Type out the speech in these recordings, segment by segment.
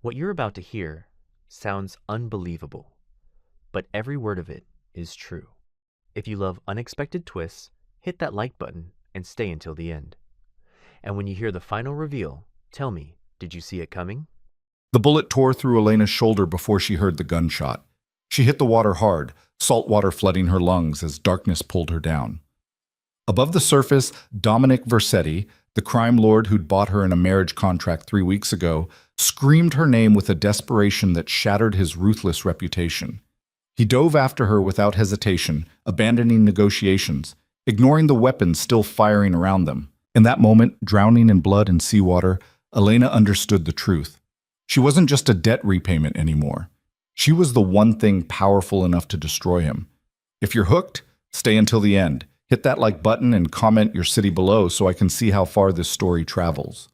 What you're about to hear sounds unbelievable, but every word of it is true. If you love unexpected twists, hit that like button and stay until the end. And when you hear the final reveal, tell me, did you see it coming? The bullet tore through Elena's shoulder before she heard the gunshot. She hit the water hard, salt water flooding her lungs as darkness pulled her down. Above the surface, Dominic Versetti, the crime lord who'd bought her in a marriage contract 3 weeks ago, screamed her name with a desperation that shattered his ruthless reputation. He dove after her without hesitation, abandoning negotiations, ignoring the weapons still firing around them. In that moment, drowning in blood and seawater, Elena understood the truth. She wasn't just a debt repayment anymore. She was the one thing powerful enough to destroy him. If you're hooked, stay until the end. Hit that like button and comment your city below so I can see how far this story travels.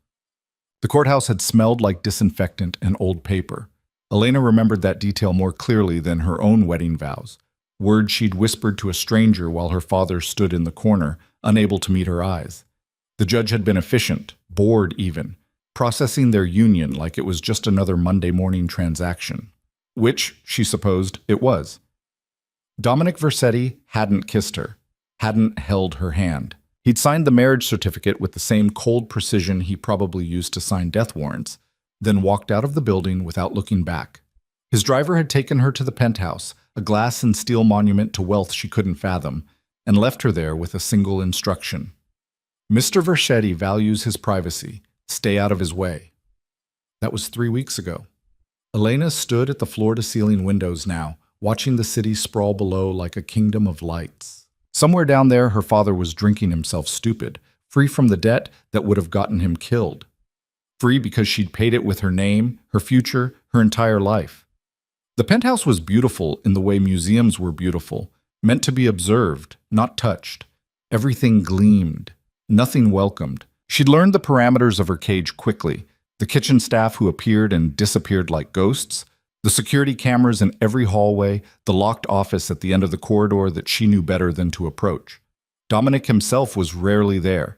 The courthouse had smelled like disinfectant and old paper. Elena remembered that detail more clearly than her own wedding vows, words she'd whispered to a stranger while her father stood in the corner, unable to meet her eyes. The judge had been efficient, bored even, processing their union like it was just another Monday morning transaction. Which, she supposed, it was. Dominic Versetti hadn't kissed her, hadn't held her hand. He'd signed the marriage certificate with the same cold precision he probably used to sign death warrants, then walked out of the building without looking back. His driver had taken her to the penthouse, a glass and steel monument to wealth she couldn't fathom, and left her there with a single instruction. Mr. Versetti values his privacy. Stay out of his way. That was 3 weeks ago. Elena stood at the floor-to-ceiling windows now, watching the city sprawl below like a kingdom of lights. Somewhere down there, her father was drinking himself stupid, free from the debt that would have gotten him killed. Free because she'd paid it with her name, her future, her entire life. The penthouse was beautiful in the way museums were beautiful, meant to be observed, not touched. Everything gleamed, nothing welcomed. She'd learned the parameters of her cage quickly. The kitchen staff who appeared and disappeared like ghosts, the security cameras in every hallway, the locked office at the end of the corridor that she knew better than to approach. Dominic himself was rarely there.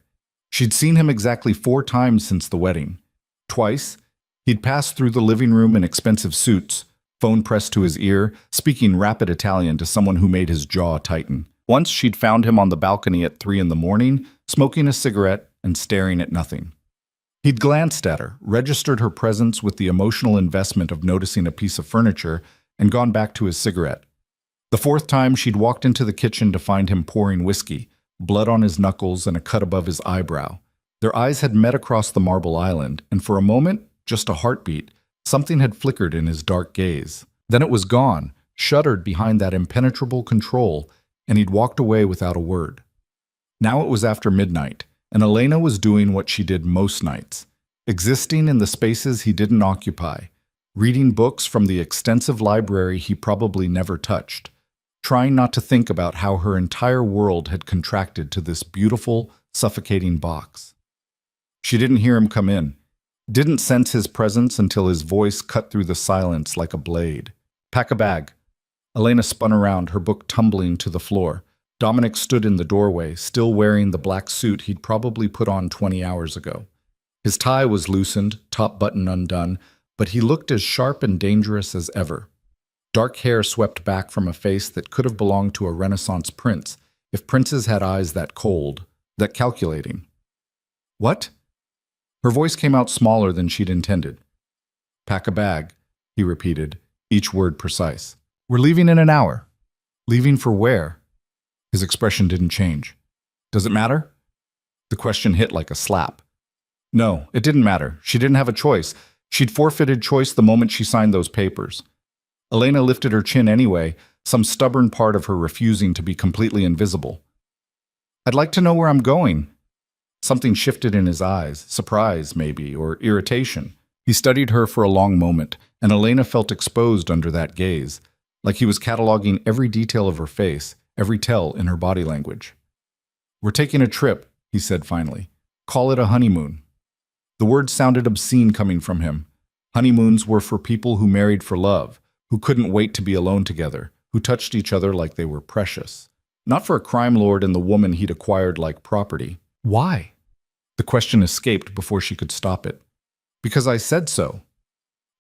She'd seen him exactly 4 times since the wedding. Twice, he'd passed through the living room in expensive suits, phone pressed to his ear, speaking rapid Italian to someone who made his jaw tighten. Once she'd found him on the balcony at 3 in the morning, smoking a cigarette and staring at nothing. He'd glanced at her, registered her presence with the emotional investment of noticing a piece of furniture, and gone back to his cigarette. The 4th time, she'd walked into the kitchen to find him pouring whiskey, blood on his knuckles and a cut above his eyebrow. Their eyes had met across the marble island, and for a moment, just a heartbeat, something had flickered in his dark gaze. Then it was gone, shuttered behind that impenetrable control, and he'd walked away without a word. Now it was after midnight, and Elena was doing what she did most nights, existing in the spaces he didn't occupy, reading books from the extensive library he probably never touched, trying not to think about how her entire world had contracted to this beautiful, suffocating box. She didn't hear him come in, didn't sense his presence until his voice cut through the silence like a blade. "Pack a bag." Elena spun around, her book tumbling to the floor. Dominic stood in the doorway, still wearing the black suit he'd probably put on 20 hours ago. His tie was loosened, top button undone, but he looked as sharp and dangerous as ever. Dark hair swept back from a face that could have belonged to a Renaissance prince, if princes had eyes that cold, that calculating. "What?" Her voice came out smaller than she'd intended. "Pack a bag," he repeated, each word precise. "We're leaving in an hour." "Leaving for where?" His expression didn't change. "Does it matter?" The question hit like a slap. No, it didn't matter. She didn't have a choice. She'd forfeited choice the moment she signed those papers. Elena lifted her chin anyway, some stubborn part of her refusing to be completely invisible. "I'd like to know where I'm going." Something shifted in his eyes, surprise maybe, or irritation. He studied her for a long moment, and Elena felt exposed under that gaze, like he was cataloging every detail of her face, every tell in her body language. "We're taking a trip," he said finally. "Call it a honeymoon." The words sounded obscene coming from him. Honeymoons were for people who married for love, who couldn't wait to be alone together, who touched each other like they were precious. Not for a crime lord and the woman he'd acquired like property. Why? The question escaped before she could stop it. "Because I said so."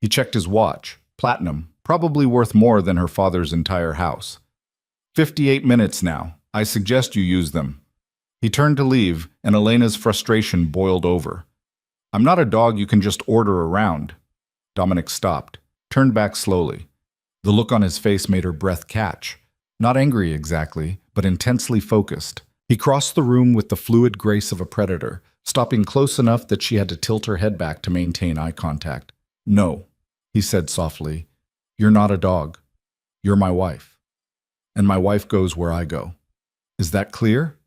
He checked his watch. Platinum, probably worth more than her father's entire house. 58 minutes now. I suggest you use them. He turned to leave, and Elena's frustration boiled over. I'm not a dog you can just order around. Dominic stopped, turned back slowly. The look on his face made her breath catch. Not angry exactly, but intensely focused. He crossed the room with the fluid grace of a predator, stopping close enough that she had to tilt her head back to maintain eye contact. No, he said softly. You're not a dog. You're my wife. And my wife goes where I go. Is that clear?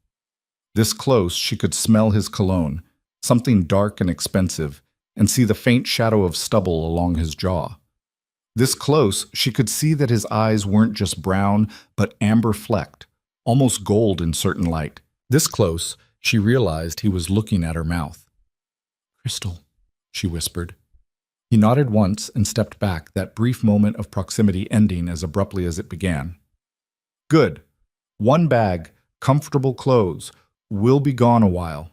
This close, she could smell his cologne, something dark and expensive, and see the faint shadow of stubble along his jaw. This close, she could see that his eyes weren't just brown, but amber-flecked, almost gold in certain light. This close, she realized he was looking at her mouth. Crystal, she whispered. He nodded once and stepped back, that brief moment of proximity ending as abruptly as it began. Good. One bag, comfortable clothes. We'll be gone a while.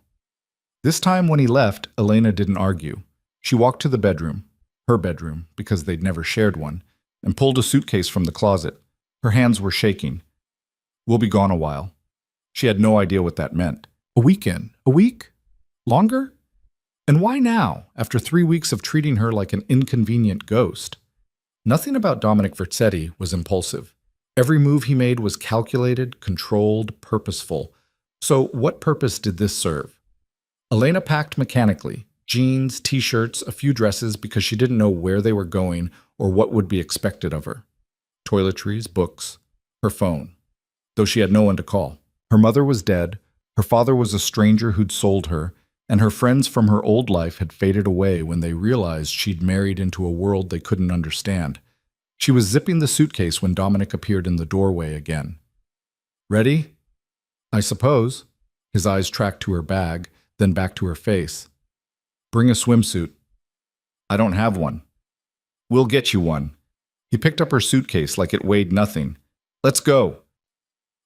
This time when he left, Elena didn't argue. She walked to the bedroom, her bedroom, because they'd never shared one, and pulled a suitcase from the closet. Her hands were shaking. We'll be gone a while. She had no idea what that meant. A weekend? A week? Longer? And why now, after 3 weeks of treating her like an inconvenient ghost? Nothing about Dominic Vercetti was impulsive. Every move he made was calculated, controlled, purposeful. So what purpose did this serve? Elena packed mechanically, jeans, t-shirts, a few dresses because she didn't know where they were going or what would be expected of her. Toiletries, books, her phone, though she had no one to call. Her mother was dead, her father was a stranger who'd sold her, and her friends from her old life had faded away when they realized she'd married into a world they couldn't understand. She was zipping the suitcase when Dominic appeared in the doorway again. Ready? I suppose. His eyes tracked to her bag, then back to her face. Bring a swimsuit. I don't have one. We'll get you one. He picked up her suitcase like it weighed nothing. Let's go.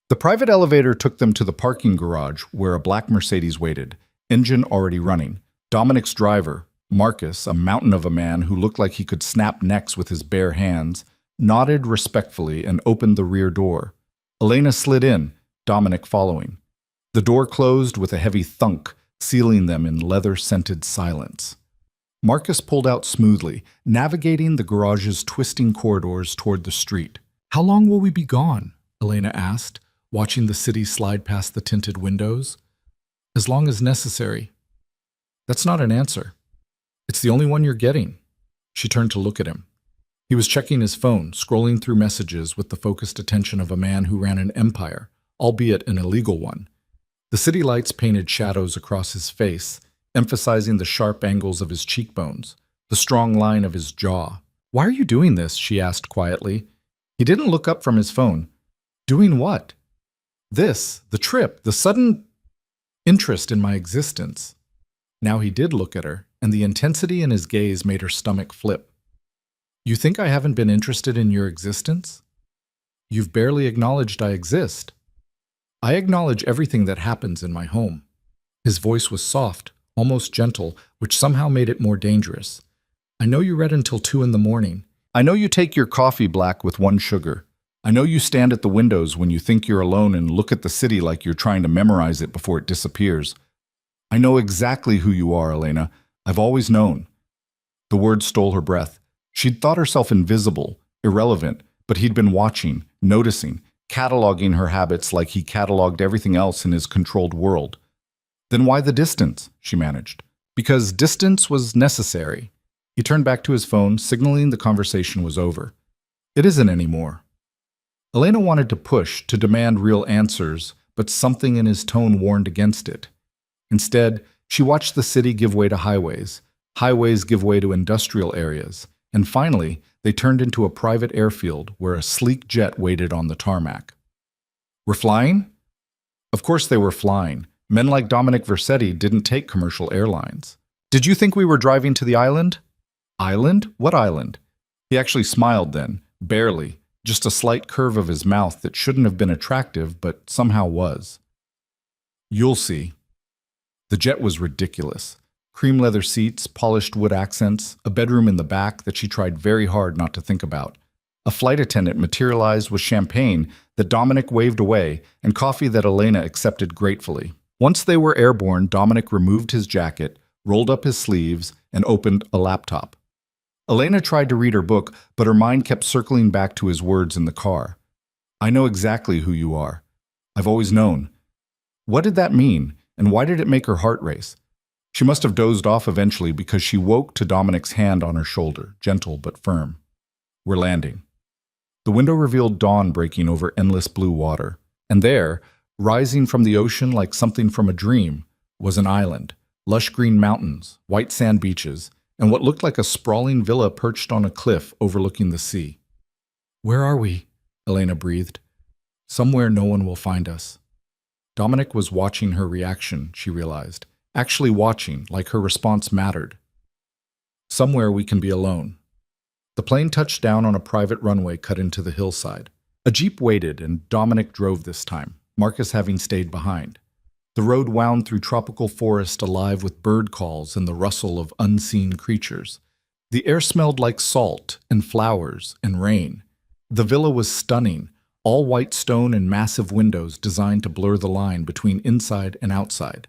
The private elevator took them to the parking garage where a black Mercedes waited, engine already running. Dominic's driver, Marcus, a mountain of a man who looked like he could snap necks with his bare hands, nodded respectfully and opened the rear door. Elena slid in, Dominic following. The door closed with a heavy thunk, sealing them in leather-scented silence. Marcus pulled out smoothly, navigating the garage's twisting corridors toward the street. How long will we be gone? Elena asked, watching the city slide past the tinted windows. As long as necessary. That's not an answer. It's the only one you're getting. She turned to look at him. He was checking his phone, scrolling through messages with the focused attention of a man who ran an empire, albeit an illegal one. The city lights painted shadows across his face, emphasizing the sharp angles of his cheekbones, the strong line of his jaw. Why are you doing this? She asked quietly. He didn't look up from his phone. Doing what? This, the trip, the sudden interest in my existence. Now he did look at her, and the intensity in his gaze made her stomach flip. You think I haven't been interested in your existence? You've barely acknowledged I exist. I acknowledge everything that happens in my home. His voice was soft, almost gentle, which somehow made it more dangerous. I know you read until 2 a.m. I know you take your coffee black with 1 sugar. I know you stand at the windows when you think you're alone and look at the city like you're trying to memorize it before it disappears. I know exactly who you are, Elena. I've always known. The words stole her breath. She'd thought herself invisible, irrelevant, but he'd been watching, noticing, cataloging her habits like he cataloged everything else in his controlled world. Then why the distance? She managed. Because distance was necessary. He turned back to his phone, signaling the conversation was over. It isn't anymore. Elena wanted to push, to demand real answers, but something in his tone warned against it. Instead, she watched the city give way to highways, highways give way to industrial areas, and finally, they turned into a private airfield where a sleek jet waited on the tarmac. We're flying? Of course they were flying. Men like Dominic Vercetti didn't take commercial airlines. Did you think we were driving to the island? Island? What island? He actually smiled then, barely, just a slight curve of his mouth that shouldn't have been attractive but somehow was. You'll see. The jet was ridiculous. Cream leather seats, polished wood accents, a bedroom in the back that she tried very hard not to think about. A flight attendant materialized with champagne that Dominic waved away and coffee that Elena accepted gratefully. Once they were airborne, Dominic removed his jacket, rolled up his sleeves, and opened a laptop. Elena tried to read her book, but her mind kept circling back to his words in the car. I know exactly who you are. I've always known. What did that mean, and why did it make her heart race? She must have dozed off eventually because she woke to Dominic's hand on her shoulder, gentle but firm. We're landing. The window revealed dawn breaking over endless blue water, and there, rising from the ocean like something from a dream, was an island, lush green mountains, white sand beaches, and what looked like a sprawling villa perched on a cliff overlooking the sea. Where are we? Elena breathed. Somewhere no one will find us. Dominic was watching her reaction, she realized. Actually watching, like her response mattered. Somewhere we can be alone. The plane touched down on a private runway cut into the hillside. A jeep waited, and Dominic drove this time, Marcus having stayed behind. The road wound through tropical forest alive with bird calls and the rustle of unseen creatures. The air smelled like salt and flowers and rain. The villa was stunning, all white stone and massive windows designed to blur the line between inside and outside.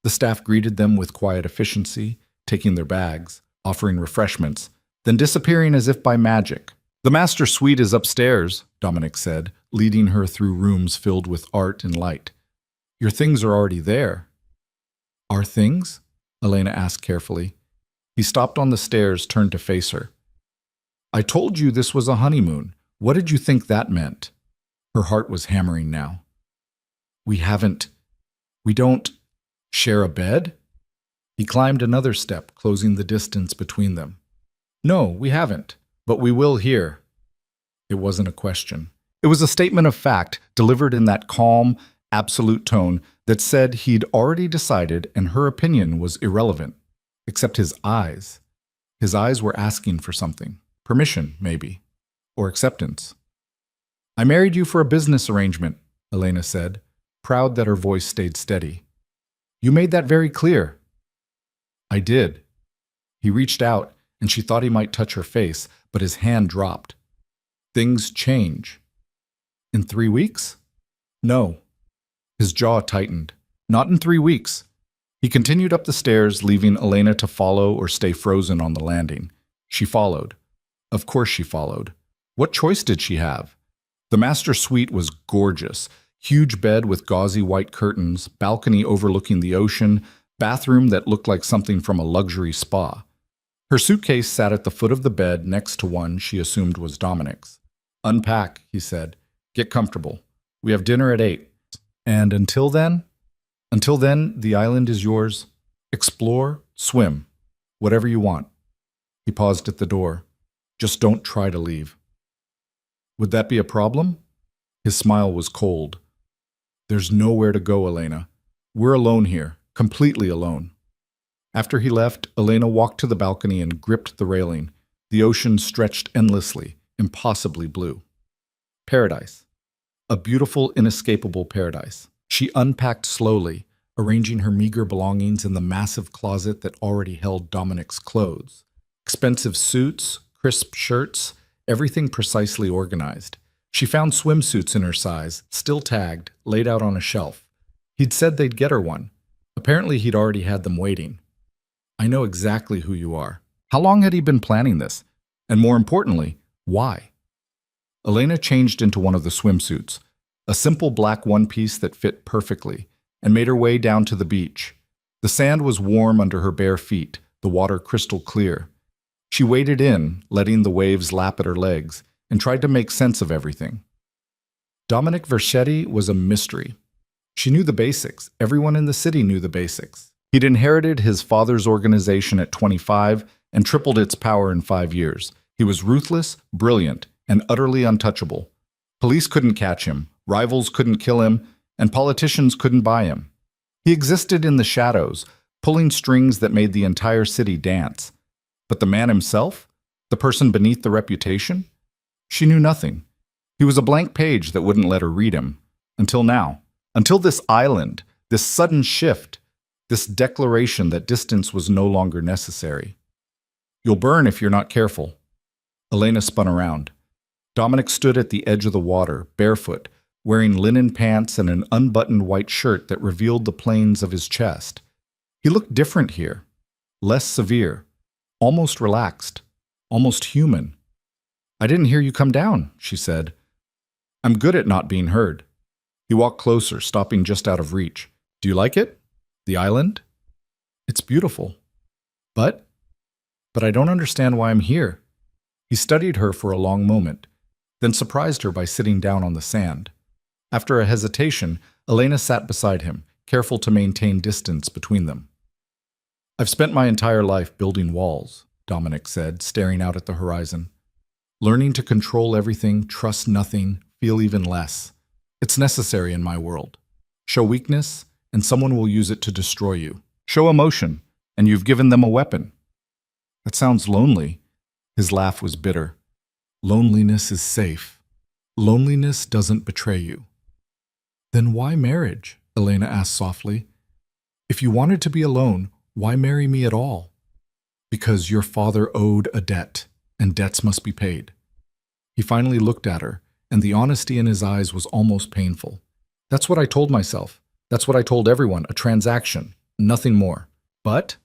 The staff greeted them with quiet efficiency, taking their bags, offering refreshments, then disappearing as if by magic. The master suite is upstairs, Dominic said, leading her through rooms filled with art and light. Your things are already there. Our things? Elena asked carefully. He stopped on the stairs, turned to face her. I told you this was a honeymoon. What did you think that meant? Her heart was hammering now. We don't share a bed? He climbed another step, closing the distance between them. No, we haven't, but we will here. It wasn't a question. It was a statement of fact, delivered in that calm, absolute tone that said he'd already decided and her opinion was irrelevant. Except his eyes. His eyes were asking for something. Permission, maybe. Or acceptance. I married you for a business arrangement, Elena said, proud that her voice stayed steady. You made that very clear. I did. He reached out, and she thought he might touch her face, but his hand dropped. Things change. In 3 weeks? No. His jaw tightened. Not in 3 weeks. He continued up the stairs, leaving Elena to follow or stay frozen on the landing. She followed. Of course she followed. What choice did she have? The master suite was gorgeous. Huge bed with gauzy white curtains, balcony overlooking the ocean, bathroom that looked like something from a luxury spa. Her suitcase sat at the foot of the bed next to one she assumed was Dominic's. Unpack, he said. Get comfortable. We have dinner at 8. And until then, the island is yours. Explore, swim, whatever you want. He paused at the door. Just don't try to leave. Would that be a problem? His smile was cold. There's nowhere to go, Elena. We're alone here, completely alone. After he left, Elena walked to the balcony and gripped the railing. The ocean stretched endlessly, impossibly blue. Paradise. A beautiful, inescapable paradise. She unpacked slowly, arranging her meager belongings in the massive closet that already held Dominic's clothes. Expensive suits, crisp shirts, everything precisely organized. She found swimsuits in her size, still tagged, laid out on a shelf. He'd said they'd get her one. Apparently he'd already had them waiting. I know exactly who you are. How long had he been planning this? And more importantly, why? Elena changed into one of the swimsuits, a simple black one-piece that fit perfectly, and made her way down to the beach. The sand was warm under her bare feet, the water crystal clear. She waded in, letting the waves lap at her legs, and tried to make sense of everything. Dominic Vercetti was a mystery. She knew the basics. Everyone in the city knew the basics. He'd inherited his father's organization at 25 and tripled its power in 5 years. He was ruthless, brilliant, and utterly untouchable. Police couldn't catch him, rivals couldn't kill him, and politicians couldn't buy him. He existed in the shadows, pulling strings that made the entire city dance. But the man himself? The person beneath the reputation? She knew nothing. He was a blank page that wouldn't let her read him. Until now. Until this island, this sudden shift. this declaration that distance was no longer necessary. You'll burn if you're not careful. Elena spun around. Dominic stood at the edge of the water, barefoot, wearing linen pants and an unbuttoned white shirt that revealed the planes of his chest. He looked different here, less severe, almost relaxed, almost human. I didn't hear you come down, she said. I'm good at not being heard. He walked closer, stopping just out of reach. Do you like it? The island? It's beautiful. But I don't understand why I'm here. He studied her for a long moment, then surprised her by sitting down on the sand. After a hesitation, Elena sat beside him, careful to maintain distance between them. I've spent my entire life building walls, Dominic said, staring out at the horizon. Learning to control everything, trust nothing, feel even less. It's necessary in my world. Show weakness, and someone will use it to destroy you. Show emotion, and you've given them a weapon. That sounds lonely. His laugh was bitter. Loneliness is safe. Loneliness doesn't betray you. Then why marriage? Elena asked softly. If you wanted to be alone, why marry me at all? Because your father owed a debt, and debts must be paid. He finally looked at her, and the honesty in his eyes was almost painful. That's what I told myself. That's what I told everyone, a transaction, nothing more. But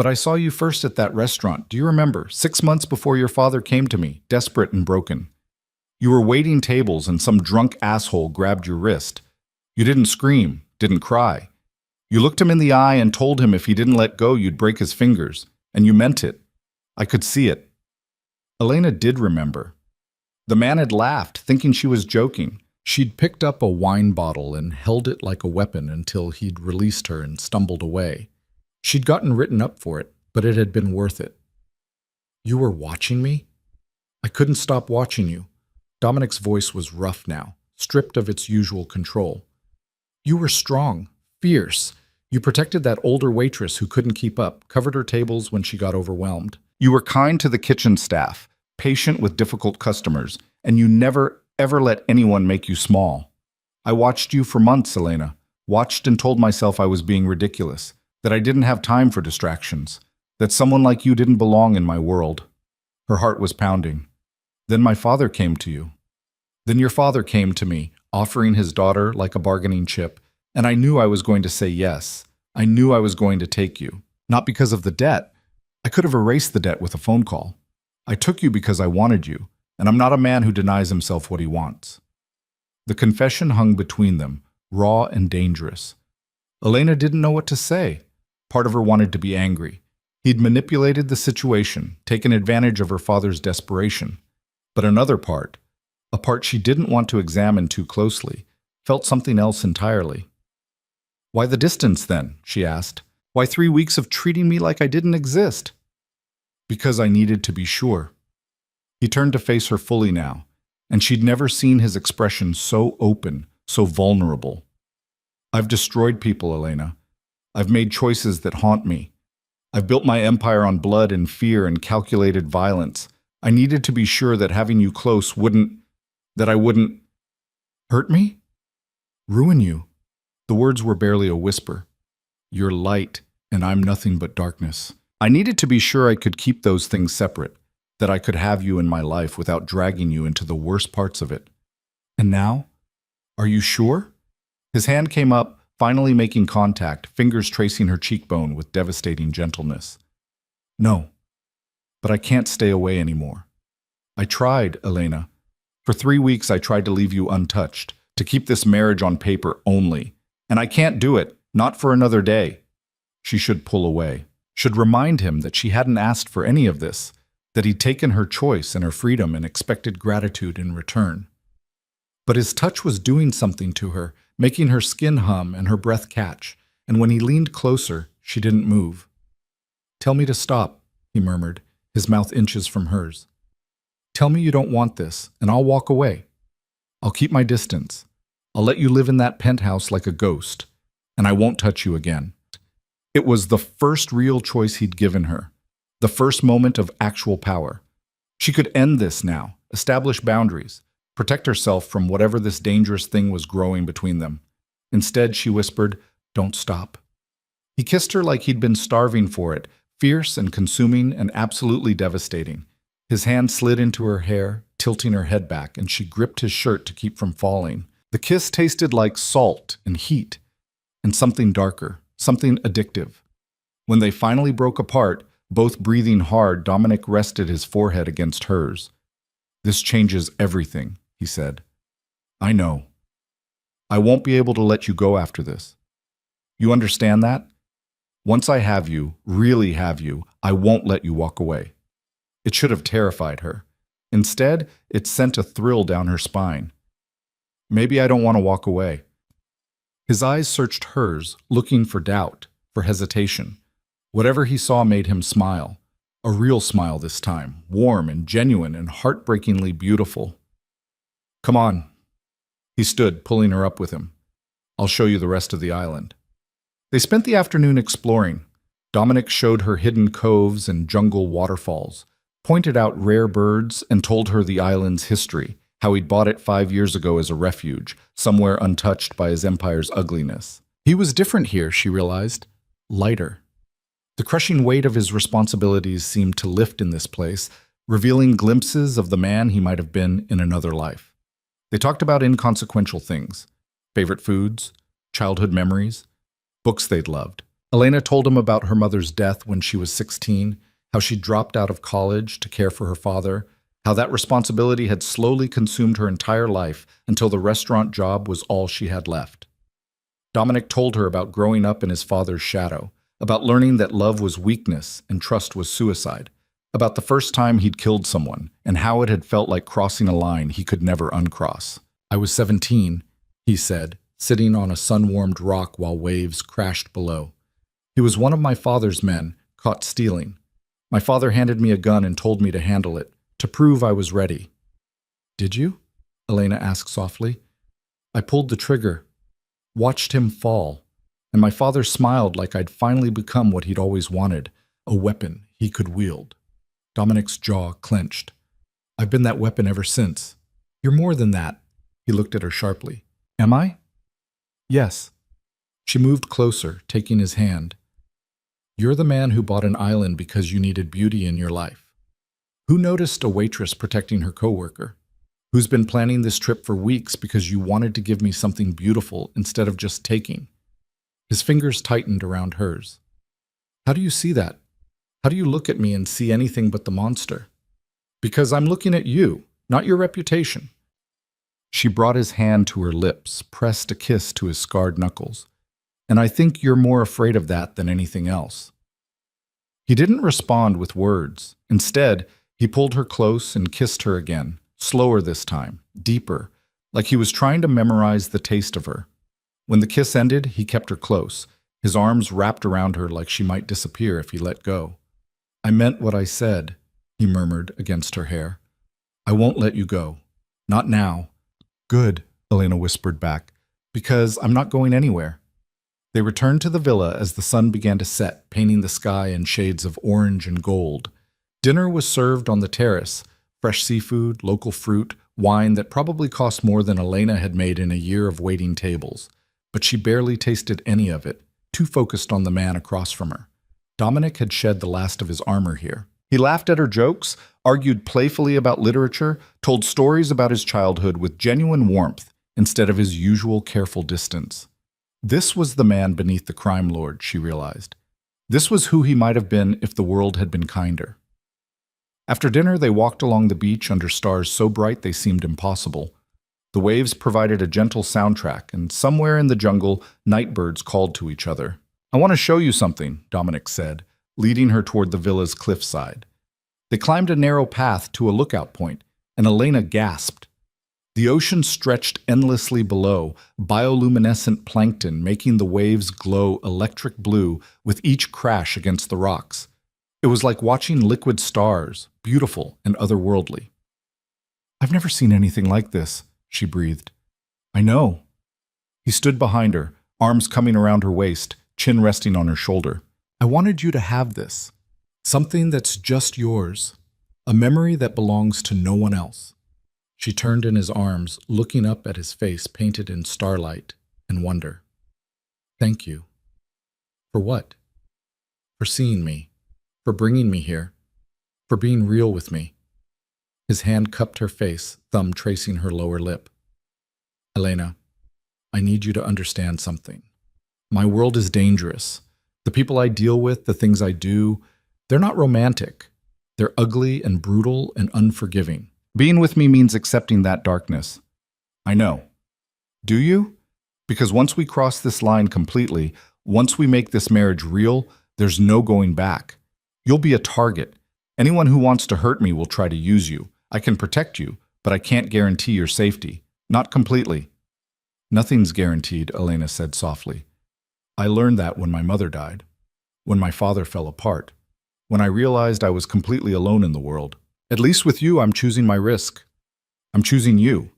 I saw you first at that restaurant. Do you remember? 6 months before your father came to me, desperate and broken. You were waiting tables and some drunk asshole grabbed your wrist. You didn't scream, didn't cry. You looked him in the eye and told him if he didn't let go, you'd break his fingers. And you meant it. I could see it. Elena did remember. The man had laughed, thinking she was joking. She'd picked up a wine bottle and held it like a weapon until he'd released her and stumbled away. She'd gotten written up for it, but it had been worth it. You were watching me? I couldn't stop watching you. Dominic's voice was rough now, stripped of its usual control. You were strong, fierce. You protected that older waitress who couldn't keep up, covered her tables when she got overwhelmed. You were kind to the kitchen staff, patient with difficult customers, and you never, ever let anyone make you small. I watched you for months, Elena. Watched and told myself I was being ridiculous, that I didn't have time for distractions, that someone like you didn't belong in my world. Her heart was pounding. Then my father came to you. Then your father came to me, offering his daughter like a bargaining chip, and I knew I was going to say yes. I knew I was going to take you. Not because of the debt. I could have erased the debt with a phone call. I took you because I wanted you, and I'm not a man who denies himself what he wants. The confession hung between them, raw and dangerous. Elena didn't know what to say. Part of her wanted to be angry. He'd manipulated the situation, taken advantage of her father's desperation. But another part, a part she didn't want to examine too closely, felt something else entirely. Why the distance, then? She asked. Why 3 weeks of treating me like I didn't exist? Because I needed to be sure. He turned to face her fully now, and she'd never seen his expression so open, so vulnerable. I've destroyed people, Elena. I've made choices that haunt me. I've built my empire on blood and fear and calculated violence. I needed to be sure that having you close that I wouldn't hurt me? Ruin you. The words were barely a whisper. You're light, and I'm nothing but darkness. I needed to be sure I could keep those things separate, that I could have you in my life without dragging you into the worst parts of it. And now? Are you sure? His hand came up, finally making contact, fingers tracing her cheekbone with devastating gentleness. No, but I can't stay away anymore. I tried, Elena. For 3 weeks I tried to leave you untouched, to keep this marriage on paper only. And I can't do it, not for another day. She should pull away, should remind him that she hadn't asked for any of this, that he'd taken her choice and her freedom and expected gratitude in return. But his touch was doing something to her, making her skin hum and her breath catch, and when he leaned closer, she didn't move. Tell me to stop, he murmured, his mouth inches from hers. Tell me you don't want this, and I'll walk away. I'll keep my distance. I'll let you live in that penthouse like a ghost, and I won't touch you again. It was the first real choice he'd given her, the first moment of actual power. She could end this now, establish boundaries, protect herself from whatever this dangerous thing was growing between them. Instead, she whispered, Don't stop. He kissed her like he'd been starving for it, fierce and consuming and absolutely devastating. His hand slid into her hair, tilting her head back, and she gripped his shirt to keep from falling. The kiss tasted like salt and heat, and something darker, something addictive. When they finally broke apart, both breathing hard, Dominic rested his forehead against hers. "This changes everything," he said. "I know. I won't be able to let you go after this. You understand that? Once I have you, really have you, I won't let you walk away." It should have terrified her. Instead, it sent a thrill down her spine. "Maybe I don't want to walk away." His eyes searched hers, looking for doubt, for hesitation. Whatever he saw made him smile. A real smile this time, warm and genuine and heartbreakingly beautiful. "Come on." He stood, pulling her up with him. "I'll show you the rest of the island." They spent the afternoon exploring. Dominic showed her hidden coves and jungle waterfalls, pointed out rare birds, and told her the island's history, how he'd bought it 5 years ago as a refuge, somewhere untouched by his empire's ugliness. He was different here, she realized. Lighter. The crushing weight of his responsibilities seemed to lift in this place, revealing glimpses of the man he might have been in another life. They talked about inconsequential things, favorite foods, childhood memories, books they'd loved. Elena told him about her mother's death when she was 16, how she dropped out of college to care for her father, how that responsibility had slowly consumed her entire life until the restaurant job was all she had left. Dominic told her about growing up in his father's shadow, about learning that love was weakness and trust was suicide, about the first time he'd killed someone and how it had felt like crossing a line he could never uncross. "I was 17, he said, sitting on a sun-warmed rock while waves crashed below. He was one of my father's men, caught stealing. My father handed me a gun and told me to handle it, to prove I was ready." "Did you?" Elena asked softly. "I pulled the trigger, watched him fall, and my father smiled like I'd finally become what he'd always wanted, a weapon he could wield." Dominic's jaw clenched. "I've been that weapon ever since." "You're more than that." He looked at her sharply. "Am I?" "Yes." She moved closer, taking his hand. "You're the man who bought an island because you needed beauty in your life. Who noticed a waitress protecting her coworker? Who's been planning this trip for weeks because you wanted to give me something beautiful instead of just taking?" His fingers tightened around hers. "How do you see that? How do you look at me and see anything but the monster?" "Because I'm looking at you, not your reputation." She brought his hand to her lips, pressed a kiss to his scarred knuckles. "And I think you're more afraid of that than anything else." He didn't respond with words. Instead, he pulled her close and kissed her again, slower this time, deeper, like he was trying to memorize the taste of her. When the kiss ended, he kept her close, his arms wrapped around her like she might disappear if he let go. "I meant what I said," he murmured against her hair. "I won't let you go. Not now." "Good," Elena whispered back, "because I'm not going anywhere." They returned to the villa as the sun began to set, painting the sky in shades of orange and gold. Dinner was served on the terrace, fresh seafood, local fruit, wine that probably cost more than Elena had made in a year of waiting tables. But she barely tasted any of it, too focused on the man across from her. Dominic had shed the last of his armor here. He laughed at her jokes, argued playfully about literature, told stories about his childhood with genuine warmth instead of his usual careful distance. This was the man beneath the crime lord, she realized. This was who he might have been if the world had been kinder. After dinner, they walked along the beach under stars so bright they seemed impossible. The waves provided a gentle soundtrack, and somewhere in the jungle, nightbirds called to each other. "I want to show you something," Dominic said, leading her toward the villa's cliffside. They climbed a narrow path to a lookout point, and Elena gasped. The ocean stretched endlessly below, bioluminescent plankton making the waves glow electric blue with each crash against the rocks. It was like watching liquid stars, beautiful and otherworldly. "I've never seen anything like this," she breathed. "I know." He stood behind her, arms coming around her waist, chin resting on her shoulder. "I wanted you to have this. Something that's just yours. A memory that belongs to no one else." She turned in his arms, looking up at his face painted in starlight and wonder. "Thank you." For what? For seeing me. For bringing me here. For being real with me. His hand cupped her face, thumb tracing her lower lip. Elena, I need you to understand something. My world is dangerous. The people I deal with, the things I do, they're not romantic. They're ugly and brutal and unforgiving. Being with me means accepting that darkness. I know. Do you? Because once we cross this line completely, once we make this marriage real, there's no going back. You'll be a target. Anyone who wants to hurt me will try to use you. I can protect you, but I can't guarantee your safety. Not completely. Nothing's guaranteed, Elena said softly. I learned that when my mother died, when my father fell apart, when I realized I was completely alone in the world. At least with you, I'm choosing my risk. I'm choosing you.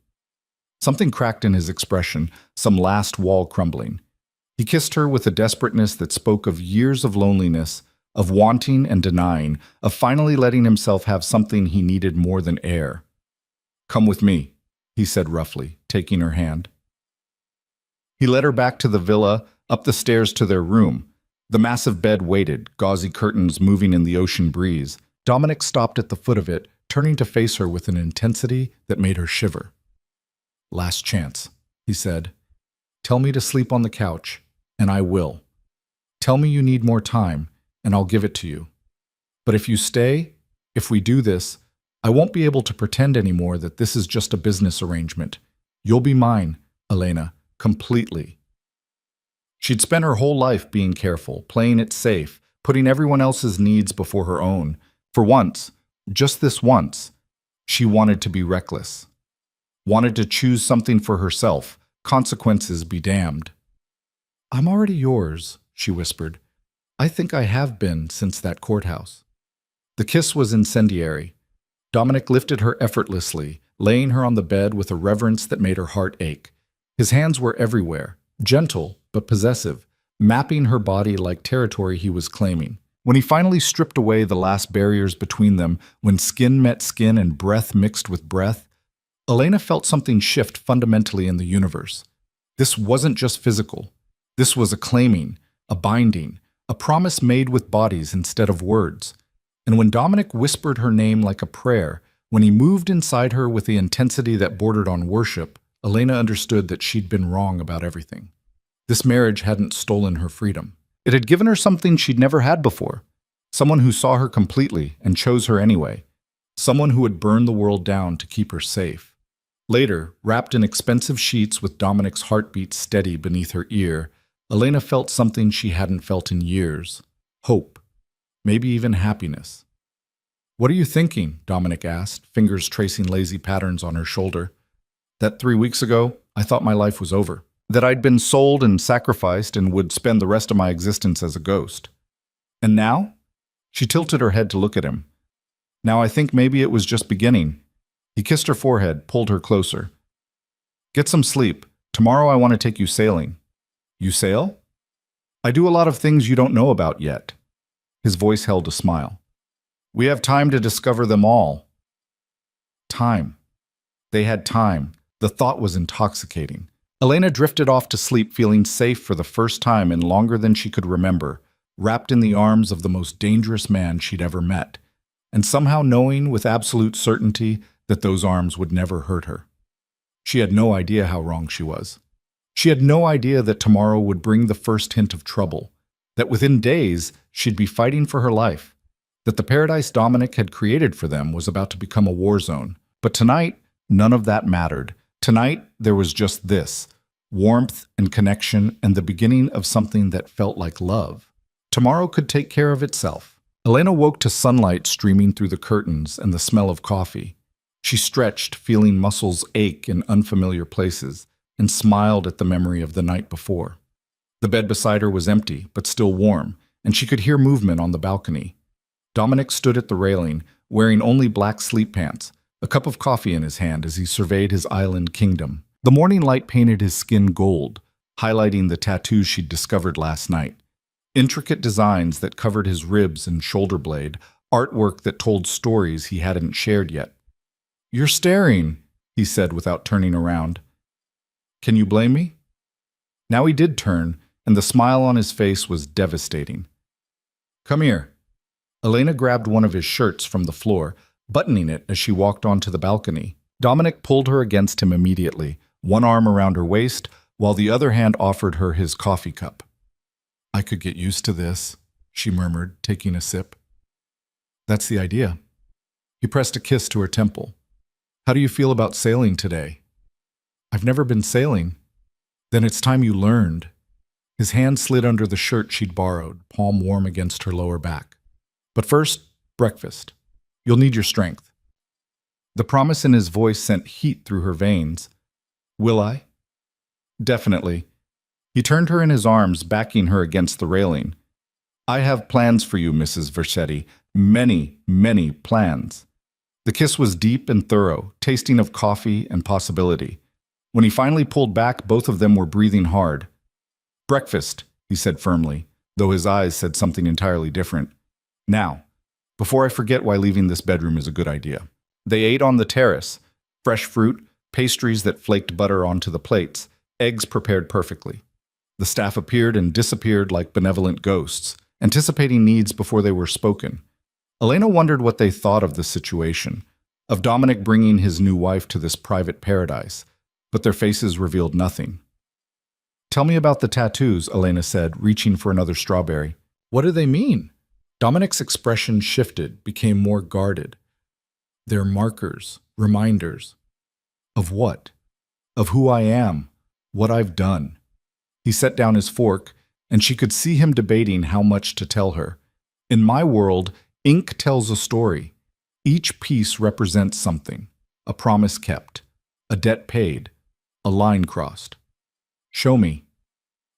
Something cracked in his expression, some last wall crumbling. He kissed her with a desperateness that spoke of years of loneliness, of wanting and denying, of finally letting himself have something he needed more than air. Come with me, he said roughly, taking her hand. He led her back to the villa, up the stairs to their room. The massive bed waited, gauzy curtains moving in the ocean breeze. Dominic stopped at the foot of it, turning to face her with an intensity that made her shiver. Last chance, he said. Tell me to sleep on the couch, and I will. Tell me you need more time, and I'll give it to you. But if you stay, if we do this, I won't be able to pretend anymore that this is just a business arrangement. You'll be mine, Elena, completely. She'd spent her whole life being careful, playing it safe, putting everyone else's needs before her own. For once, just this once, she wanted to be reckless. Wanted to choose something for herself, consequences be damned. I'm already yours, she whispered. I think I have been since that courthouse. The kiss was incendiary. Dominic lifted her effortlessly, laying her on the bed with a reverence that made her heart ache. His hands were everywhere, gentle but possessive, mapping her body like territory he was claiming. When he finally stripped away the last barriers between them, when skin met skin and breath mixed with breath, Elena felt something shift fundamentally in the universe. This wasn't just physical. This was a claiming, a binding, a promise made with bodies instead of words. And when Dominic whispered her name like a prayer, when he moved inside her with the intensity that bordered on worship, Elena understood that she'd been wrong about everything. This marriage hadn't stolen her freedom. It had given her something she'd never had before. Someone who saw her completely and chose her anyway. Someone who would burn the world down to keep her safe. Later, wrapped in expensive sheets with Dominic's heartbeat steady beneath her ear, Elena felt something she hadn't felt in years. Hope. Maybe even happiness. What are you thinking? Dominic asked, fingers tracing lazy patterns on her shoulder. That 3 weeks ago, I thought my life was over. That I'd been sold and sacrificed and would spend the rest of my existence as a ghost. And now? She tilted her head to look at him. Now I think maybe it was just beginning. He kissed her forehead, pulled her closer. Get some sleep. Tomorrow I want to take you sailing. You sail? I do a lot of things you don't know about yet. His voice held a smile. We have time to discover them all. Time. They had time. The thought was intoxicating. Elena drifted off to sleep feeling safe for the first time in longer than she could remember, wrapped in the arms of the most dangerous man she'd ever met, and somehow knowing with absolute certainty that those arms would never hurt her. She had no idea how wrong she was. She had no idea that tomorrow would bring the first hint of trouble, that within days she'd be fighting for her life, that the paradise Dominic had created for them was about to become a war zone. But tonight, none of that mattered. Tonight, there was just this, warmth and connection and the beginning of something that felt like love. Tomorrow could take care of itself. Elena woke to sunlight streaming through the curtains and the smell of coffee. She stretched, feeling muscles ache in unfamiliar places, and smiled at the memory of the night before. The bed beside her was empty, but still warm, and she could hear movement on the balcony. Dominic stood at the railing, wearing only black sleep pants, a cup of coffee in his hand as he surveyed his island kingdom. The morning light painted his skin gold, highlighting the tattoos she'd discovered last night. Intricate designs that covered his ribs and shoulder blade, artwork that told stories he hadn't shared yet. You're staring, he said without turning around. Can you blame me? Now he did turn, and the smile on his face was devastating. "Come here." Elena grabbed one of his shirts from the floor, buttoning it as she walked onto the balcony. Dominic pulled her against him immediately, one arm around her waist, while the other hand offered her his coffee cup. "I could get used to this," she murmured, taking a sip. "That's the idea." He pressed a kiss to her temple. "How do you feel about sailing today?" "I've never been sailing." "Then it's time you learned." His hand slid under the shirt she'd borrowed, palm warm against her lower back. "But first, breakfast. You'll need your strength." The promise in his voice sent heat through her veins. "Will I?" "Definitely." He turned her in his arms, backing her against the railing. "I have plans for you, Mrs. Vercetti. Many, many plans." The kiss was deep and thorough, tasting of coffee and possibility. When he finally pulled back, both of them were breathing hard. "Breakfast," he said firmly, though his eyes said something entirely different. "Now, before I forget why leaving this bedroom is a good idea." They ate on the terrace, fresh fruit, pastries that flaked butter onto the plates, eggs prepared perfectly. The staff appeared and disappeared like benevolent ghosts, anticipating needs before they were spoken. Elena wondered what they thought of the situation, of Dominic bringing his new wife to this private paradise, but their faces revealed nothing. "Tell me about the tattoos," Elena said, reaching for another strawberry. "What do they mean?" Dominic's expression shifted, became more guarded. "They're markers, reminders." "Of what?" "Of who I am, what I've done." He set down his fork, and she could see him debating how much to tell her. "In my world, ink tells a story. Each piece represents something, a promise kept, a debt paid, a line crossed." "Show me."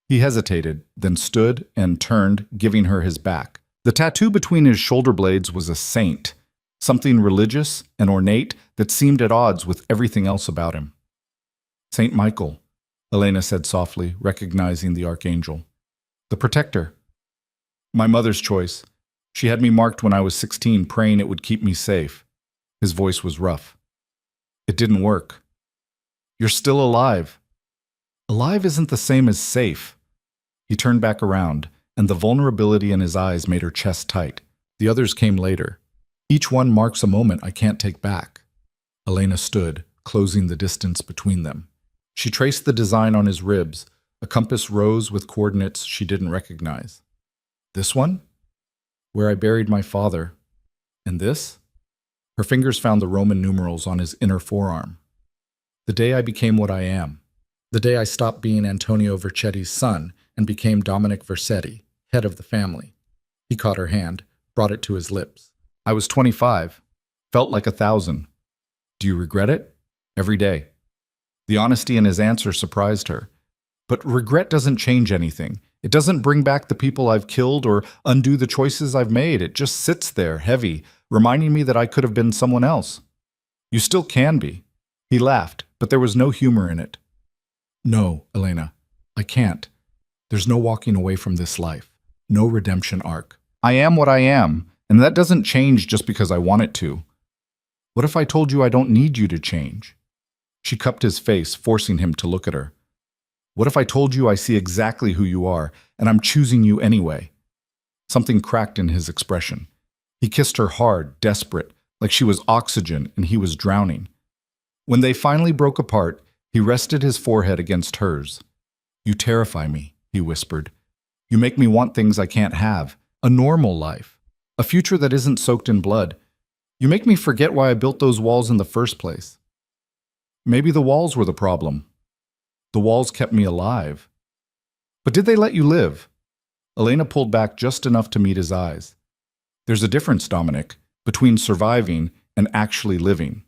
He hesitated, then stood and turned, giving her his back. The tattoo between his shoulder blades was a saint, something religious and ornate that seemed at odds with everything else about him. "Saint Michael," Elena said softly, recognizing the archangel. "The protector." "My mother's choice. She had me marked when I was 16, praying it would keep me safe." His voice was rough. "It didn't work." "You're still alive." "Alive isn't the same as safe." He turned back around, and the vulnerability in his eyes made her chest tight. "The others came later. Each one marks a moment I can't take back." Elena stood, closing the distance between them. She traced the design on his ribs, a compass rose with coordinates she didn't recognize. "This one? Where I buried my father. And this?" Her fingers found the Roman numerals on his inner forearm. "The day I became what I am. The day I stopped being Antonio Vercetti's son and became Dominic Vercetti, head of the family." He caught her hand, brought it to his lips. "I was 25. Felt like 1,000. Do you regret it?" "Every day." The honesty in his answer surprised her. "But regret doesn't change anything. It doesn't bring back the people I've killed or undo the choices I've made. It just sits there, heavy, reminding me that I could have been someone else." "You still can be." He laughed, but there was no humor in it. "No, Elena, I can't. There's no walking away from this life. No redemption arc. I am what I am, and that doesn't change just because I want it to." "What if I told you I don't need you to change?" She cupped his face, forcing him to look at her. "What if I told you I see exactly who you are, and I'm choosing you anyway?" Something cracked in his expression. He kissed her hard, desperate, like she was oxygen and he was drowning. When they finally broke apart, he rested his forehead against hers. "You terrify me," he whispered. "You make me want things I can't have. A normal life. A future that isn't soaked in blood. You make me forget why I built those walls in the first place." "Maybe the walls were the problem. The walls kept me alive." "But did they let you live?" Elena pulled back just enough to meet his eyes. "There's a difference, Dominic, between surviving and actually living."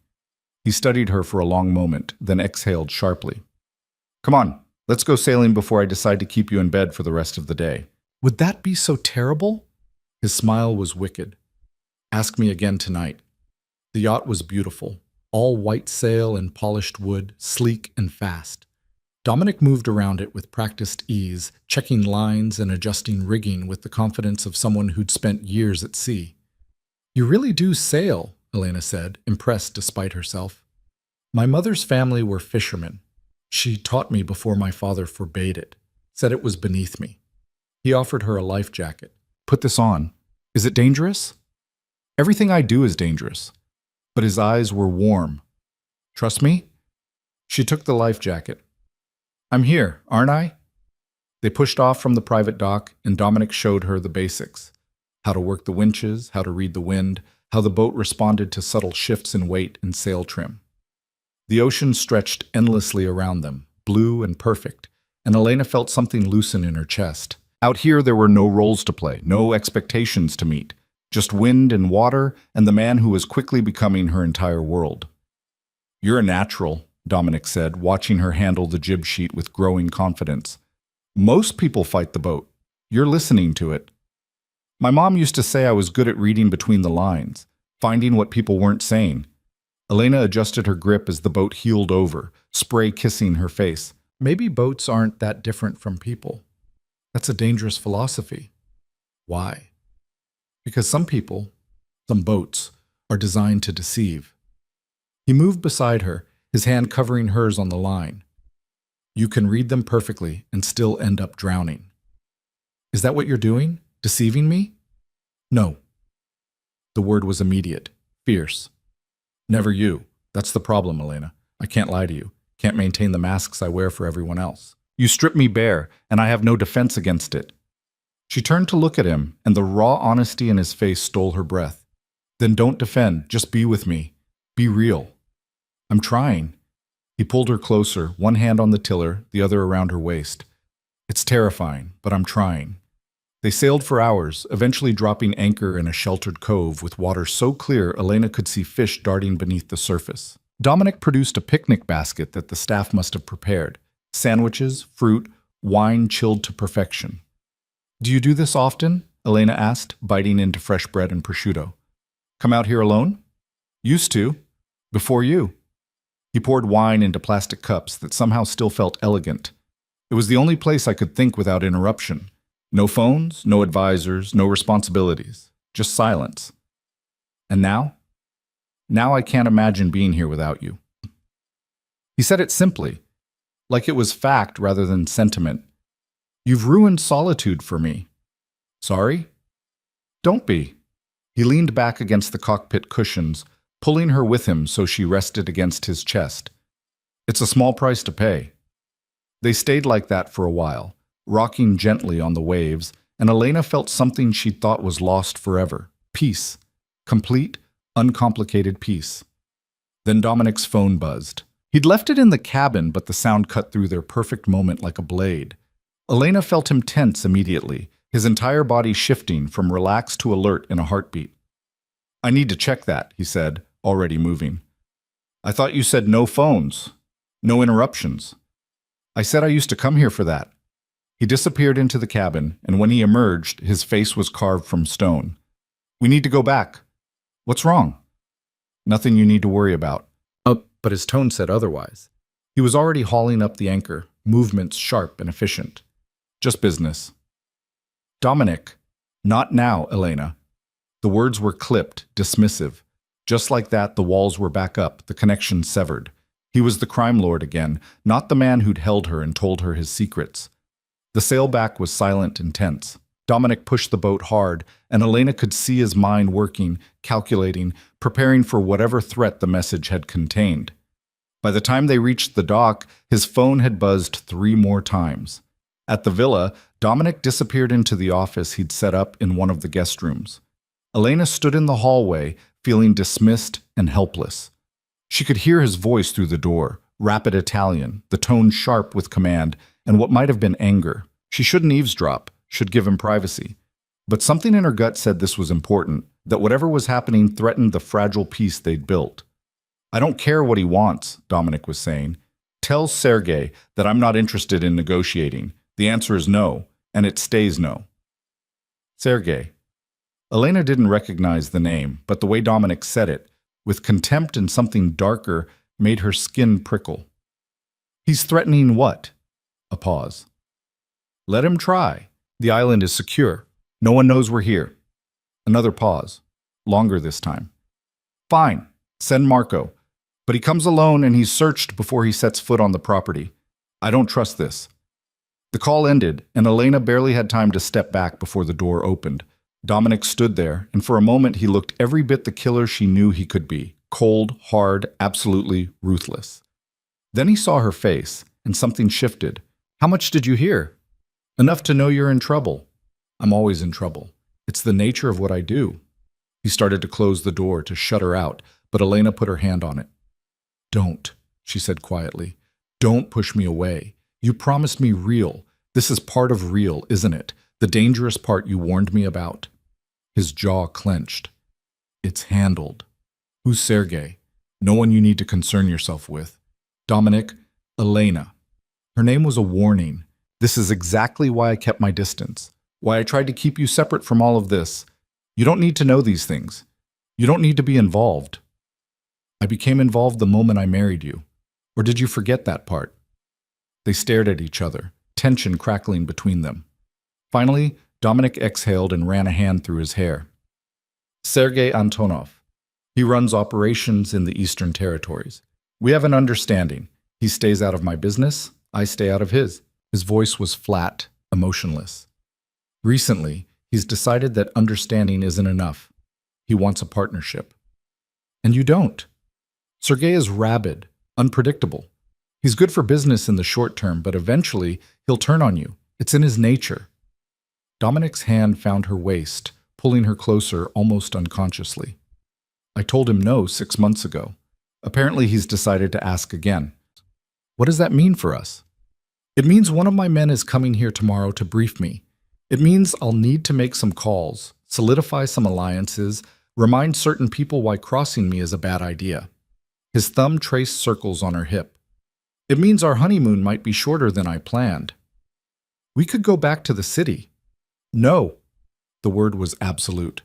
He studied her for a long moment, then exhaled sharply. "Come on, let's go sailing before I decide to keep you in bed for the rest of the day." "Would that be so terrible?" His smile was wicked. "Ask me again tonight." The yacht was beautiful, all white sail and polished wood, sleek and fast. Dominic moved around it with practiced ease, checking lines and adjusting rigging with the confidence of someone who'd spent years at sea. "You really do sail," Elena said, impressed despite herself. "My mother's family were fishermen. She taught me before my father forbade it. said it was beneath me. He offered her a life jacket. Put this on. Is it dangerous? Everything I do is dangerous. But his eyes were warm. Trust me? She took the life jacket. I'm here, aren't I? They pushed off from the private dock, and Dominic showed her the basics. How to work the winches, how to read the wind, how the boat responded to subtle shifts in weight and sail trim. The ocean stretched endlessly around them, blue and perfect, and Elena felt something loosen in her chest. Out here there were no roles to play, no expectations to meet, just wind and water and the man who was quickly becoming her entire world. You're a natural, Dominic said, watching her handle the jib sheet with growing confidence. Most people fight the boat. You're listening to it. My mom used to say I was good at reading between the lines, finding what people weren't saying. Elena adjusted her grip as the boat heeled over, spray kissing her face. Maybe boats aren't that different from people. That's a dangerous philosophy. Why? Because some people, some boats, are designed to deceive. He moved beside her, his hand covering hers on the line. You can read them perfectly and still end up drowning. Is that what you're doing? Deceiving me? No. The word was immediate, fierce. Never you. That's the problem, Elena. I can't lie to you. Can't maintain the masks I wear for everyone else. You strip me bare, and I have no defense against it. She turned to look at him, and the raw honesty in his face stole her breath. Then don't defend. Just be with me. Be real. I'm trying. He pulled her closer, one hand on the tiller, the other around her waist. It's terrifying, but I'm trying. They sailed for hours, eventually dropping anchor in a sheltered cove with water so clear Elena could see fish darting beneath the surface. Dominic produced a picnic basket that the staff must have prepared. Sandwiches, fruit, wine chilled to perfection. Do you do this often? Elena asked, biting into fresh bread and prosciutto. Come out here alone? Used to. Before you. He poured wine into plastic cups that somehow still felt elegant. It was the only place I could think without interruption. No phones, no advisors, no responsibilities. Just silence. And now? Now I can't imagine being here without you. He said it simply, like it was fact rather than sentiment. You've ruined solitude for me. Sorry? Don't be. He leaned back against the cockpit cushions, pulling her with him so she rested against his chest. It's a small price to pay. They stayed like that for a while, rocking gently on the waves, and Elena felt something she thought was lost forever. Peace. Complete, uncomplicated peace. Then Dominic's phone buzzed. He'd left it in the cabin, but the sound cut through their perfect moment like a blade. Elena felt him tense immediately, his entire body shifting from relaxed to alert in a heartbeat. I need to check that, he said, already moving. I thought you said no phones, no interruptions. I said I used to come here for that. He disappeared into the cabin, and when he emerged, his face was carved from stone. We need to go back. What's wrong? Nothing you need to worry about. But his tone said otherwise. He was already hauling up the anchor, movements sharp and efficient. Just business. Dominic. Not now, Elena. The words were clipped, dismissive. Just like that, the walls were back up, the connection severed. He was the crime lord again, not the man who'd held her and told her his secrets. The sailback was silent and tense. Dominic pushed the boat hard, and Elena could see his mind working, calculating, preparing for whatever threat the message had contained. By the time they reached the dock, his phone had buzzed 3 more times. At the villa, Dominic disappeared into the office he'd set up in one of the guest rooms. Elena stood in the hallway, feeling dismissed and helpless. She could hear his voice through the door, rapid Italian, the tone sharp with command, and what might have been anger. She shouldn't eavesdrop, should give him privacy. But something in her gut said this was important, that whatever was happening threatened the fragile peace they'd built. I don't care what he wants, Dominic was saying. Tell Sergei that I'm not interested in negotiating. The answer is no, and it stays no. Sergei. Elena didn't recognize the name, but the way Dominic said it, with contempt and something darker, made her skin prickle. He's threatening what? A pause. Let him try. The island is secure. No one knows we're here. Another pause. Longer this time. Fine. Send Marco. But he comes alone and he's searched before he sets foot on the property. I don't trust this. The call ended, and Elena barely had time to step back before the door opened. Dominic stood there, and for a moment he looked every bit the killer she knew he could be. Cold, hard, absolutely ruthless. Then he saw her face, and something shifted. "How much did you hear?" "Enough to know you're in trouble." "I'm always in trouble. It's the nature of what I do." He started to close the door to shut her out, but Elena put her hand on it. "Don't," she said quietly. "Don't push me away. You promised me real. This is part of real, isn't it? The dangerous part you warned me about." His jaw clenched. "It's handled. Who's Sergei? No one you need to concern yourself with. Dominic, Elena." Her name was a warning. "This is exactly why I kept my distance. Why I tried to keep you separate from all of this. You don't need to know these things. You don't need to be involved. I became involved the moment I married you. Or did you forget that part?" They stared at each other, tension crackling between them. Finally, Dominic exhaled and ran a hand through his hair. "Sergei Antonov. He runs operations in the Eastern Territories. We have an understanding. He stays out of my business, I stay out of his." His voice was flat, emotionless. "Recently, he's decided that understanding isn't enough. He wants a partnership. And you don't. Sergei is rabid, unpredictable. He's good for business in the short term, but eventually he'll turn on you. It's in his nature." Dominic's hand found her waist, pulling her closer almost unconsciously. "I told him no 6 months ago. Apparently he's decided to ask again." "What does that mean for us?" "It means one of my men is coming here tomorrow to brief me. It means I'll need to make some calls, solidify some alliances, remind certain people why crossing me is a bad idea." His thumb traced circles on her hip. "It means our honeymoon might be shorter than I planned. We could go back to the city." "No." The word was absolute.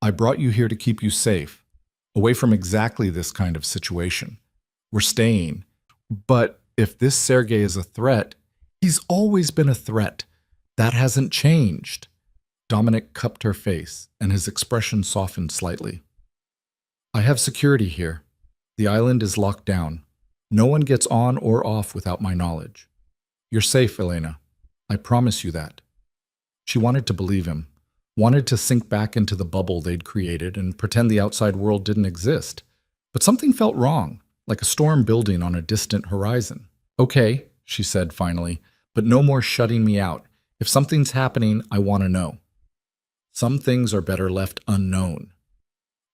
"I brought you here to keep you safe, away from exactly this kind of situation. We're staying. But if this Sergei is a threat, he's always been a threat. That hasn't changed." Dominic cupped her face, and his expression softened slightly. "I have security here. The island is locked down. No one gets on or off without my knowledge. You're safe, Elena. I promise you that." She wanted to believe him, wanted to sink back into the bubble they'd created and pretend the outside world didn't exist. But something felt wrong, like a storm building on a distant horizon. "Okay," she said finally, "but no more shutting me out. If something's happening, I want to know. Some things are better left unknown.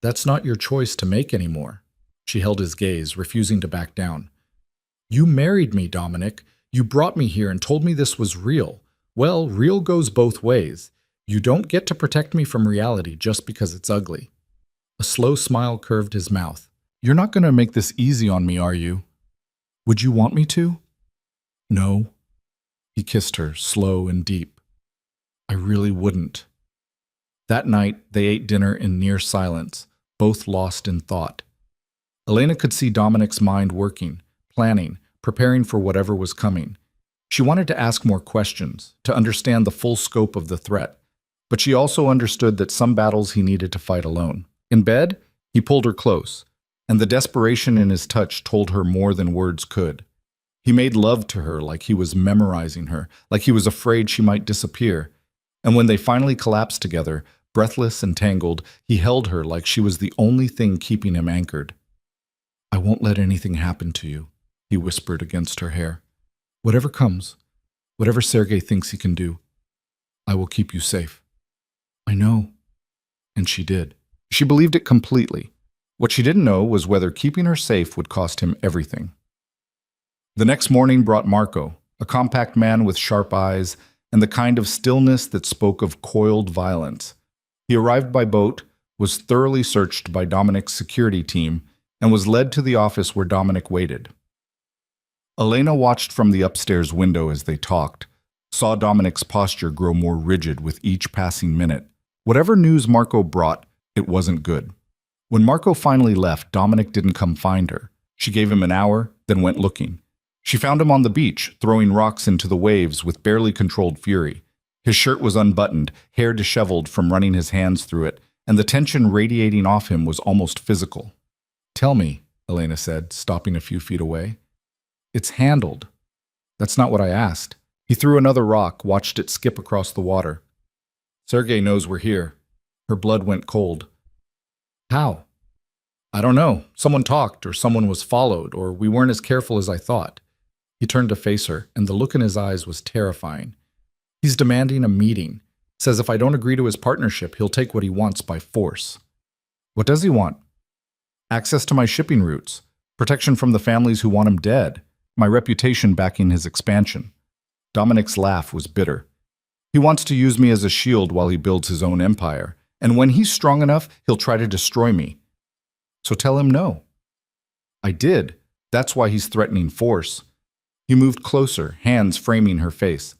That's not your choice to make anymore." She held his gaze, refusing to back down. "You married me, Dominic. You brought me here and told me this was real. Well, real goes both ways. You don't get to protect me from reality just because it's ugly." A slow smile curved his mouth. "You're not going to make this easy on me, are you? Would you want me to?" "No." He kissed her, slow and deep. "I really wouldn't." That night, they ate dinner in near silence, both lost in thought. Elena could see Dominic's mind working, planning, preparing for whatever was coming. She wanted to ask more questions, to understand the full scope of the threat, but she also understood that some battles he needed to fight alone. In bed, he pulled her close, and the desperation in his touch told her more than words could. He made love to her like he was memorizing her, like he was afraid she might disappear. And when they finally collapsed together, breathless and tangled, he held her like she was the only thing keeping him anchored. "I won't let anything happen to you," he whispered against her hair. "Whatever comes, whatever Sergei thinks he can do, I will keep you safe." "I know." And she did. She believed it completely. What she didn't know was whether keeping her safe would cost him everything. The next morning brought Marco, a compact man with sharp eyes and the kind of stillness that spoke of coiled violence. He arrived by boat, was thoroughly searched by Dominic's security team, and was led to the office where Dominic waited. Elena watched from the upstairs window as they talked, saw Dominic's posture grow more rigid with each passing minute. Whatever news Marco brought, it wasn't good. When Marco finally left, Dominic didn't come find her. She gave him an hour, then went looking. She found him on the beach, throwing rocks into the waves with barely controlled fury. His shirt was unbuttoned, hair disheveled from running his hands through it, and the tension radiating off him was almost physical. "Tell me," Elena said, stopping a few feet away. "It's handled." "That's not what I asked. He threw another rock, watched it skip across the water. Sergei knows we're here. Her blood went cold. How? I don't know. Someone talked, or someone was followed, or we weren't as careful as I thought. He turned to face her, and the look in his eyes was terrifying. He's demanding a meeting. Says if I don't agree to his partnership, he'll take what he wants by force. What does he want? Access to my shipping routes, protection from the families who want him dead, my reputation backing his expansion. Dominic's laugh was bitter. He wants to use me as a shield while he builds his own empire, and when he's strong enough, he'll try to destroy me. So tell him no. I did. That's why he's threatening force. He moved closer, hands framing her face.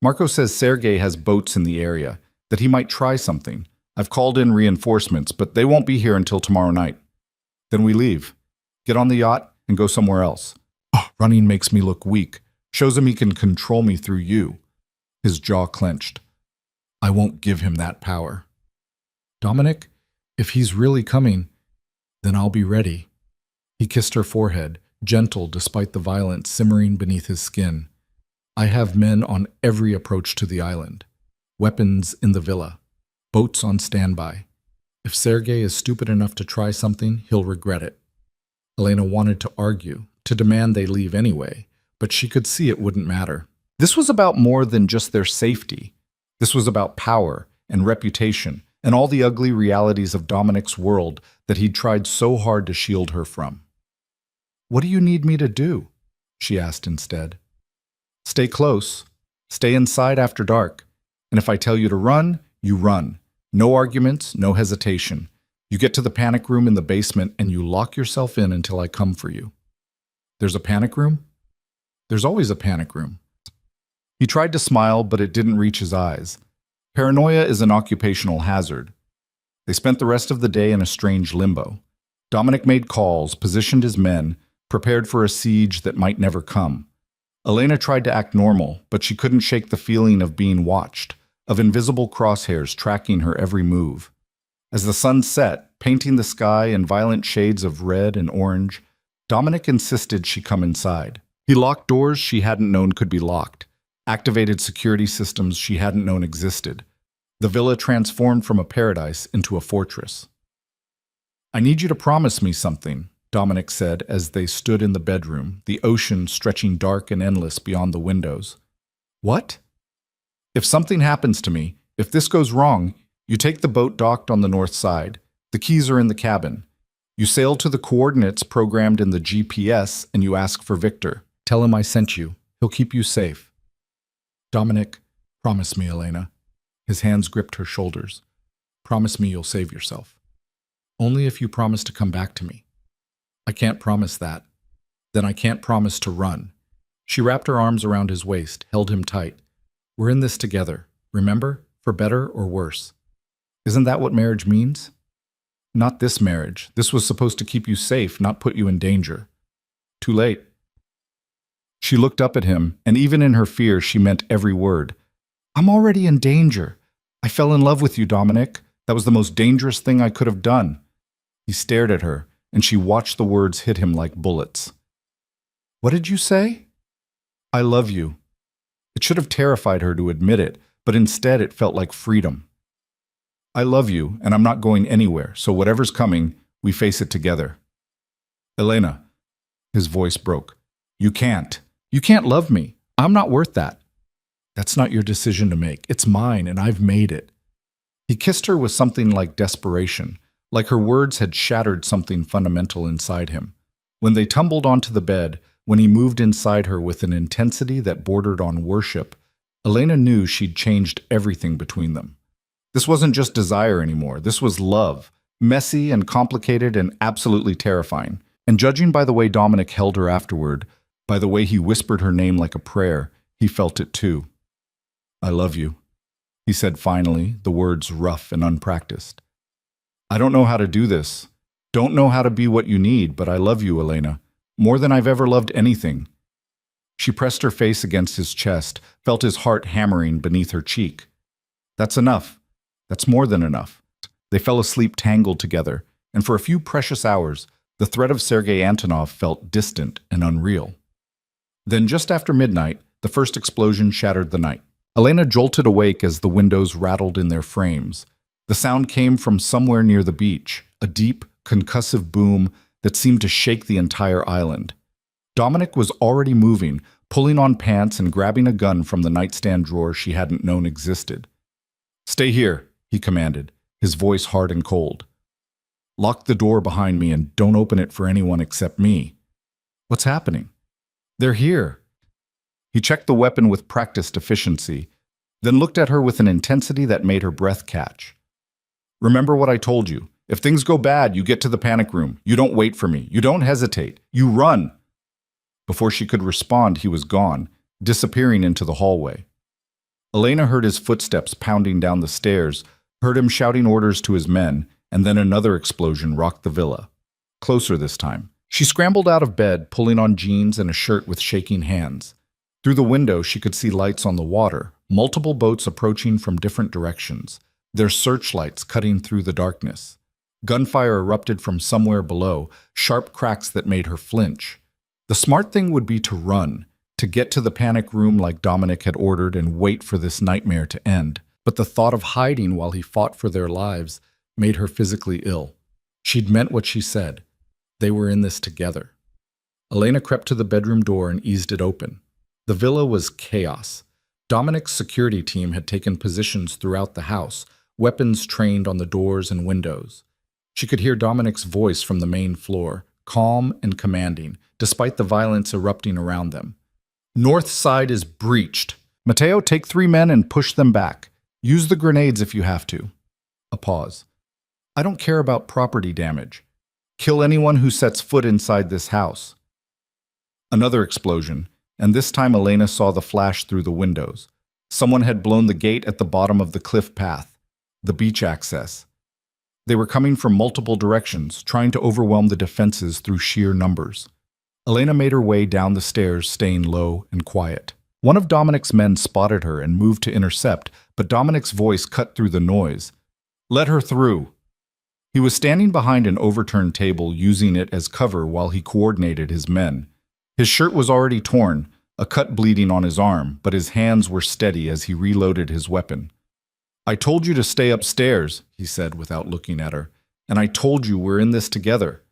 Marco says Sergei has boats in the area, that he might try something. I've called in reinforcements, but they won't be here until tomorrow night. Then we leave. Get on the yacht and go somewhere else. Oh, running makes me look weak. Shows him he can control me through you. His jaw clenched. I won't give him that power. Dominic, if he's really coming, then I'll be ready. He kissed her forehead, gentle despite the violence simmering beneath his skin. I have men on every approach to the island. Weapons in the villa. Boats on standby. If Sergei is stupid enough to try something, he'll regret it. Elena wanted to argue, to demand they leave anyway, but she could see it wouldn't matter. This was about more than just their safety. This was about power and reputation and all the ugly realities of Dominic's world that he'd tried so hard to shield her from. What do you need me to do? She asked instead. Stay close. Stay inside after dark. And if I tell you to run, you run. No arguments, no hesitation. You get to the panic room in the basement and you lock yourself in until I come for you. There's a panic room? There's always a panic room. He tried to smile, but it didn't reach his eyes. Paranoia is an occupational hazard. They spent the rest of the day in a strange limbo. Dominic made calls, positioned his men, prepared for a siege that might never come. Elena tried to act normal, but she couldn't shake the feeling of being watched, of invisible crosshairs tracking her every move. As the sun set, painting the sky in violent shades of red and orange, Dominic insisted she come inside. He locked doors she hadn't known could be locked, activated security systems she hadn't known existed. The villa transformed from a paradise into a fortress. I need you to promise me something, Dominic said as they stood in the bedroom, the ocean stretching dark and endless beyond the windows. What? If something happens to me, if this goes wrong, you take the boat docked on the north side. The keys are in the cabin. You sail to the coordinates programmed in the GPS and you ask for Victor. Tell him I sent you. He'll keep you safe. Dominic, promise me, Elena. His hands gripped her shoulders. Promise me you'll save yourself. Only if you promise to come back to me. I can't promise that. Then I can't promise to run. She wrapped her arms around his waist, held him tight. We're in this together, remember? For better or worse. Isn't that what marriage means? Not this marriage. This was supposed to keep you safe, not put you in danger. Too late. She looked up at him, and even in her fear, she meant every word. I'm already in danger. I fell in love with you, Dominic. That was the most dangerous thing I could have done. He stared at her, and she watched the words hit him like bullets. What did you say? I love you. It should have terrified her to admit it, but instead it felt like freedom. I love you, and I'm not going anywhere, so whatever's coming, we face it together. Elena, his voice broke. You can't. You can't love me. I'm not worth that. That's not your decision to make. It's mine, and I've made it. He kissed her with something like desperation, like her words had shattered something fundamental inside him. When they tumbled onto the bed, when he moved inside her with an intensity that bordered on worship, Elena knew she'd changed everything between them. This wasn't just desire anymore. This was love, messy and complicated and absolutely terrifying. And judging by the way Dominic held her afterward, by the way he whispered her name like a prayer, he felt it too. I love you, he said finally, the words rough and unpracticed. I don't know how to do this. Don't know how to be what you need, but I love you, Elena, more than I've ever loved anything. She pressed her face against his chest, felt his heart hammering beneath her cheek. That's enough. That's more than enough. They fell asleep tangled together, and for a few precious hours, the threat of Sergei Antonov felt distant and unreal. Then just after midnight, The first explosion shattered the night. Elena jolted awake as the windows rattled in their frames. The sound came from somewhere near the beach, a deep, concussive boom that seemed to shake the entire island. Dominic was already moving, pulling on pants and grabbing a gun from the nightstand drawer she hadn't known existed. "Stay here," he commanded, his voice hard and cold. "Lock the door behind me and don't open it for anyone except me." "What's happening?" "They're here." He checked the weapon with practiced efficiency, then looked at her with an intensity that made her breath catch. "Remember what I told you. If things go bad, you get to the panic room. You don't wait for me. You don't hesitate. You run." Before she could respond, he was gone, disappearing into the hallway. Elena heard his footsteps pounding down the stairs, heard him shouting orders to his men, and then another explosion rocked the villa. Closer this time. She scrambled out of bed, pulling on jeans and a shirt with shaking hands. Through the window, she could see lights on the water, multiple boats approaching from different directions, their searchlights cutting through the darkness. Gunfire erupted from somewhere below, sharp cracks that made her flinch. The smart thing would be to run, to get to the panic room like Dominic had ordered and wait for this nightmare to end. But the thought of hiding while he fought for their lives made her physically ill. She'd meant what she said. They were in this together. Elena crept to the bedroom door and eased it open. The villa was chaos. Dominic's security team had taken positions throughout the house, weapons trained on the doors and windows. She could hear Dominic's voice from the main floor, calm and commanding, despite the violence erupting around them. "North side is breached. Matteo, take 3 men and push them back. Use the grenades if you have to." A pause. "I don't care about property damage. Kill anyone who sets foot inside this house." Another explosion, and this time Elena saw the flash through the windows. Someone had blown the gate at the bottom of the cliff path, the beach access. They were coming from multiple directions, trying to overwhelm the defenses through sheer numbers. Elena made her way down the stairs, staying low and quiet. One of Dominic's men spotted her and moved to intercept, but Dominic's voice cut through the noise. "Let her through." He was standing behind an overturned table, using it as cover while he coordinated his men. His shirt was already torn, a cut bleeding on his arm, but his hands were steady as he reloaded his weapon. "I told you to stay upstairs," he said without looking at her, "and I told you we're in this together."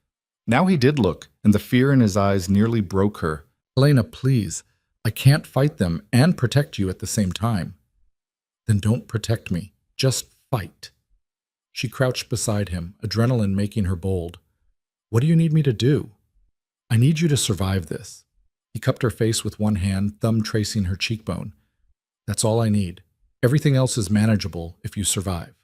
Now he did look, and the fear in his eyes nearly broke her. "Elena, please. I can't fight them and protect you at the same time." "Then don't protect me. Just fight." She crouched beside him, adrenaline making her bold. "What do you need me to do?" "I need you to survive this." He cupped her face with one hand, thumb tracing her cheekbone. "That's all I need. Everything else is manageable if you survive."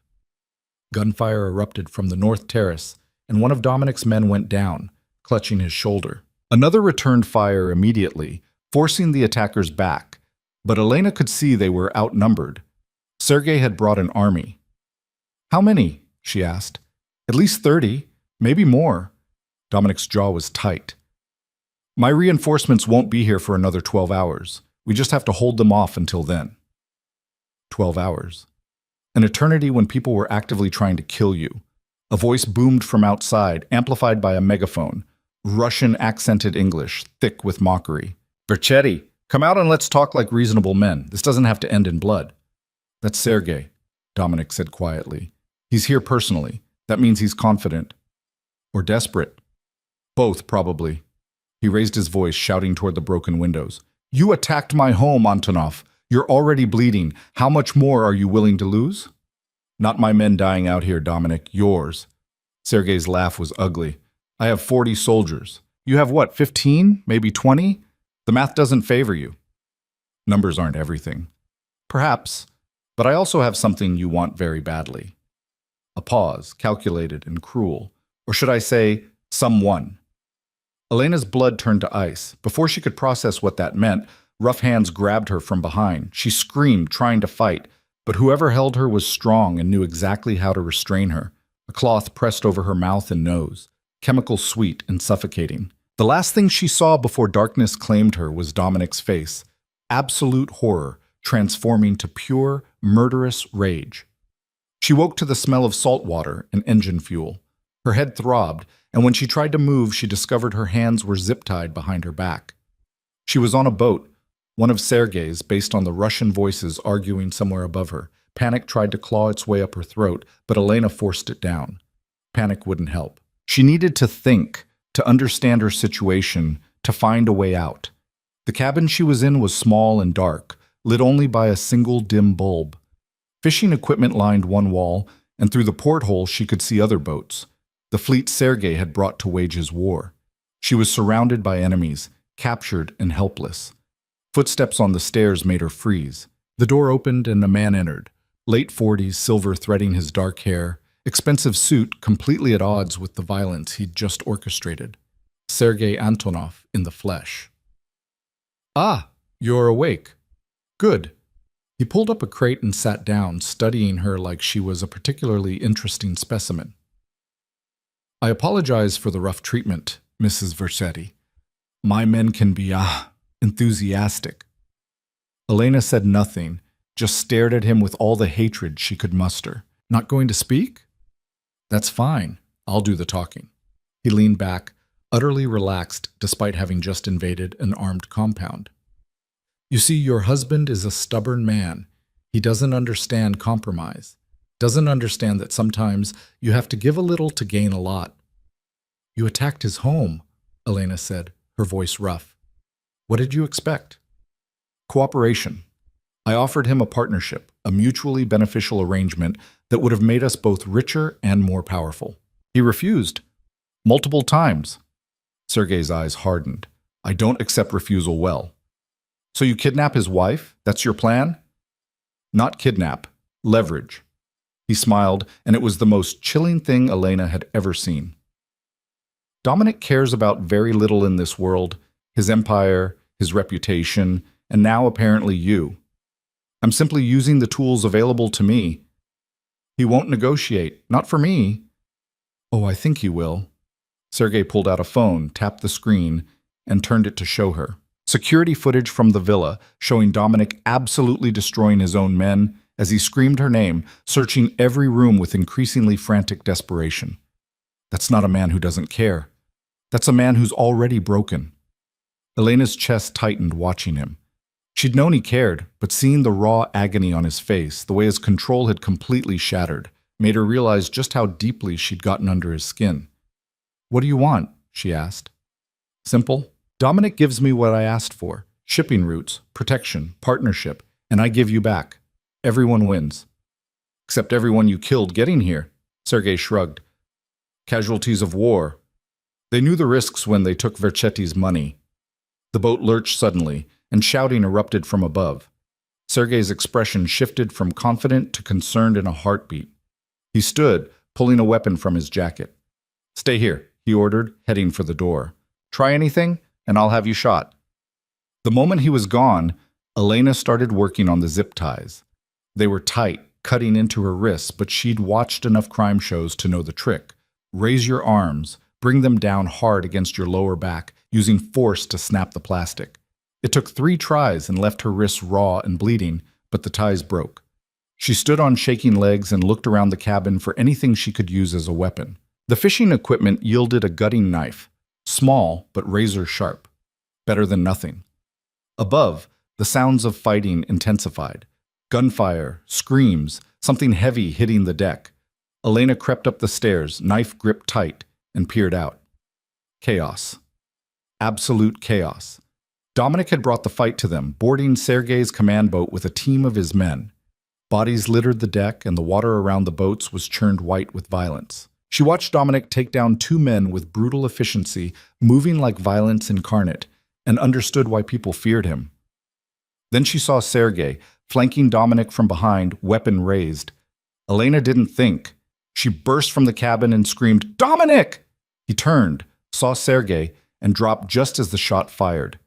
Gunfire erupted from the north terrace, and one of Dominic's men went down, clutching his shoulder. Another returned fire immediately, forcing the attackers back, but Elena could see they were outnumbered. Sergei had brought an army. "How many?" she asked. "At least 30, maybe more." Dominic's jaw was tight. "My reinforcements won't be here for another 12 hours. We just have to hold them off until then." 12 hours. An eternity when people were actively trying to kill you. A voice boomed from outside, amplified by a megaphone. Russian-accented English, thick with mockery. "Vercetti, come out and let's talk like reasonable men. This doesn't have to end in blood." "That's Sergei," Dominic said quietly. "He's here personally. That means he's confident." "Or desperate." "Both, probably." He raised his voice, shouting toward the broken windows. "You attacked my home, Antonov. You're already bleeding. How much more are you willing to lose?" "Not my men dying out here, Dominic. Yours." Sergei's laugh was ugly. "I have 40 soldiers. You have what, 15? Maybe 20? The math doesn't favor you." "Numbers aren't everything." "Perhaps. But I also have something you want very badly." A pause, calculated and cruel. Or should I say, someone. Elena's blood turned to ice. Before she could process what that meant, rough hands grabbed her from behind. She screamed, trying to fight, but whoever held her was strong and knew exactly how to restrain her. A cloth pressed over her mouth and nose, chemical sweet and suffocating. The last thing she saw before darkness claimed her was Dominic's face. Absolute horror, transforming to pure, murderous rage. She woke to the smell of salt water and engine fuel. Her head throbbed, and when she tried to move, she discovered her hands were zip-tied behind her back. She was on a boat, One of Sergei's, based on the Russian voices arguing somewhere above her. Panic tried to claw its way up her throat, but Elena forced it down. Panic wouldn't help. She needed to think, to understand her situation, to find a way out. The cabin she was in was small and dark, lit only by a single dim bulb. Fishing equipment lined one wall, and through the porthole she could see other boats. The fleet Sergei had brought to wage his war. She was surrounded by enemies, captured and helpless. Footsteps on the stairs made her freeze. The door opened and a man entered. Late 40s, silver threading his dark hair, expensive suit completely at odds with the violence he'd just orchestrated. Sergei Antonov in the flesh. "Ah, you're awake. Good." He pulled up a crate and sat down, studying her like she was a particularly interesting specimen. "I apologize for the rough treatment, Mrs. Versetti. My men can be, enthusiastic." Elena said nothing, just stared at him with all the hatred she could muster. "Not going to speak? That's fine. I'll do the talking." He leaned back, utterly relaxed despite having just invaded an armed compound. "You see, your husband is a stubborn man. He doesn't understand compromise. Doesn't understand that sometimes you have to give a little to gain a lot." "You attacked his home," Elena said, her voice rough. "What did you expect?" "Cooperation. I offered him a partnership, a mutually beneficial arrangement that would have made us both richer and more powerful. He refused. Multiple times." Sergei's eyes hardened. "I don't accept refusal well." "So you kidnap his wife? That's your plan?" "Not kidnap. Leverage." He smiled, and it was the most chilling thing Elena had ever seen. "Dominic cares about very little in this world, his empire, his reputation, and now apparently you. I'm simply using the tools available to me. He won't negotiate, not for me." "Oh, I think he will." Sergei pulled out a phone, tapped the screen, and turned it to show her. Security footage from the villa showing Dominic absolutely destroying his own men as he screamed her name, searching every room with increasingly frantic desperation. That's not a man who doesn't care. That's a man who's already broken. Elena's chest tightened watching him. She'd known he cared, but seeing the raw agony on his face, the way his control had completely shattered, made her realize just how deeply she'd gotten under his skin. "What do you want?" she asked. "Simple. Dominic gives me what I asked for. Shipping routes, protection, partnership, and I give you back. Everyone wins." "Except everyone you killed getting here," Sergei shrugged. "Casualties of war. They knew the risks when they took Vercetti's money." The boat lurched suddenly, and shouting erupted from above. Sergei's expression shifted from confident to concerned in a heartbeat. He stood, pulling a weapon from his jacket. "Stay here," he ordered, heading for the door. "Try anything, and I'll have you shot." The moment he was gone, Elena started working on the zip ties. They were tight, cutting into her wrists, but she'd watched enough crime shows to know the trick. Raise your arms, bring them down hard against your lower back, using force to snap the plastic. It took 3 tries and left her wrists raw and bleeding, but the ties broke. She stood on shaking legs and looked around the cabin for anything she could use as a weapon. The fishing equipment yielded a gutting knife, small but razor sharp. Better than nothing. Above, the sounds of fighting intensified. Gunfire, screams, something heavy hitting the deck. Elena crept up the stairs, knife gripped tight, and peered out. Chaos. Absolute chaos. Dominic had brought the fight to them, boarding Sergei's command boat with a team of his men. Bodies littered the deck, and the water around the boats was churned white with violence. She watched Dominic take down 2 men with brutal efficiency, moving like violence incarnate, and understood why people feared him. Then she saw Sergei, flanking Dominic from behind, weapon raised. Elena didn't think. She burst from the cabin and screamed, "Dominic!" He turned, saw Sergei, and dropped just as the shot fired.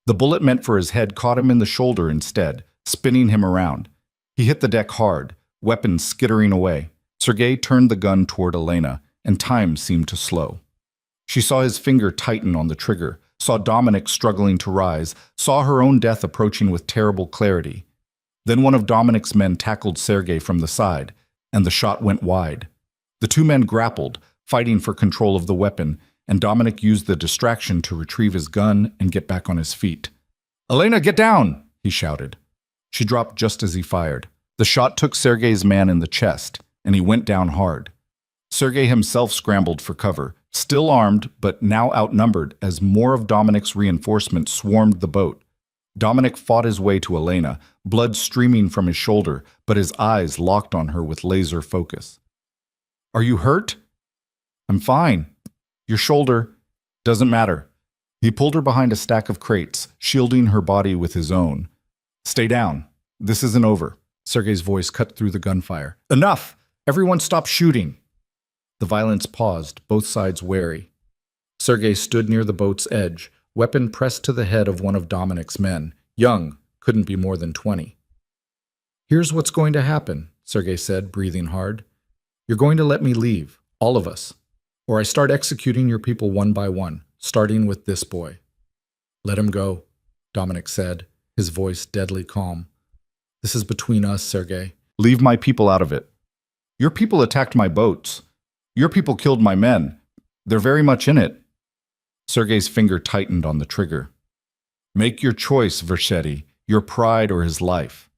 The bullet meant for his head caught him in the shoulder instead, spinning him around. He hit the deck hard, weapon skittering away. Sergei turned the gun toward Elena, and time seemed to slow. She saw his finger tighten on the trigger, saw Dominic struggling to rise, saw her own death approaching with terrible clarity. Then one of Dominic's men tackled Sergei from the side, and the shot went wide. The 2 men grappled, fighting for control of the weapon, and Dominic used the distraction to retrieve his gun and get back on his feet. "Elena, get down!" he shouted. She dropped just as he fired. The shot took Sergei's man in the chest, and he went down hard. Sergei himself scrambled for cover, still armed but now outnumbered as more of Dominic's reinforcements swarmed the boat. Dominic fought his way to Elena, blood streaming from his shoulder, but his eyes locked on her with laser focus. "Are you hurt?" "I'm fine. Your shoulder doesn't matter." He pulled her behind a stack of crates, shielding her body with his own. "Stay down. This isn't over." Sergei's voice cut through the gunfire. "Enough! Everyone stop shooting!" The violence paused, both sides wary. Sergei stood near the boat's edge, weapon pressed to the head of one of Dominic's men. Young, couldn't be more than 20. "Here's what's going to happen," Sergei said, breathing hard. "You're going to let me leave, all of us, or I start executing your people one by one, starting with this boy." "Let him go," Dominic said, his voice deadly calm. "This is between us, Sergei. Leave my people out of it. Your people attacked my boats. Your people killed my men. They're very much in it." Sergei's finger tightened on the trigger. "Make your choice, Vercetti, your pride or his life."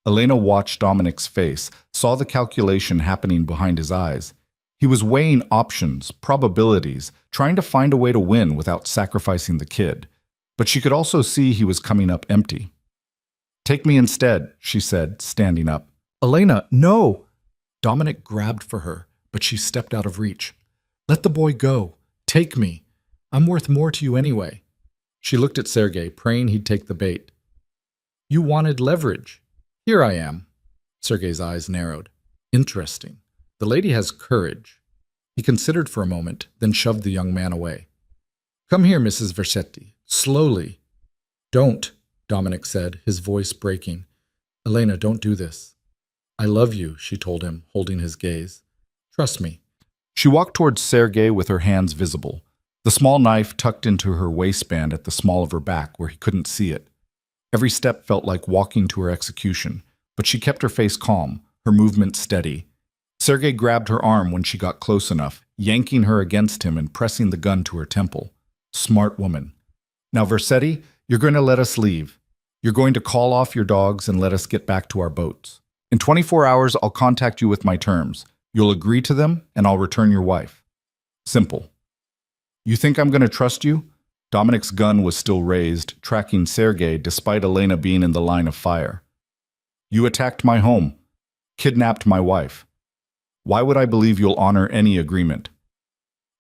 Elena watched Dominic's face, saw the calculation happening behind his eyes. He was weighing options, probabilities, trying to find a way to win without sacrificing the kid. But she could also see he was coming up empty. "Take me instead," she said, standing up. "Elena, no!" Dominic grabbed for her, but she stepped out of reach. "Let the boy go. Take me. I'm worth more to you anyway." She looked at Sergei, praying he'd take the bait. "You wanted leverage. Here I am." Sergei's eyes narrowed. "Interesting. The lady has courage." He considered for a moment, then shoved the young man away. "Come here, Mrs. Vercetti. Slowly." "Don't," Dominic said, his voice breaking. "Elena, don't do this." "I love you," she told him, holding his gaze. "Trust me." She walked towards Sergei with her hands visible, the small knife tucked into her waistband at the small of her back where he couldn't see it. Every step felt like walking to her execution, but she kept her face calm, her movement steady. Sergei grabbed her arm when she got close enough, yanking her against him and pressing the gun to her temple. Smart woman. "Now, Vercetti, you're going to let us leave. You're going to call off your dogs and let us get back to our boats. In 24 hours, I'll contact you with my terms. You'll agree to them, and I'll return your wife. Simple." "You think I'm going to trust you?" Dominic's gun was still raised, tracking Sergei despite Elena being in the line of fire. "You attacked my home, kidnapped my wife. Why would I believe you'll honor any agreement?"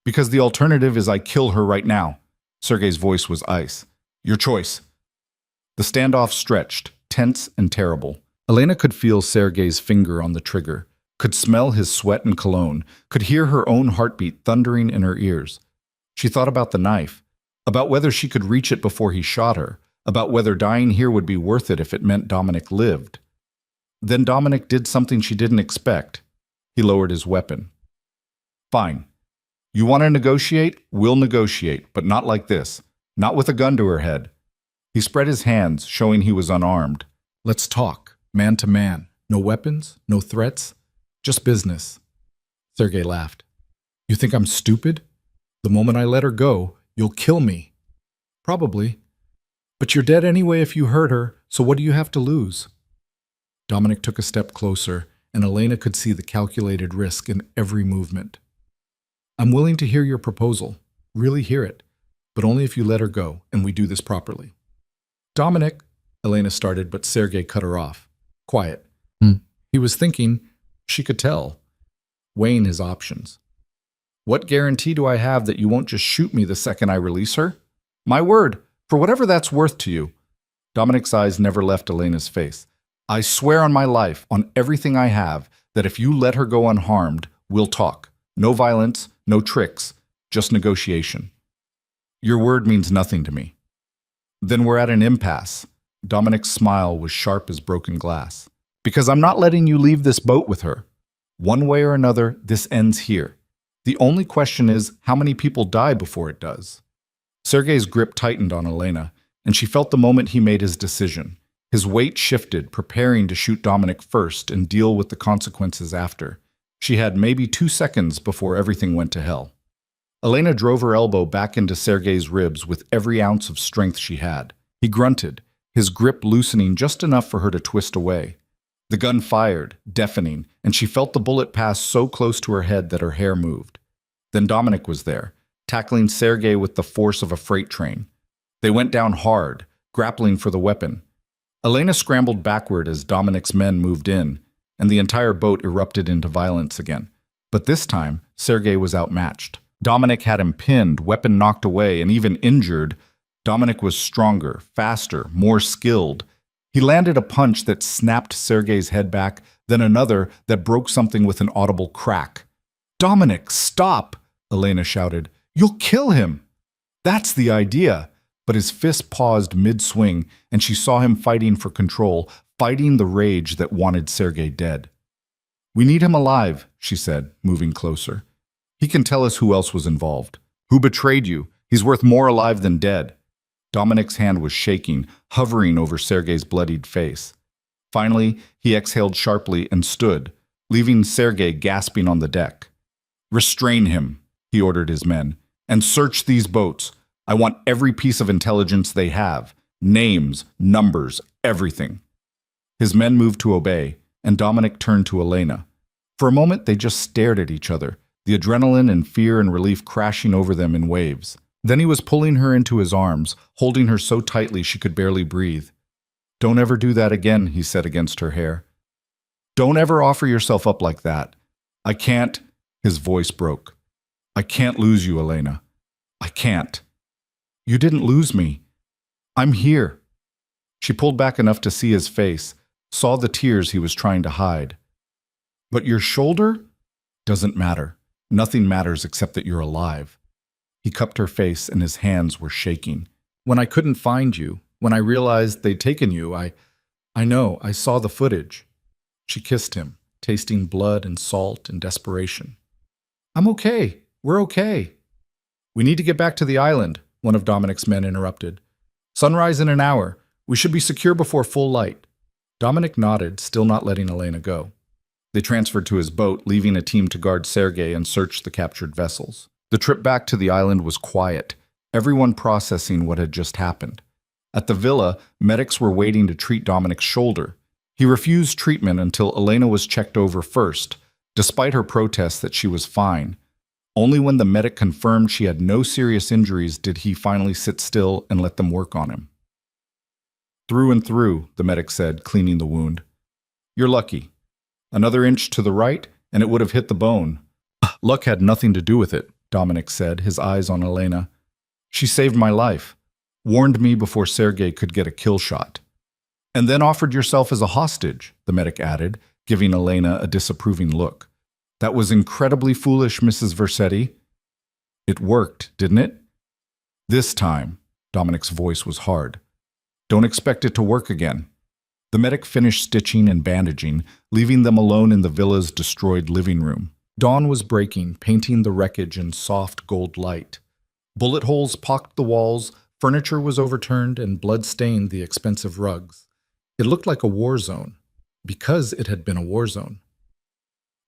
"Because the alternative is I kill her right now." Sergei's voice was ice. "Your choice." The standoff stretched, tense and terrible. Elena could feel Sergei's finger on the trigger, could smell his sweat and cologne, could hear her own heartbeat thundering in her ears. She thought about the knife, about whether she could reach it before he shot her, about whether dying here would be worth it if it meant Dominic lived. Then Dominic did something she didn't expect. He lowered his weapon. "Fine. You want to negotiate? We'll negotiate, but not like this. Not with a gun to her head." He spread his hands, showing he was unarmed. "Let's talk, man to man. No weapons, no threats, just business." Sergei laughed. "You think I'm stupid? The moment I let her go, you'll kill me." "Probably. But you're dead anyway if you hurt her, so what do you have to lose?" Dominic took a step closer, and Elena could see the calculated risk in every movement. "I'm willing to hear your proposal, really hear it, but only if you let her go and we do this properly." "Dominic," Elena started, but Sergei cut her off. "Quiet." He was thinking, she could tell, weighing his options. "What guarantee do I have that you won't just shoot me the second I release her? My word, for whatever that's worth to you." Dominic's eyes never left Elena's face. "I swear on my life, on everything I have, that if you let her go unharmed, we'll talk. No violence, no tricks, just negotiation." "Your word means nothing to me." "Then we're at an impasse." Dominic's smile was sharp as broken glass. "Because I'm not letting you leave this boat with her. One way or another, this ends here. The only question is how many people die before it does." Sergei's grip tightened on Elena, and she felt the moment he made his decision. His weight shifted, preparing to shoot Dominic first and deal with the consequences after. She had maybe 2 seconds before everything went to hell. Elena drove her elbow back into Sergei's ribs with every ounce of strength she had. He grunted, his grip loosening just enough for her to twist away. The gun fired, deafening, and she felt the bullet pass so close to her head that her hair moved. Then Dominic was there, tackling Sergei with the force of a freight train. They went down hard, grappling for the weapon. Elena scrambled backward as Dominic's men moved in, and the entire boat erupted into violence again. But this time, Sergei was outmatched. Dominic had him pinned, weapon knocked away, and even injured. Dominic was stronger, faster, more skilled. He landed a punch that snapped Sergei's head back, then another that broke something with an audible crack. "Dominic, stop!" Elena shouted. "You'll kill him!" That's the idea. But his fist paused mid-swing, and she saw him fighting for control, fighting the rage that wanted Sergei dead. "We need him alive," she said, moving closer. "He can tell us who else was involved. Who betrayed you? He's worth more alive than dead." Dominic's hand was shaking, hovering over Sergei's bloodied face. Finally, he exhaled sharply and stood, leaving Sergei gasping on the deck. "Restrain him," he ordered his men, "and search these boats. I want every piece of intelligence they have. Names, numbers, everything." His men moved to obey, and Dominic turned to Elena. For a moment, they just stared at each other, the adrenaline and fear and relief crashing over them in waves. Then he was pulling her into his arms, holding her so tightly she could barely breathe. "Don't ever do that again," he said against her hair. "Don't ever offer yourself up like that. I can't—" His voice broke. "I can't lose you, Elena. I can't." "You didn't lose me. I'm here." She pulled back enough to see his face, saw the tears he was trying to hide. "But your shoulder? Doesn't matter. Nothing matters except that you're alive." He cupped her face and his hands were shaking. "When I couldn't find you, when I realized they'd taken you, I know, I saw the footage." She kissed him, tasting blood and salt and desperation. "I'm okay. We're okay." "We need to get back to the island," one of Dominic's men interrupted. "Sunrise in an hour. We should be secure before full light." Dominic nodded, still not letting Elena go. They transferred to his boat, leaving a team to guard Sergei and search the captured vessels. The trip back to the island was quiet, everyone processing what had just happened. At the villa, medics were waiting to treat Dominic's shoulder. He refused treatment until Elena was checked over first, despite her protests that she was fine. Only when the medic confirmed she had no serious injuries did he finally sit still and let them work on him. "Through and through," the medic said, cleaning the wound. "You're lucky. Another inch to the right, and it would have hit the bone." "Luck had nothing to do with it," Dominic said, his eyes on Elena. "She saved my life, warned me before Sergei could get a kill shot." "And then offered yourself as a hostage," the medic added, giving Elena a disapproving look. "That was incredibly foolish, Mrs. Versetti." "It worked, didn't it?" "This time," Dominic's voice was hard. "Don't expect it to work again." The medic finished stitching and bandaging, leaving them alone in the villa's destroyed living room. Dawn was breaking, painting the wreckage in soft gold light. Bullet holes pocked the walls, furniture was overturned, and blood stained the expensive rugs. It looked like a war zone, because it had been a war zone.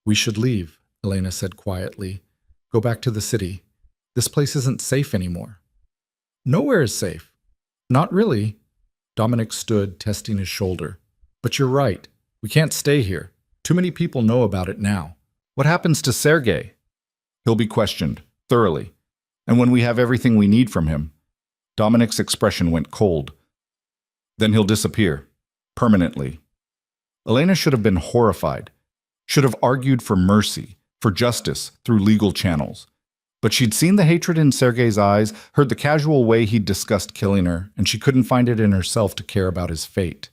"We should leave," Elena said quietly. "Go back to the city. This place isn't safe anymore." "Nowhere is safe." "Not really." Dominic stood, testing his shoulder. "But you're right. We can't stay here. Too many people know about it now." "What happens to Sergei?" "He'll be questioned, thoroughly. And when we have everything we need from him." Dominic's expression went cold. "Then he'll disappear. Permanently." Elena should have been horrified. Should have argued for mercy, for justice, through legal channels. But she'd seen the hatred in Sergei's eyes, heard the casual way he'd discussed killing her, and she couldn't find it in herself to care about his fate.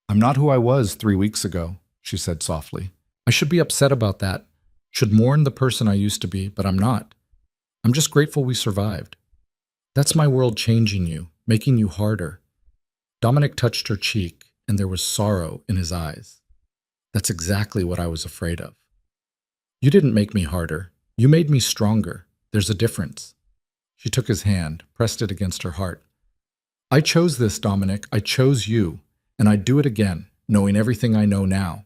"I'm not who I was 3 weeks ago," she said softly. "I should be upset about that. Should mourn the person I used to be, but I'm not. I'm just grateful we survived. That's my world changing you, making you harder." Dominic touched her cheek, and there was sorrow in his eyes. "That's exactly what I was afraid of. You didn't make me harder. You made me stronger. There's a difference." She took his hand, pressed it against her heart. "I chose this, Dominic. I chose you, and I'd do it again, knowing everything I know now."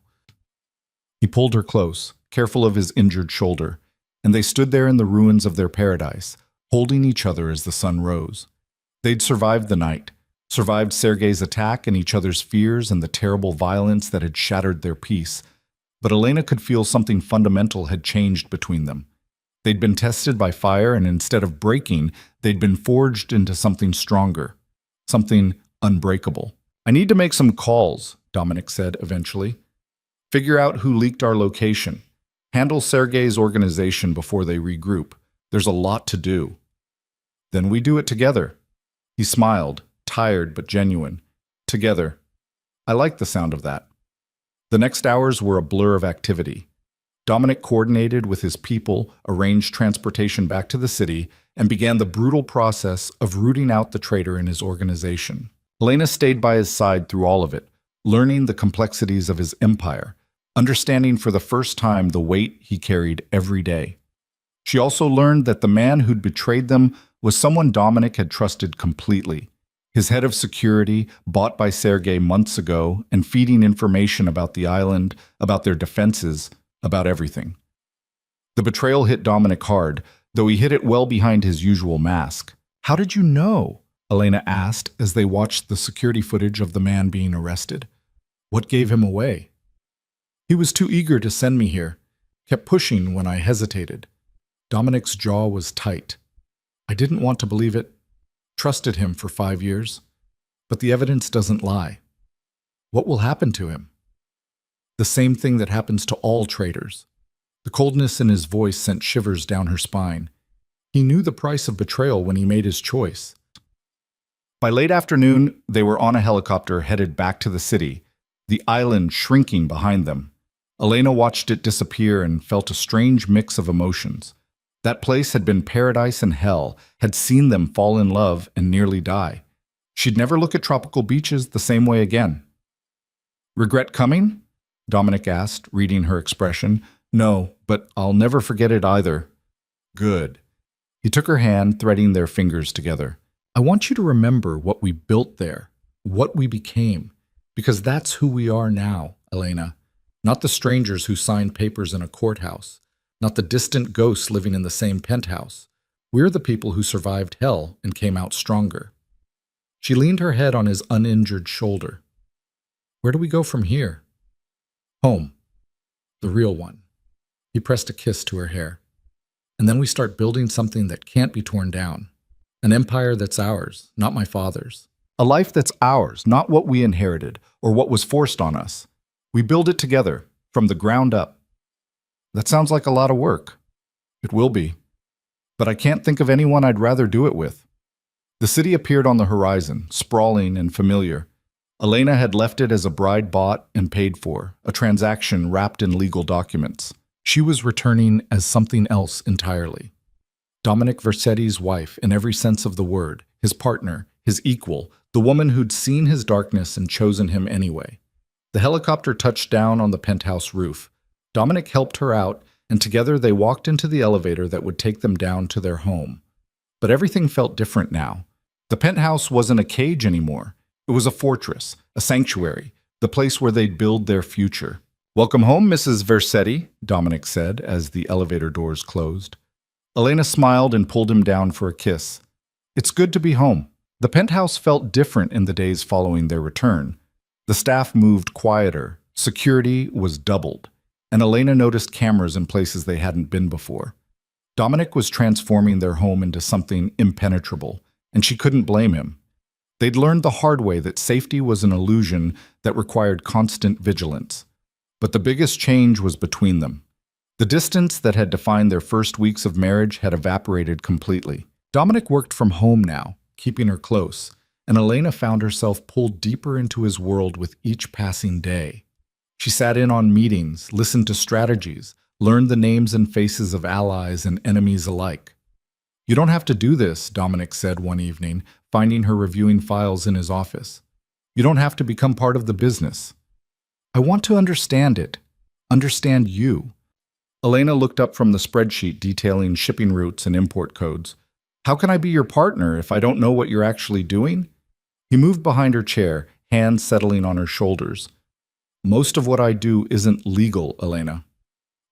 He pulled her close, careful of his injured shoulder, and they stood there in the ruins of their paradise, holding each other as the sun rose. They'd survived the night, survived Sergei's attack and each other's fears and the terrible violence that had shattered their peace. But Elena could feel something fundamental had changed between them. They'd been tested by fire, and instead of breaking, they'd been forged into something stronger, something unbreakable. "I need to make some calls," Dominic said eventually. "Figure out who leaked our location. Handle Sergei's organization before they regroup. There's a lot to do." "Then we do it together." He smiled, tired but genuine. "Together." I liked the sound of that. The next hours were a blur of activity. Dominic coordinated with his people, arranged transportation back to the city, and began the brutal process of rooting out the traitor in his organization. Elena stayed by his side through all of it, learning the complexities of his empire, understanding for the first time the weight he carried every day. She also learned that the man who'd betrayed them was someone Dominic had trusted completely. His head of security, bought by Sergei months ago, and feeding information about the island, about their defenses, about everything. The betrayal hit Dominic hard, though he hid it well behind his usual mask. "How did you know?" Elena asked as they watched the security footage of the man being arrested. "What gave him away?" "He was too eager to send me here. Kept pushing when I hesitated." Dominic's jaw was tight. "I didn't want to believe it. Trusted him for 5 years. But the evidence doesn't lie. What will happen to him?" "The same thing that happens to all traitors." The coldness in his voice sent shivers down her spine. He knew the price of betrayal when he made his choice. By late afternoon, they were on a helicopter headed back to the city, the island shrinking behind them. Elena watched it disappear and felt a strange mix of emotions. That place had been paradise and hell, had seen them fall in love and nearly die. She'd never look at tropical beaches the same way again. "Regret coming?" Dominic asked, reading her expression. "No, but I'll never forget it either." "Good." He took her hand, threading their fingers together. "I want you to remember what we built there, what we became, because that's who we are now, Elena. Not the strangers who signed papers in a courthouse, not the distant ghosts living in the same penthouse. We're the people who survived hell and came out stronger." She leaned her head on his uninjured shoulder. "Where do we go from here?" "Home. The real one." He pressed a kiss to her hair. "And then we start building something that can't be torn down. An empire that's ours, not my father's. A life that's ours, not what we inherited or what was forced on us. We build it together, from the ground up." "That sounds like a lot of work." "It will be. But I can't think of anyone I'd rather do it with." The city appeared on the horizon, sprawling and familiar. Elena had left it as a bride bought and paid for, a transaction wrapped in legal documents. She was returning as something else entirely. Dominic Versetti's wife in every sense of the word, his partner, his equal, the woman who'd seen his darkness and chosen him anyway. The helicopter touched down on the penthouse roof. Dominic helped her out, and together they walked into the elevator that would take them down to their home. But everything felt different now. The penthouse wasn't a cage anymore. It was a fortress, a sanctuary, the place where they'd build their future. "Welcome home, Mrs. Versetti," Dominic said as the elevator doors closed. Elena smiled and pulled him down for a kiss. "It's good to be home." The penthouse felt different in the days following their return. The staff moved quieter, security was doubled, and Elena noticed cameras in places they hadn't been before. Dominic was transforming their home into something impenetrable, and she couldn't blame him. They'd learned the hard way that safety was an illusion that required constant vigilance. But the biggest change was between them. The distance that had defined their first weeks of marriage had evaporated completely. Dominic worked from home now, keeping her close, and Elena found herself pulled deeper into his world with each passing day. She sat in on meetings, listened to strategies, learned the names and faces of allies and enemies alike. "You don't have to do this," Dominic said one evening, finding her reviewing files in his office. "You don't have to become part of the business. I want to understand it. Understand you." Elena looked up from the spreadsheet detailing shipping routes and import codes. "How can I be your partner if I don't know what you're actually doing?" He moved behind her chair, hands settling on her shoulders. "Most of what I do isn't legal, Elena.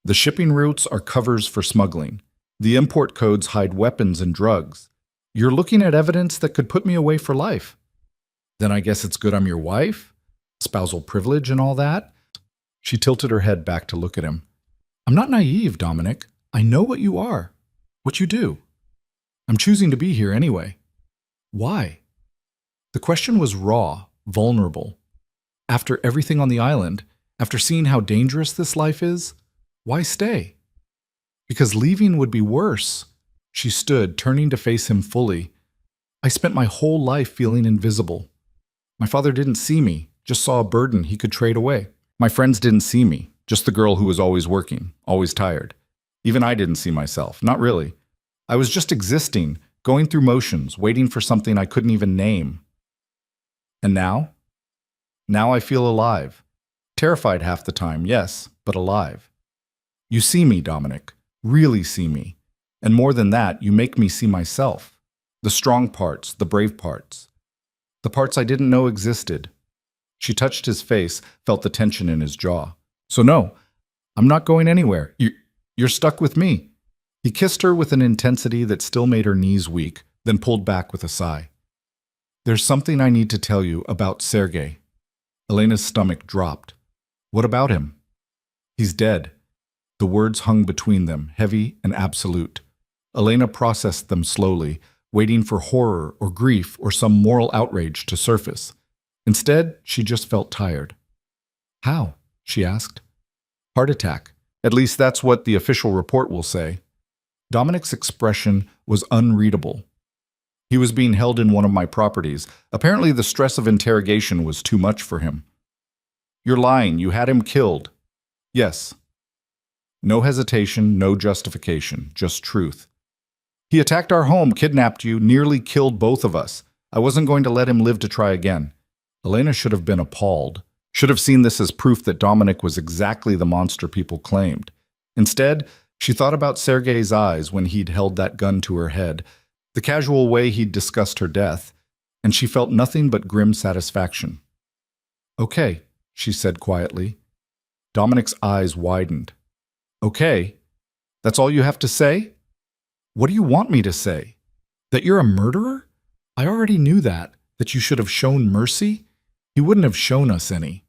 The shipping routes are covers for smuggling. The import codes hide weapons and drugs. You're looking at evidence that could put me away for life." Then I guess it's good I'm your wife? Spousal privilege and all that? She tilted her head back to look at him. I'm not naive, Dominic. I know what you are, what you do. I'm choosing to be here anyway. Why? The question was raw, vulnerable. After everything on the island, after seeing how dangerous this life is, why stay? Because leaving would be worse. She stood, turning to face him fully. I spent my whole life feeling invisible. My father didn't see me, just saw a burden he could trade away. My friends didn't see me, just the girl who was always working, always tired. Even I didn't see myself, not really. I was just existing, going through motions, waiting for something I couldn't even name. And now? Now I feel alive. Terrified half the time, yes, but alive. You see me, Dominic, really see me. And more than that, you make me see myself. The strong parts, the brave parts. The parts I didn't know existed. She touched his face, felt the tension in his jaw. So no, I'm not going anywhere. You're stuck with me. He kissed her with an intensity that still made her knees weak, then pulled back with a sigh. There's something I need to tell you about Sergei. Elena's stomach dropped. What about him? He's dead. The words hung between them, heavy and absolute. Elena processed them slowly, waiting for horror or grief or some moral outrage to surface. Instead, she just felt tired. How? She asked. Heart attack. At least that's what the official report will say. Dominic's expression was unreadable. He was being held in one of my properties. Apparently the stress of interrogation was too much for him. You're lying. You had him killed. Yes. No hesitation, no justification, just truth. He attacked our home, kidnapped you, nearly killed both of us. I wasn't going to let him live to try again. Elena should have been appalled, should have seen this as proof that Dominic was exactly the monster people claimed. Instead, she thought about Sergei's eyes when he'd held that gun to her head, the casual way he'd discussed her death, and she felt nothing but grim satisfaction. Okay, she said quietly. Dominic's eyes widened. Okay, that's all you have to say? What do you want me to say? That you're a murderer? I already knew that you should have shown mercy. He wouldn't have shown us any.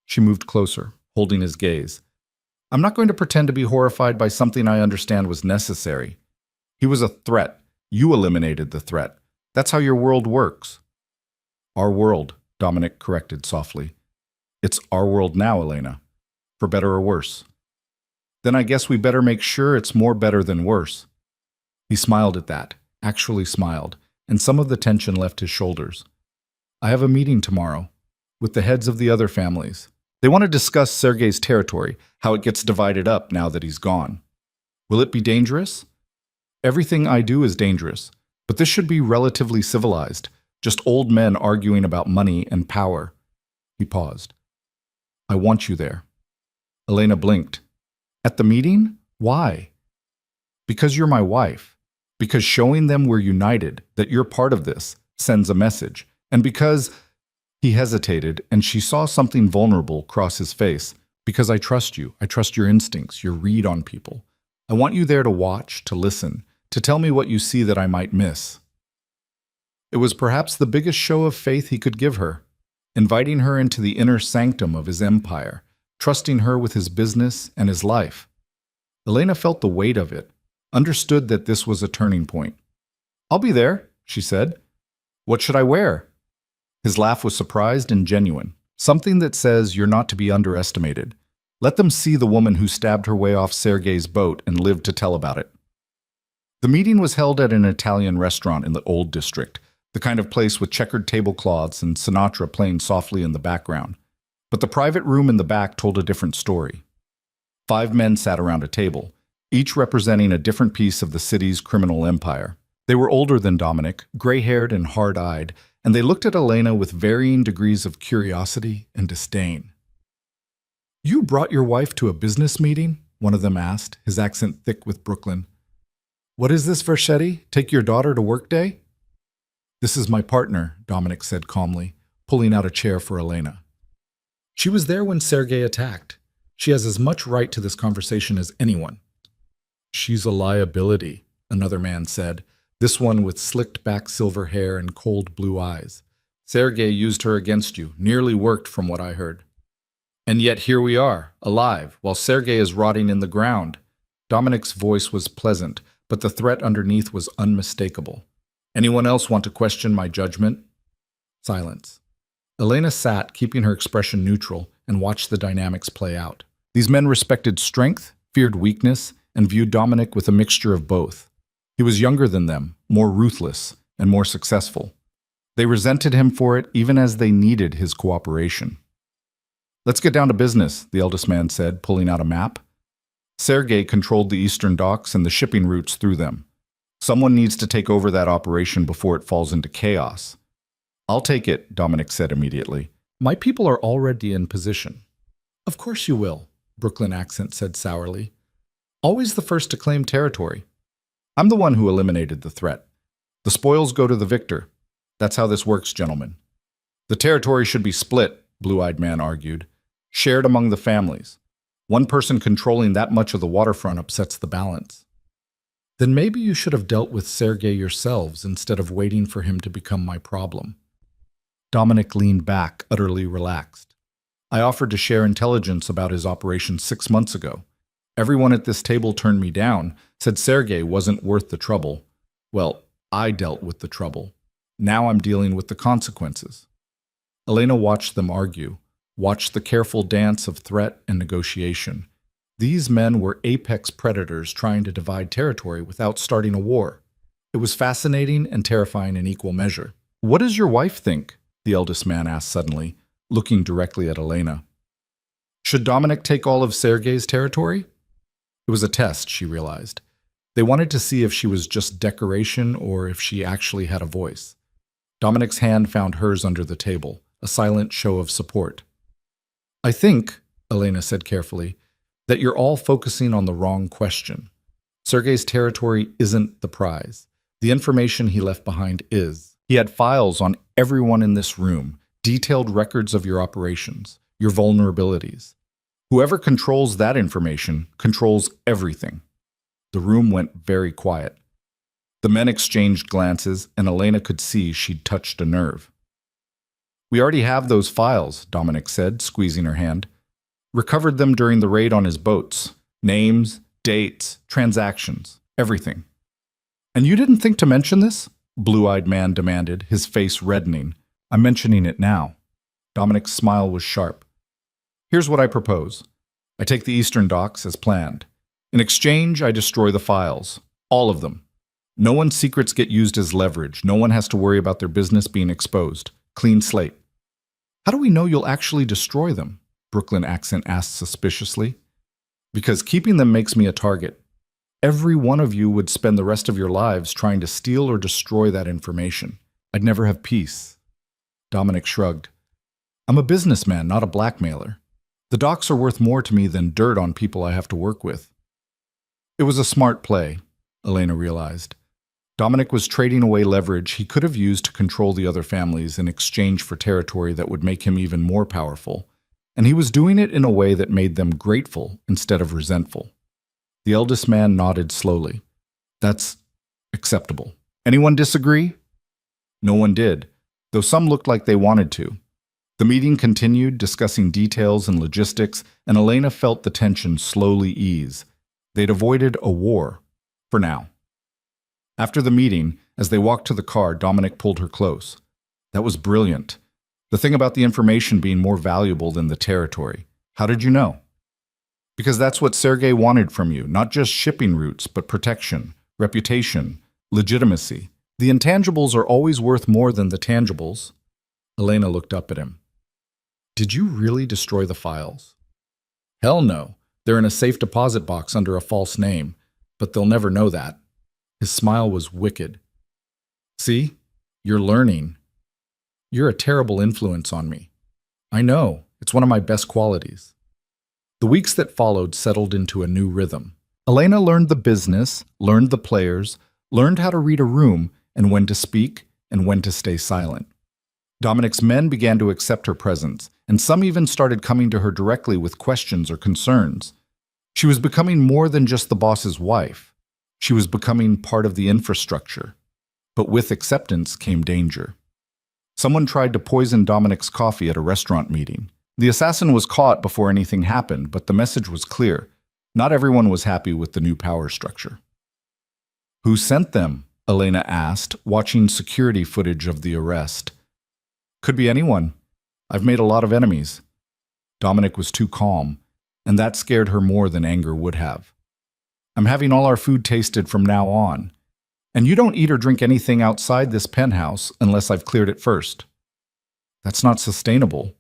She moved closer, holding his gaze. I'm not going to pretend to be horrified by something I understand was necessary. He was a threat. You eliminated the threat. That's how your world works. Our world, Dominic corrected softly. It's our world now, Elena. For better or worse. Then I guess we better make sure it's more better than worse. He smiled at that, actually smiled, and some of the tension left his shoulders. I have a meeting tomorrow with the heads of the other families. They want to discuss Sergei's territory, how it gets divided up now that he's gone. Will it be dangerous? Everything I do is dangerous, but this should be relatively civilized, just old men arguing about money and power. He paused. I want you there. Elena blinked. At the meeting? Why? Because you're my wife. Because showing them we're united, that you're part of this, sends a message. And because... He hesitated, and she saw something vulnerable cross his face. Because I trust you. I trust your instincts, your read on people. I want you there to watch, to listen, to tell me what you see that I might miss. It was perhaps the biggest show of faith he could give her, inviting her into the inner sanctum of his empire, trusting her with his business and his life. Elena felt the weight of it, understood that this was a turning point. I'll be there, she said. What should I wear? His laugh was surprised and genuine, something that says you're not to be underestimated. Let them see the woman who stabbed her way off Sergei's boat and lived to tell about it. The meeting was held at an Italian restaurant in the Old District, the kind of place with checkered tablecloths and Sinatra playing softly in the background. But the private room in the back told a different story. 5 men sat around a table, each representing a different piece of the city's criminal empire. They were older than Dominic, gray-haired and hard-eyed, and they looked at Elena with varying degrees of curiosity and disdain. You brought your wife to a business meeting? One of them asked, his accent thick with Brooklyn. What is this, Vercetti? Take your daughter to work day? This is my partner, Dominic said calmly, pulling out a chair for Elena. She was there when Sergei attacked. She has as much right to this conversation as anyone. She's a liability, another man said, this one with slicked back silver hair and cold blue eyes. Sergei used her against you. Nearly worked from what I heard. And yet here we are, alive, while Sergei is rotting in the ground. Dominic's voice was pleasant, but the threat underneath was unmistakable. Anyone else want to question my judgment? Silence. Elena sat, keeping her expression neutral, and watched the dynamics play out. These men respected strength, feared weakness, and viewed Dominic with a mixture of both. He was younger than them, more ruthless, and more successful. They resented him for it even as they needed his cooperation. Let's get down to business, the eldest man said, pulling out a map. Sergei controlled the eastern docks and the shipping routes through them. Someone needs to take over that operation before it falls into chaos. I'll take it, Dominic said immediately. My people are already in position. Of course you will, Brooklyn accent said sourly. Always the first to claim territory. I'm the one who eliminated the threat. The spoils go to the victor. That's how this works, gentlemen. The territory should be split, Blue-Eyed Man argued. Shared among the families. One person controlling that much of the waterfront upsets the balance. Then maybe you should have dealt with Sergei yourselves instead of waiting for him to become my problem. Dominic leaned back, utterly relaxed. I offered to share intelligence about his operation 6 months ago. Everyone at this table turned me down, said Sergei wasn't worth the trouble. Well, I dealt with the trouble. Now I'm dealing with the consequences. Elena watched them argue, watched the careful dance of threat and negotiation. These men were apex predators trying to divide territory without starting a war. It was fascinating and terrifying in equal measure. What does your wife think? The eldest man asked suddenly, looking directly at Elena. Should Dominic take all of Sergei's territory? It was a test, she realized. They wanted to see if she was just decoration or if she actually had a voice. Dominic's hand found hers under the table, a silent show of support. I think, Elena said carefully, that you're all focusing on the wrong question. Sergei's territory isn't the prize. The information he left behind is. He had files on everyone in this room, detailed records of your operations, your vulnerabilities. Whoever controls that information controls everything. The room went very quiet. The men exchanged glances, and Elena could see she'd touched a nerve. We already have those files, Dominic said, squeezing her hand. Recovered them during the raid on his boats. Names, dates, transactions, everything. And you didn't think to mention this? Blue-Eyed Man demanded, his face reddening. I'm mentioning it now. Dominic's smile was sharp. Here's what I propose. I take the eastern docks as planned. In exchange, I destroy the files. All of them. No one's secrets get used as leverage. No one has to worry about their business being exposed. Clean slate. How do we know you'll actually destroy them? Brooklyn accent asked suspiciously. Because keeping them makes me a target. Every one of you would spend the rest of your lives trying to steal or destroy that information. I'd never have peace. Dominic shrugged. I'm a businessman, not a blackmailer. The docks are worth more to me than dirt on people I have to work with. It was a smart play, Elena realized. Dominic was trading away leverage he could have used to control the other families in exchange for territory that would make him even more powerful, and he was doing it in a way that made them grateful instead of resentful. The eldest man nodded slowly. That's acceptable. Anyone disagree? No one did, though some looked like they wanted to. The meeting continued, discussing details and logistics, and Elena felt the tension slowly ease. They'd avoided a war, for now. After the meeting, as they walked to the car, Dominic pulled her close. That was brilliant. The thing about the information being more valuable than the territory. How did you know? Because that's what Sergei wanted from you, not just shipping routes, but protection, reputation, legitimacy. The intangibles are always worth more than the tangibles. Elena looked up at him. Did you really destroy the files? Hell no. They're in a safe deposit box under a false name, but they'll never know that. His smile was wicked. See? You're learning. You're a terrible influence on me. I know. It's one of my best qualities. The weeks that followed settled into a new rhythm. Elena learned the business, learned the players, learned how to read a room and when to speak and when to stay silent. Dominic's men began to accept her presence, and some even started coming to her directly with questions or concerns. She was becoming more than just the boss's wife. She was becoming part of the infrastructure. But with acceptance came danger. Someone tried to poison Dominic's coffee at a restaurant meeting. The assassin was caught before anything happened, but the message was clear. Not everyone was happy with the new power structure. Who sent them? Elena asked, watching security footage of the arrest. Could be anyone. I've made a lot of enemies. Dominic was too calm, and that scared her more than anger would have. I'm having all our food tasted from now on, and you don't eat or drink anything outside this penthouse unless I've cleared it first. That's not sustainable.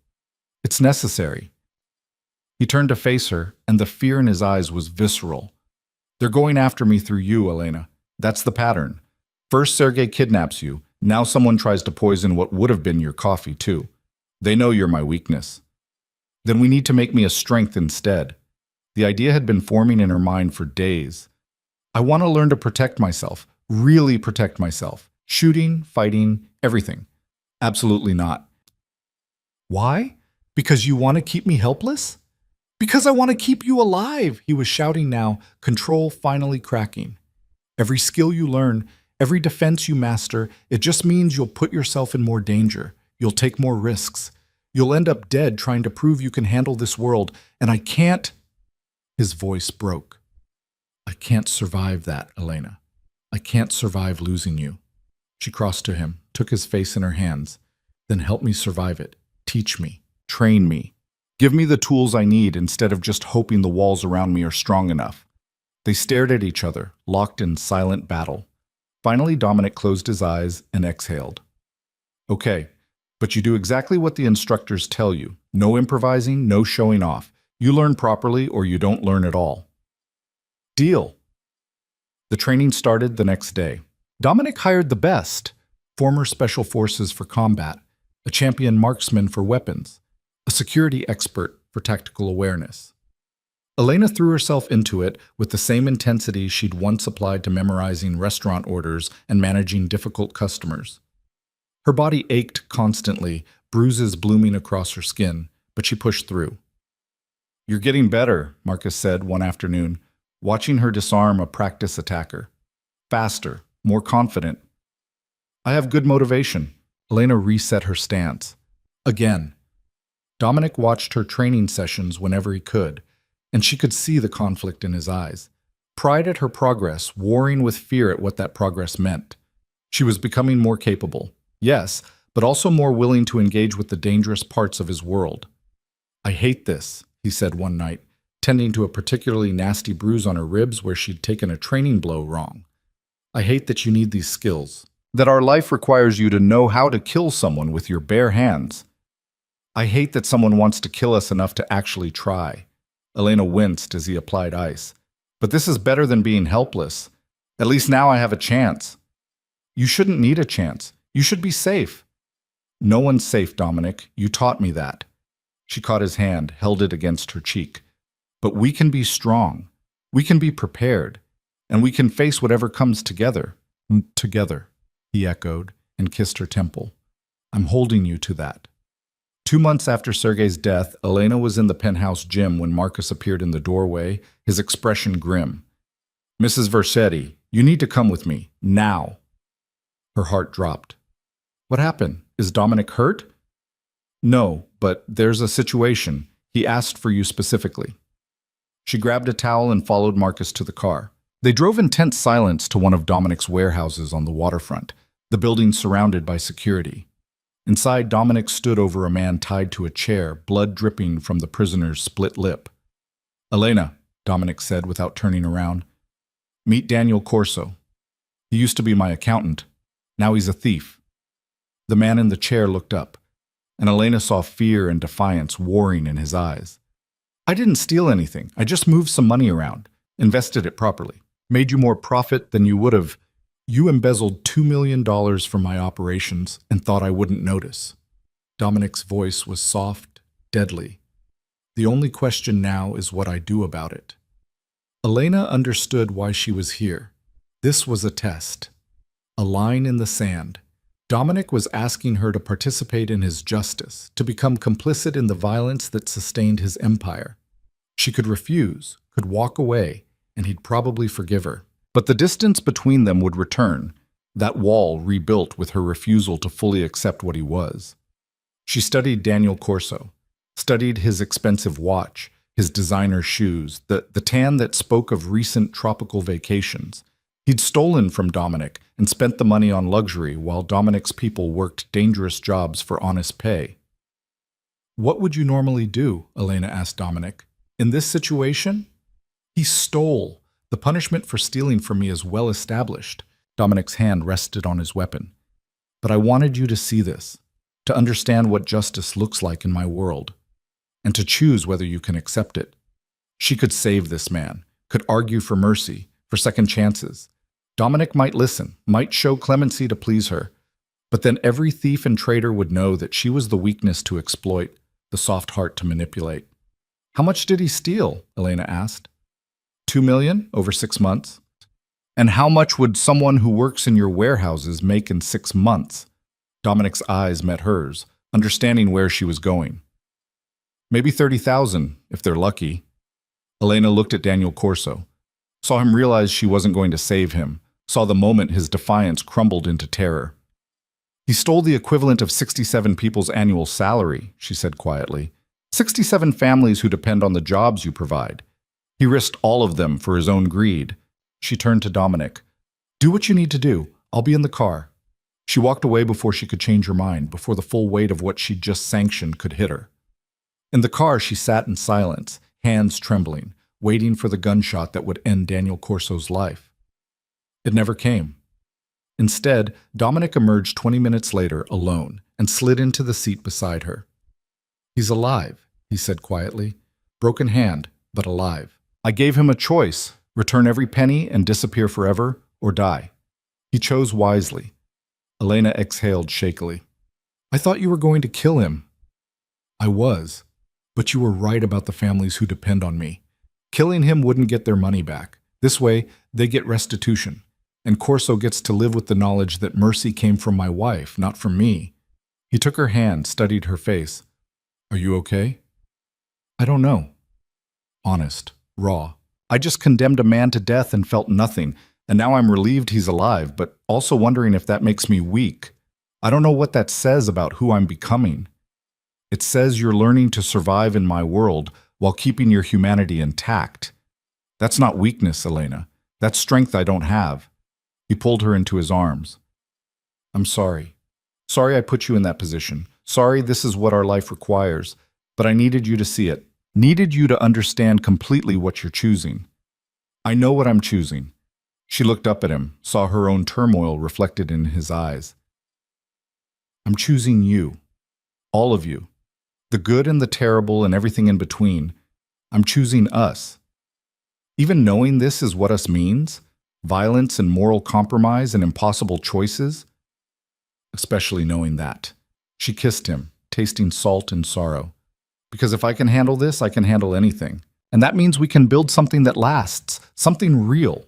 It's necessary. He turned to face her, and the fear in his eyes was visceral. They're going after me through you, Elena. That's the pattern. First, Sergei kidnaps you. Now someone tries to poison what would have been your coffee, too. They know you're my weakness. Then we need to make me a strength instead. The idea had been forming in her mind for days. I want to learn to protect myself, really protect myself. Shooting, fighting, everything. Absolutely not. Why? Because you want to keep me helpless? Because I want to keep you alive, he was shouting now, control finally cracking. Every skill you learn, every defense you master, it just means you'll put yourself in more danger. You'll take more risks. You'll end up dead trying to prove you can handle this world, and I can't. His voice broke. I can't survive that, Elena. I can't survive losing you. She crossed to him, took his face in her hands. Then help me survive it. Teach me. Train me. Give me the tools I need instead of just hoping the walls around me are strong enough. They stared at each other, locked in silent battle. Finally, Dominic closed his eyes and exhaled. Okay, but you do exactly what the instructors tell you. No improvising, no showing off. You learn properly or you don't learn at all. Deal. The training started the next day. Dominic hired the best, former special forces for combat, a champion marksman for weapons, a security expert for tactical awareness. Elena threw herself into it with the same intensity she'd once applied to memorizing restaurant orders and managing difficult customers. Her body ached constantly, bruises blooming across her skin, but she pushed through. You're getting better, Marcus said one afternoon, watching her disarm a practice attacker. Faster, more confident. I have good motivation. Elena reset her stance. Again. Dominic watched her training sessions whenever he could, and she could see the conflict in his eyes. Pride at her progress, warring with fear at what that progress meant. She was becoming more capable, yes, but also more willing to engage with the dangerous parts of his world. I hate this, he said one night, tending to a particularly nasty bruise on her ribs where she'd taken a training blow wrong. I hate that you need these skills, that our life requires you to know how to kill someone with your bare hands. I hate that someone wants to kill us enough to actually try. Elena winced as he applied ice. But this is better than being helpless. At least now I have a chance. You shouldn't need a chance. You should be safe. No one's safe, Dominic. You taught me that. She caught his hand, held it against her cheek. But we can be strong. We can be prepared. And we can face whatever comes together. Together, he echoed and kissed her temple. I'm holding you to that. 2 months after Sergei's death, Elena was in the penthouse gym when Marcus appeared in the doorway, his expression grim. Mrs. Versetti, you need to come with me, now. Her heart dropped. What happened? Is Dominic hurt? No, but there's a situation. He asked for you specifically. She grabbed a towel and followed Marcus to the car. They drove in tense silence to one of Dominic's warehouses on the waterfront, the building surrounded by security. Inside, Dominic stood over a man tied to a chair, blood dripping from the prisoner's split lip. Elena, Dominic said without turning around. Meet Daniel Corso. He used to be my accountant. Now he's a thief. The man in the chair looked up, and Elena saw fear and defiance warring in his eyes. I didn't steal anything. I just moved some money around, invested it properly, made you more profit than you would have. You embezzled $2 million from my operations and thought I wouldn't notice. Dominic's voice was soft, deadly. The only question now is what I do about it. Elena understood why she was here. This was a test. A line in the sand. Dominic was asking her to participate in his justice, to become complicit in the violence that sustained his empire. She could refuse, could walk away, and he'd probably forgive her. But the distance between them would return. That wall rebuilt with her refusal to fully accept what he was. She studied Daniel Corso, studied his expensive watch, his designer shoes, the tan that spoke of recent tropical vacations. He'd stolen from Dominic and spent the money on luxury while Dominic's people worked dangerous jobs for honest pay. What would you normally do? Elena asked Dominic. In this situation? He stole. The punishment for stealing from me is well established. Dominic's hand rested on his weapon. But I wanted you to see this, to understand what justice looks like in my world, and to choose whether you can accept it. She could save this man, could argue for mercy, for second chances. Dominic might listen, might show clemency to please her, but then every thief and traitor would know that she was the weakness to exploit, the soft heart to manipulate. How much did he steal? Elena asked. 2 million over 6 months. And how much would someone who works in your warehouses make in 6 months? Dominic's eyes met hers, understanding where she was going. Maybe 30,000, if they're lucky. Elena looked at Daniel Corso, saw him realize she wasn't going to save him, saw the moment his defiance crumbled into terror. He stole the equivalent of 67 people's annual salary, she said quietly. 67 families who depend on the jobs you provide. He risked all of them for his own greed. She turned to Dominic. Do what you need to do. I'll be in the car. She walked away before she could change her mind, before the full weight of what she'd just sanctioned could hit her. In the car, she sat in silence, hands trembling, waiting for the gunshot that would end Daniel Corso's life. It never came. Instead, Dominic emerged 20 minutes later, alone, and slid into the seat beside her. He's alive, he said quietly. Broken hand, but alive. I gave him a choice, return every penny and disappear forever, or die. He chose wisely. Elena exhaled shakily. I thought you were going to kill him. I was, but you were right about the families who depend on me. Killing him wouldn't get their money back. This way, they get restitution. And Corso gets to live with the knowledge that mercy came from my wife, not from me. He took her hand, studied her face. Are you okay? I don't know. Honest, raw. I just condemned a man to death and felt nothing, and now I'm relieved he's alive, but also wondering if that makes me weak. I don't know what that says about who I'm becoming. It says you're learning to survive in my world while keeping your humanity intact. That's not weakness, Elena. That's strength I don't have. He pulled her into his arms. I'm sorry. Sorry I put you in that position. Sorry this is what our life requires, but I needed you to see it. Needed you to understand completely what you're choosing. I know what I'm choosing. She looked up at him, saw her own turmoil reflected in his eyes. I'm choosing you. All of you. The good and the terrible and everything in between. I'm choosing us. Even knowing this is what us means, violence and moral compromise and impossible choices, especially knowing that. She kissed him, tasting salt and sorrow. Because if I can handle this, I can handle anything. And that means we can build something that lasts, something real.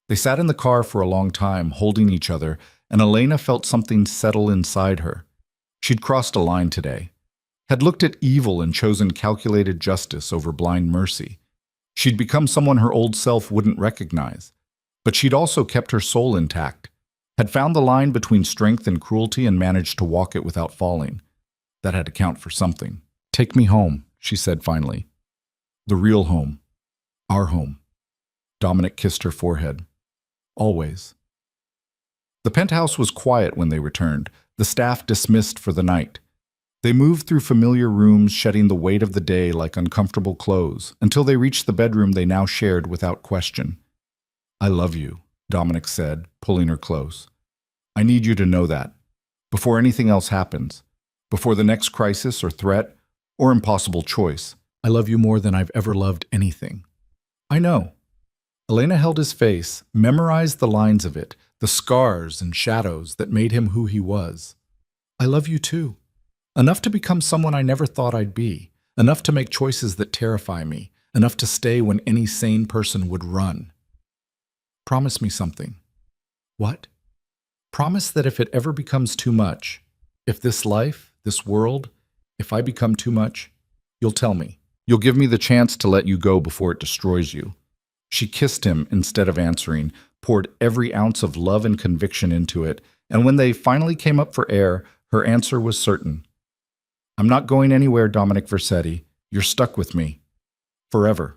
They sat in the car for a long time, holding each other, and Elena felt something settle inside her. She'd crossed a line today, had looked at evil and chosen calculated justice over blind mercy. She'd become someone her old self wouldn't recognize. But she'd also kept her soul intact, had found the line between strength and cruelty and managed to walk it without falling. That had to count for something. Take me home, she said finally. The real home. Our home. Dominic kissed her forehead. Always. The penthouse was quiet when they returned, the staff dismissed for the night. They moved through familiar rooms, shedding the weight of the day like uncomfortable clothes, until they reached the bedroom they now shared without question. I love you, Dominic said, pulling her close. I need you to know that. Before anything else happens. Before the next crisis or threat or impossible choice. I love you more than I've ever loved anything. I know. Elena held his face, memorized the lines of it, the scars and shadows that made him who he was. I love you too. Enough to become someone I never thought I'd be. Enough to make choices that terrify me. Enough to stay when any sane person would run. Promise me something. What? Promise that if it ever becomes too much, if this life, this world, if I become too much, you'll tell me. You'll give me the chance to let you go before it destroys you. She kissed him instead of answering, poured every ounce of love and conviction into it, and when they finally came up for air, her answer was certain. "I'm not going anywhere, Dominic Versetti. You're stuck with me. Forever."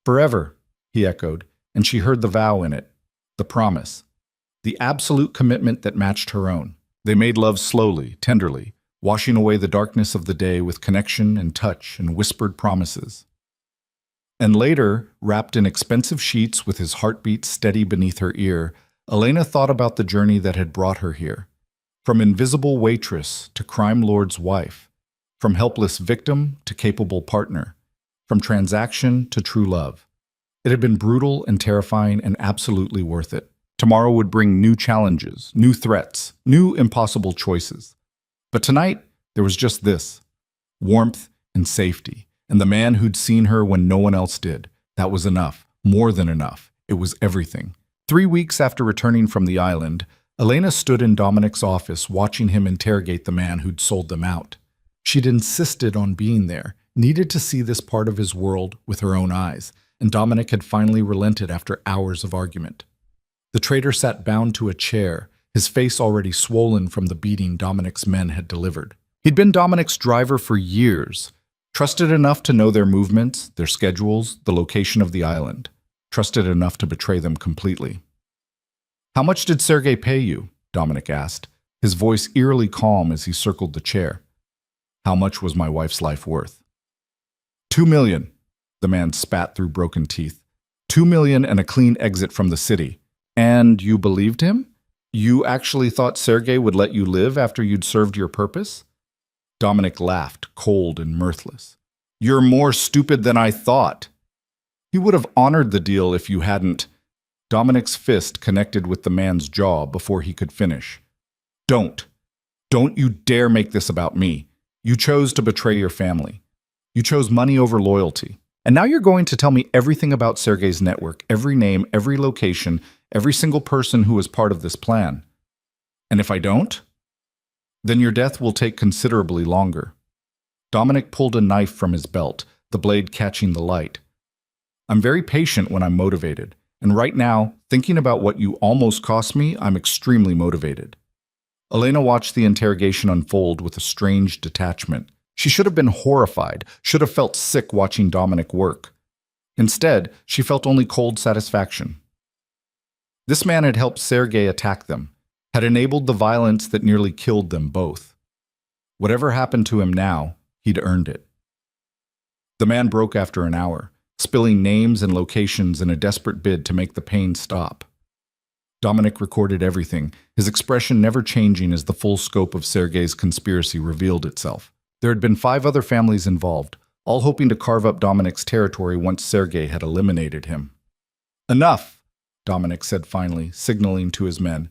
"Forever," he echoed, and she heard the vow in it, the promise, the absolute commitment that matched her own. They made love slowly, tenderly, washing away the darkness of the day with connection and touch and whispered promises. And later, wrapped in expensive sheets with his heartbeat steady beneath her ear, Elena thought about the journey that had brought her here. From invisible waitress to crime lord's wife, from helpless victim to capable partner, from transaction to true love. It had been brutal and terrifying and absolutely worth it. Tomorrow would bring new challenges, new threats, new impossible choices. But tonight, there was just this: warmth and safety, and the man who'd seen her when no one else did. That was enough, more than enough. It was everything. 3 weeks after returning from the island, Elena stood in Dominic's office watching him interrogate the man who'd sold them out. She'd insisted on being there, needed to see this part of his world with her own eyes, and Dominic had finally relented after hours of argument. The trader sat bound to a chair, his face already swollen from the beating Dominic's men had delivered. He'd been Dominic's driver for years, trusted enough to know their movements, their schedules, the location of the island, trusted enough to betray them completely. "How much did Sergei pay you?" Dominic asked, his voice eerily calm as he circled the chair. "How much was my wife's life worth?" "2 million, the man spat through broken teeth. 2 million and a clean exit from the city. And you believed him? You actually thought Sergei would let you live after you'd served your purpose?" Dominic laughed, cold and mirthless. "You're more stupid than I thought. He would have honored the deal if you hadn't." Dominic's fist connected with the man's jaw before he could finish. Don't you dare make this about me. You chose to betray your family. You chose money over loyalty. And now you're going to tell me everything about Sergei's network, every name, every location, every single person who was part of this plan. And if I don't, then your death will take considerably longer." Dominic pulled a knife from his belt, the blade catching the light. "I'm very patient when I'm motivated. And right now, thinking about what you almost cost me, I'm extremely motivated." Elena watched the interrogation unfold with a strange detachment. She should have been horrified, should have felt sick watching Dominic work. Instead, she felt only cold satisfaction. This man had helped Sergei attack them, had enabled the violence that nearly killed them both. Whatever happened to him now, he'd earned it. The man broke after an hour, spilling names and locations in a desperate bid to make the pain stop. Dominic recorded everything, his expression never changing as the full scope of Sergei's conspiracy revealed itself. There had been 5 other families involved, all hoping to carve up Dominic's territory once Sergei had eliminated him. "Enough," Dominic said finally, signaling to his men.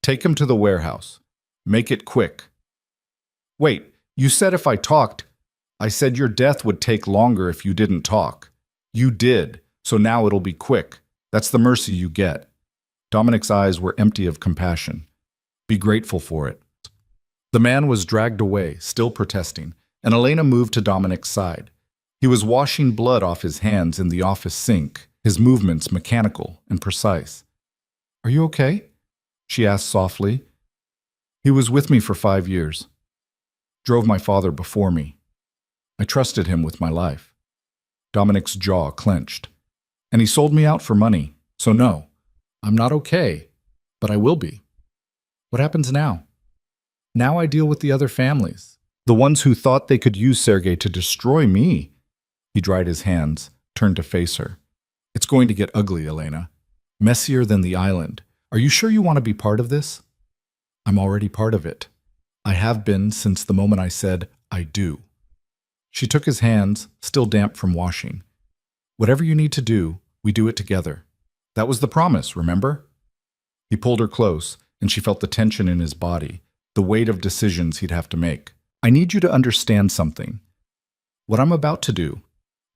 "Take him to the warehouse. Make it quick." "Wait, you said if I talked—" "I said your death would take longer if you didn't talk. You did, so now it'll be quick. That's the mercy you get." Dominic's eyes were empty of compassion. "Be grateful for it." The man was dragged away, still protesting, and Elena moved to Dominic's side. He was washing blood off his hands in the office sink, his movements mechanical and precise. "Are you okay?" she asked softly. "He was with me for 5 years. Drove my father before me. I trusted him with my life." Dominic's jaw clenched. "And he sold me out for money, so no, I'm not okay, but I will be." "What happens now?" "Now I deal with the other families, the ones who thought they could use Sergei to destroy me." He dried his hands, turned to face her. "It's going to get ugly, Elena. Messier than the island. Are you sure you want to be part of this?" "I'm already part of it. I have been since the moment I said, I do." She took his hands, still damp from washing. "Whatever you need to do, we do it together. That was the promise, remember?" He pulled her close, and she felt the tension in his body, the weight of decisions he'd have to make. "I need you to understand something. What I'm about to do,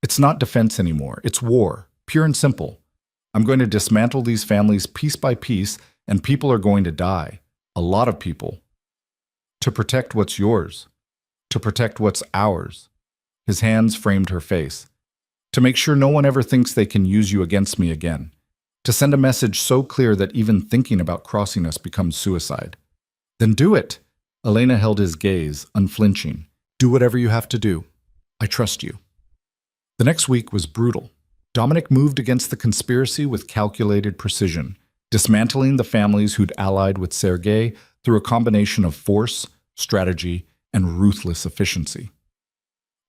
it's not defense anymore. It's war, pure and simple. I'm going to dismantle these families piece by piece, and people are going to die. A lot of people. To protect what's yours. To protect what's ours." His hands framed her face. "To make sure no one ever thinks they can use you against me again. To send a message so clear that even thinking about crossing us becomes suicide. Then do it. Elena held his gaze, unflinching. Do whatever you have to do. I trust you. The next week was brutal. Dominic moved against the conspiracy with calculated precision, dismantling the families who'd allied with Sergei through a combination of force, strategy, and ruthless efficiency.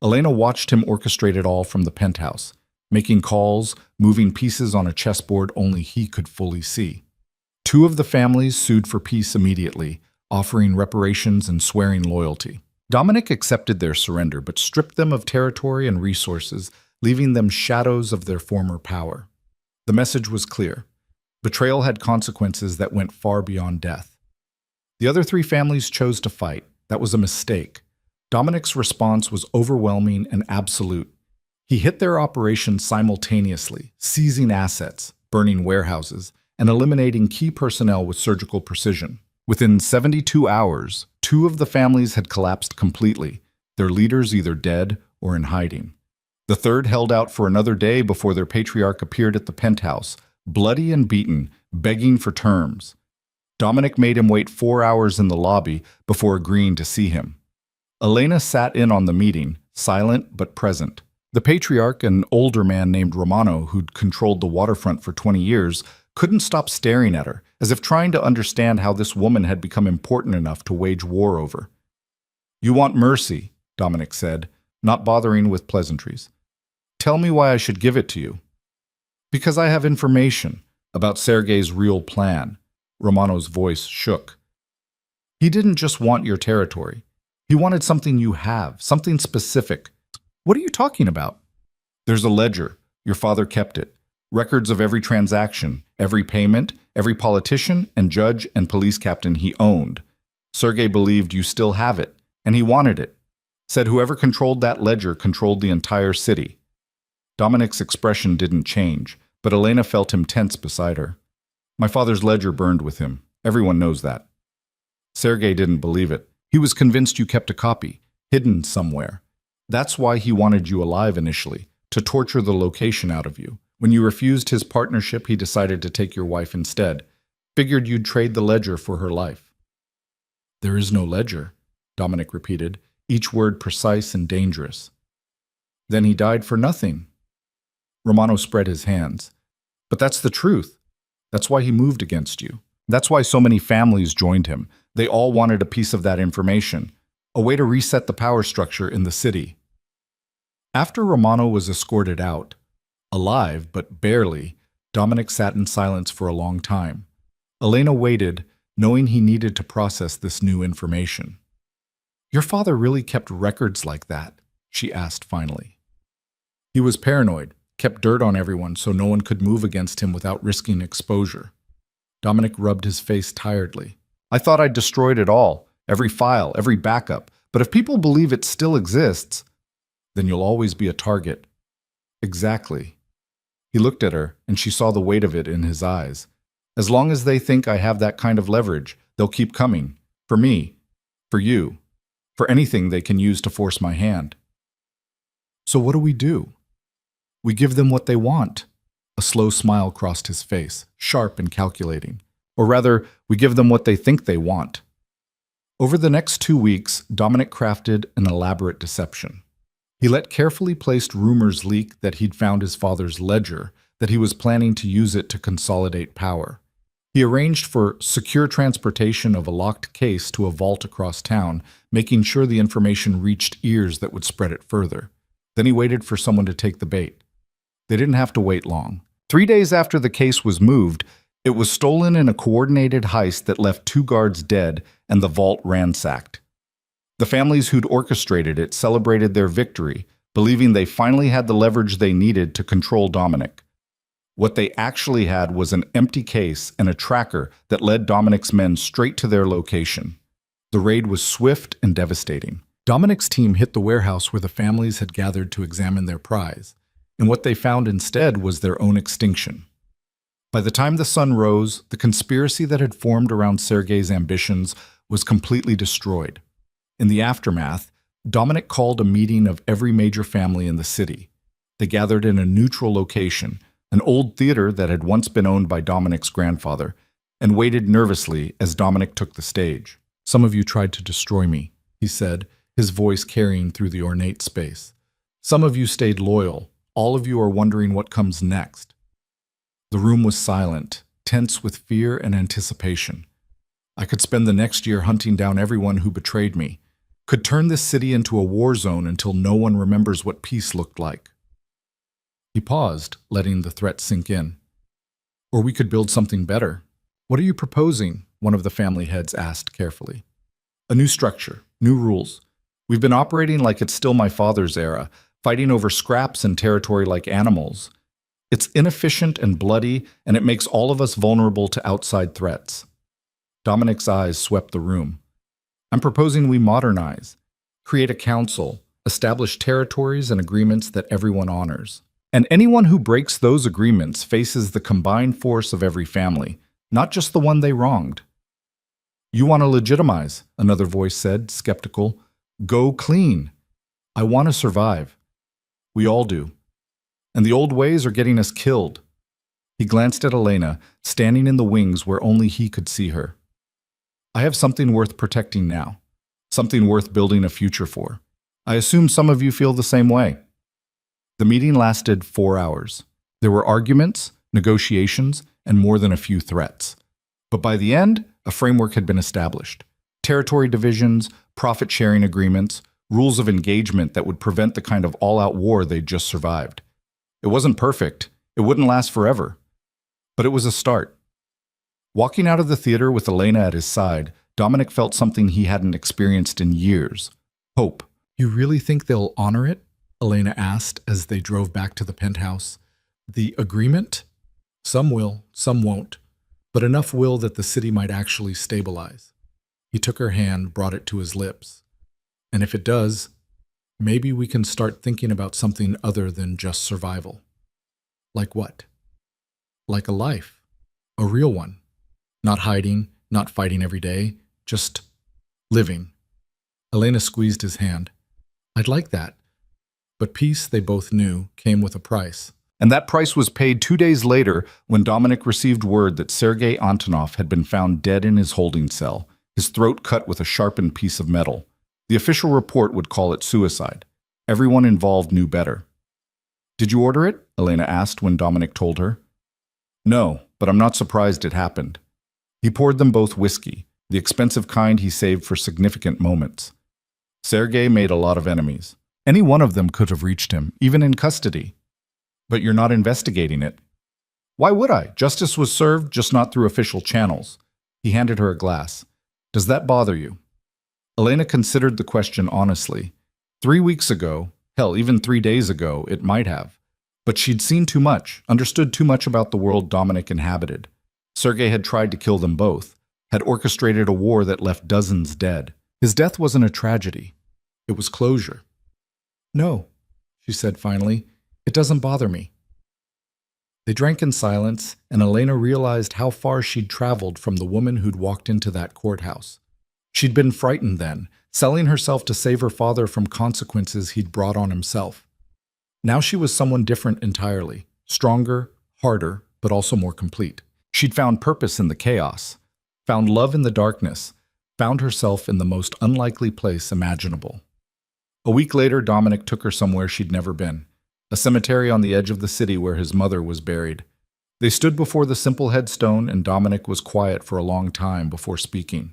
Elena watched him orchestrate it all from the penthouse, making calls, moving pieces on a chessboard only he could fully see. 2 of the families sued for peace immediately, offering reparations and swearing loyalty. Dominic accepted their surrender, but stripped them of territory and resources, leaving them shadows of their former power. The message was clear. Betrayal had consequences that went far beyond death. The other 3 families chose to fight. That was a mistake. Dominic's response was overwhelming and absolute. He hit their operations simultaneously, seizing assets, burning warehouses, and eliminating key personnel with surgical precision. Within 72 hours, 2 of the families had collapsed completely, their leaders either dead or in hiding. The third held out for another day before their patriarch appeared at the penthouse, bloody and beaten, begging for terms. Dominic made him wait 4 hours in the lobby before agreeing to see him. Elena sat in on the meeting, silent but present. The patriarch, an older man named Romano who'd controlled the waterfront for 20 years, couldn't stop staring at her, as if trying to understand how this woman had become important enough to wage war over. "You want mercy," Dominic said, not bothering with pleasantries. "Tell me why I should give it to you." "Because I have information about Sergei's real plan." Romano's voice shook. "He didn't just want your territory. He wanted something you have, something specific." "What are you talking about?" "There's a ledger. Your father kept it. Records of every transaction, every payment, every politician and judge and police captain he owned. Sergei believed you still have it, and he wanted it. Said whoever controlled that ledger controlled the entire city." Dominic's expression didn't change, but Elena felt him tense beside her. "My father's ledger burned with him. Everyone knows that." Sergei didn't believe it. He was convinced you kept a copy, hidden somewhere. That's why he wanted you alive initially, to torture the location out of you. When you refused his partnership, he decided to take your wife instead. Figured you'd trade the ledger for her life. "There is no ledger," Dominic repeated, each word precise and dangerous. "Then he died for nothing." Romano spread his hands. "But that's the truth. That's why he moved against you. That's why so many families joined him. They all wanted a piece of that information, a way to reset the power structure in the city." After Romano was escorted out, alive but barely, Dominic sat in silence for a long time. Elena waited, knowing he needed to process this new information. "Your father really kept records like that?" she asked finally. "He was paranoid, kept dirt on everyone so no one could move against him without risking exposure." Dominic rubbed his face tiredly. "I thought I'd destroyed it all, every file, every backup, but if people believe it still exists, then you'll always be a target." "Exactly." He looked at her, and she saw the weight of it in his eyes. "As long as they think I have that kind of leverage, they'll keep coming. For me, for you, for anything they can use to force my hand." "So what do we do?" "We give them what they want." A slow smile crossed his face, sharp and calculating. "Or rather, we give them what they think they want." Over the next 2 weeks, Dominic crafted an elaborate deception. He let carefully placed rumors leak that he'd found his father's ledger, that he was planning to use it to consolidate power. He arranged for secure transportation of a locked case to a vault across town, making sure the information reached ears that would spread it further. Then he waited for someone to take the bait. They didn't have to wait long. 3 days after the case was moved, it was stolen in a coordinated heist that left 2 guards dead and the vault ransacked. The families who'd orchestrated it celebrated their victory, believing they finally had the leverage they needed to control Dominic. What they actually had was an empty case and a tracker that led Dominic's men straight to their location. The raid was swift and devastating. Dominic's team hit the warehouse where the families had gathered to examine their prize, and what they found instead was their own extinction. By the time the sun rose, the conspiracy that had formed around Sergei's ambitions was completely destroyed. In the aftermath, Dominic called a meeting of every major family in the city. They gathered in a neutral location, an old theater that had once been owned by Dominic's grandfather, and waited nervously as Dominic took the stage. "Some of you tried to destroy me," he said, his voice carrying through the ornate space. "Some of you stayed loyal. All of you are wondering what comes next." The room was silent, tense with fear and anticipation. I could spend the next year hunting down everyone who betrayed me, could turn this city into a war zone until no one remembers what peace looked like. He paused, letting the threat sink in. "Or we could build something better." "What are you proposing?" one of the family heads asked carefully. "A new structure, new rules. We've been operating like it's still my father's era, fighting over scraps and territory like animals. It's inefficient and bloody, and it makes all of us vulnerable to outside threats." Dominic's eyes swept the room. "I'm proposing we modernize, create a council, establish territories and agreements that everyone honors. And anyone who breaks those agreements faces the combined force of every family, not just the one they wronged." "You want to legitimize," another voice said, skeptical. "Go clean." "I want to survive." "We all do. And the old ways are getting us killed." He glanced at Elena, standing in the wings where only he could see her. "I have something worth protecting now, something worth building a future for. I assume some of you feel the same way." The meeting lasted 4 hours. There were arguments, negotiations, and more than a few threats. But by the end, a framework had been established. Territory divisions, profit-sharing agreements, rules of engagement that would prevent the kind of all-out war they'd just survived. It wasn't perfect. It wouldn't last forever. But it was a start. Walking out of the theater with Elena at his side, Dominic felt something he hadn't experienced in years. Hope. "You really think they'll honor it?" Elena asked as they drove back to the penthouse. "The agreement? Some will, some won't. But enough will that the city might actually stabilize." He took her hand, brought it to his lips. "And if it does, maybe we can start thinking about something other than just survival." "Like what?" "Like a life. A real one. Not hiding, not fighting every day, just living." Elena squeezed his hand. "I'd like that." But peace, they both knew, came with a price. And that price was paid 2 days later when Dominic received word that Sergei Antonov had been found dead in his holding cell, his throat cut with a sharpened piece of metal. The official report would call it suicide. Everyone involved knew better. "Did you order it?" Elena asked when Dominic told her. "No, but I'm not surprised it happened." He poured them both whiskey, the expensive kind he saved for significant moments. Sergei made a lot of enemies. Any one of them could have reached him, even in custody. "But you're not investigating it." "Why would I? Justice was served, just not through official channels." He handed her a glass. "Does that bother you?" Elena considered the question honestly. 3 weeks ago, hell, even 3 days ago, it might have. But she'd seen too much, understood too much about the world Dominic inhabited. Sergei had tried to kill them both, had orchestrated a war that left dozens dead. His death wasn't a tragedy. It was closure. "No," she said finally, "it doesn't bother me." They drank in silence, and Elena realized how far she'd traveled from the woman who'd walked into that courthouse. She'd been frightened then, selling herself to save her father from consequences he'd brought on himself. Now she was someone different entirely, stronger, harder, but also more complete. She'd found purpose in the chaos, found love in the darkness, found herself in the most unlikely place imaginable. A week later, Dominic took her somewhere she'd never been, a cemetery on the edge of the city where his mother was buried. They stood before the simple headstone, and Dominic was quiet for a long time before speaking.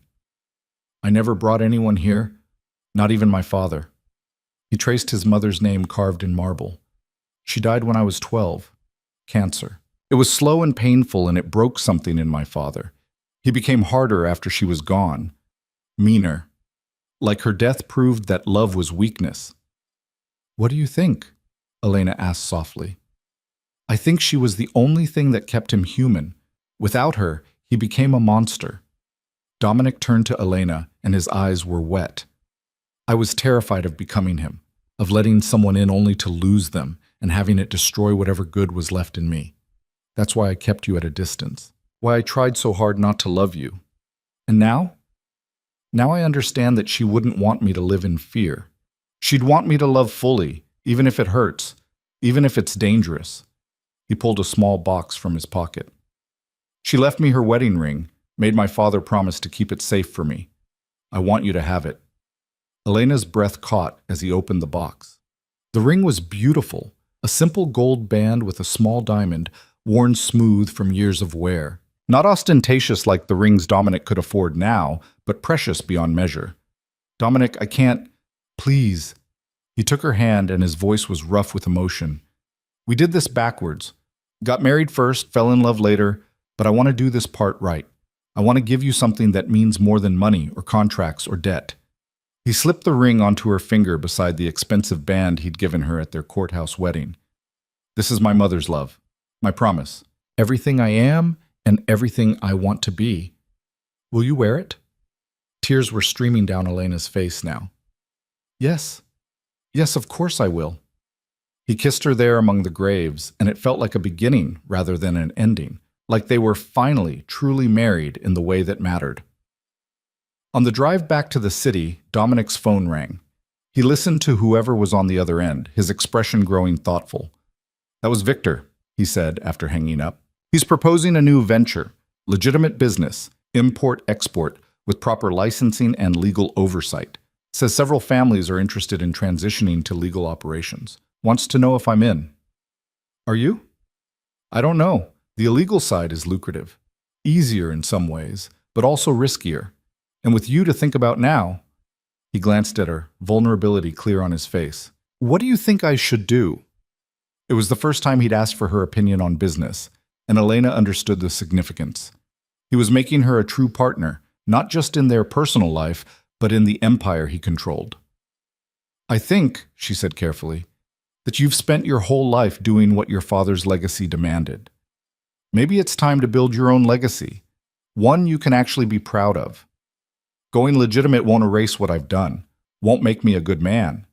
"I never brought anyone here, not even my father." He traced his mother's name carved in marble. "She died when I was 12. Cancer. It was slow and painful, and it broke something in my father. He became harder after she was gone, meaner. Like her death proved that love was weakness." "What do you think?" Elena asked softly. "I think she was the only thing that kept him human. Without her, he became a monster." Dominic turned to Elena, and his eyes were wet. "I was terrified of becoming him, of letting someone in only to lose them and having it destroy whatever good was left in me. That's why I kept you at a distance, why I tried so hard not to love you. And now? Now I understand that she wouldn't want me to live in fear. She'd want me to love fully, even if it hurts, even if it's dangerous. He pulled a small box from his pocket. She left me her wedding ring, made my father promise to keep it safe for me. I want you to have it. Elena's breath caught as he opened the box. The ring was beautiful, a simple gold band with a small diamond, worn smooth from years of wear. Not ostentatious like the rings Dominic could afford now, but precious beyond measure. Dominic, I can't. Please. He took her hand and his voice was rough with emotion. We did this backwards. Got married first, fell in love later, but I want to do this part right. I want to give you something that means more than money or contracts or debt. He slipped the ring onto her finger beside the expensive band he'd given her at their courthouse wedding. This is my mother's love. My promise. Everything I am and everything I want to be. Will you wear it? Tears were streaming down Elena's face now. Yes. Yes, of course I will. He kissed her there among the graves, and it felt like a beginning rather than an ending, like they were finally truly married in the way that mattered. On the drive back to the city, Dominic's phone rang. He listened to whoever was on the other end, his expression growing thoughtful. That was Victor, he said after hanging up. He's proposing a new venture, legitimate business, import-export, with proper licensing and legal oversight. Says several families are interested in transitioning to legal operations. Wants to know if I'm in. Are you? I don't know. The illegal side is lucrative. Easier in some ways, but also riskier. And with you to think about now, he glanced at her, vulnerability clear on his face. What do you think I should do? It was the first time he'd asked for her opinion on business, and Elena understood the significance. He was making her a true partner, not just in their personal life, but in the empire he controlled. I think, she said carefully, that you've spent your whole life doing what your father's legacy demanded. Maybe it's time to build your own legacy, one you can actually be proud of. Going legitimate won't erase what I've done, won't make me a good man.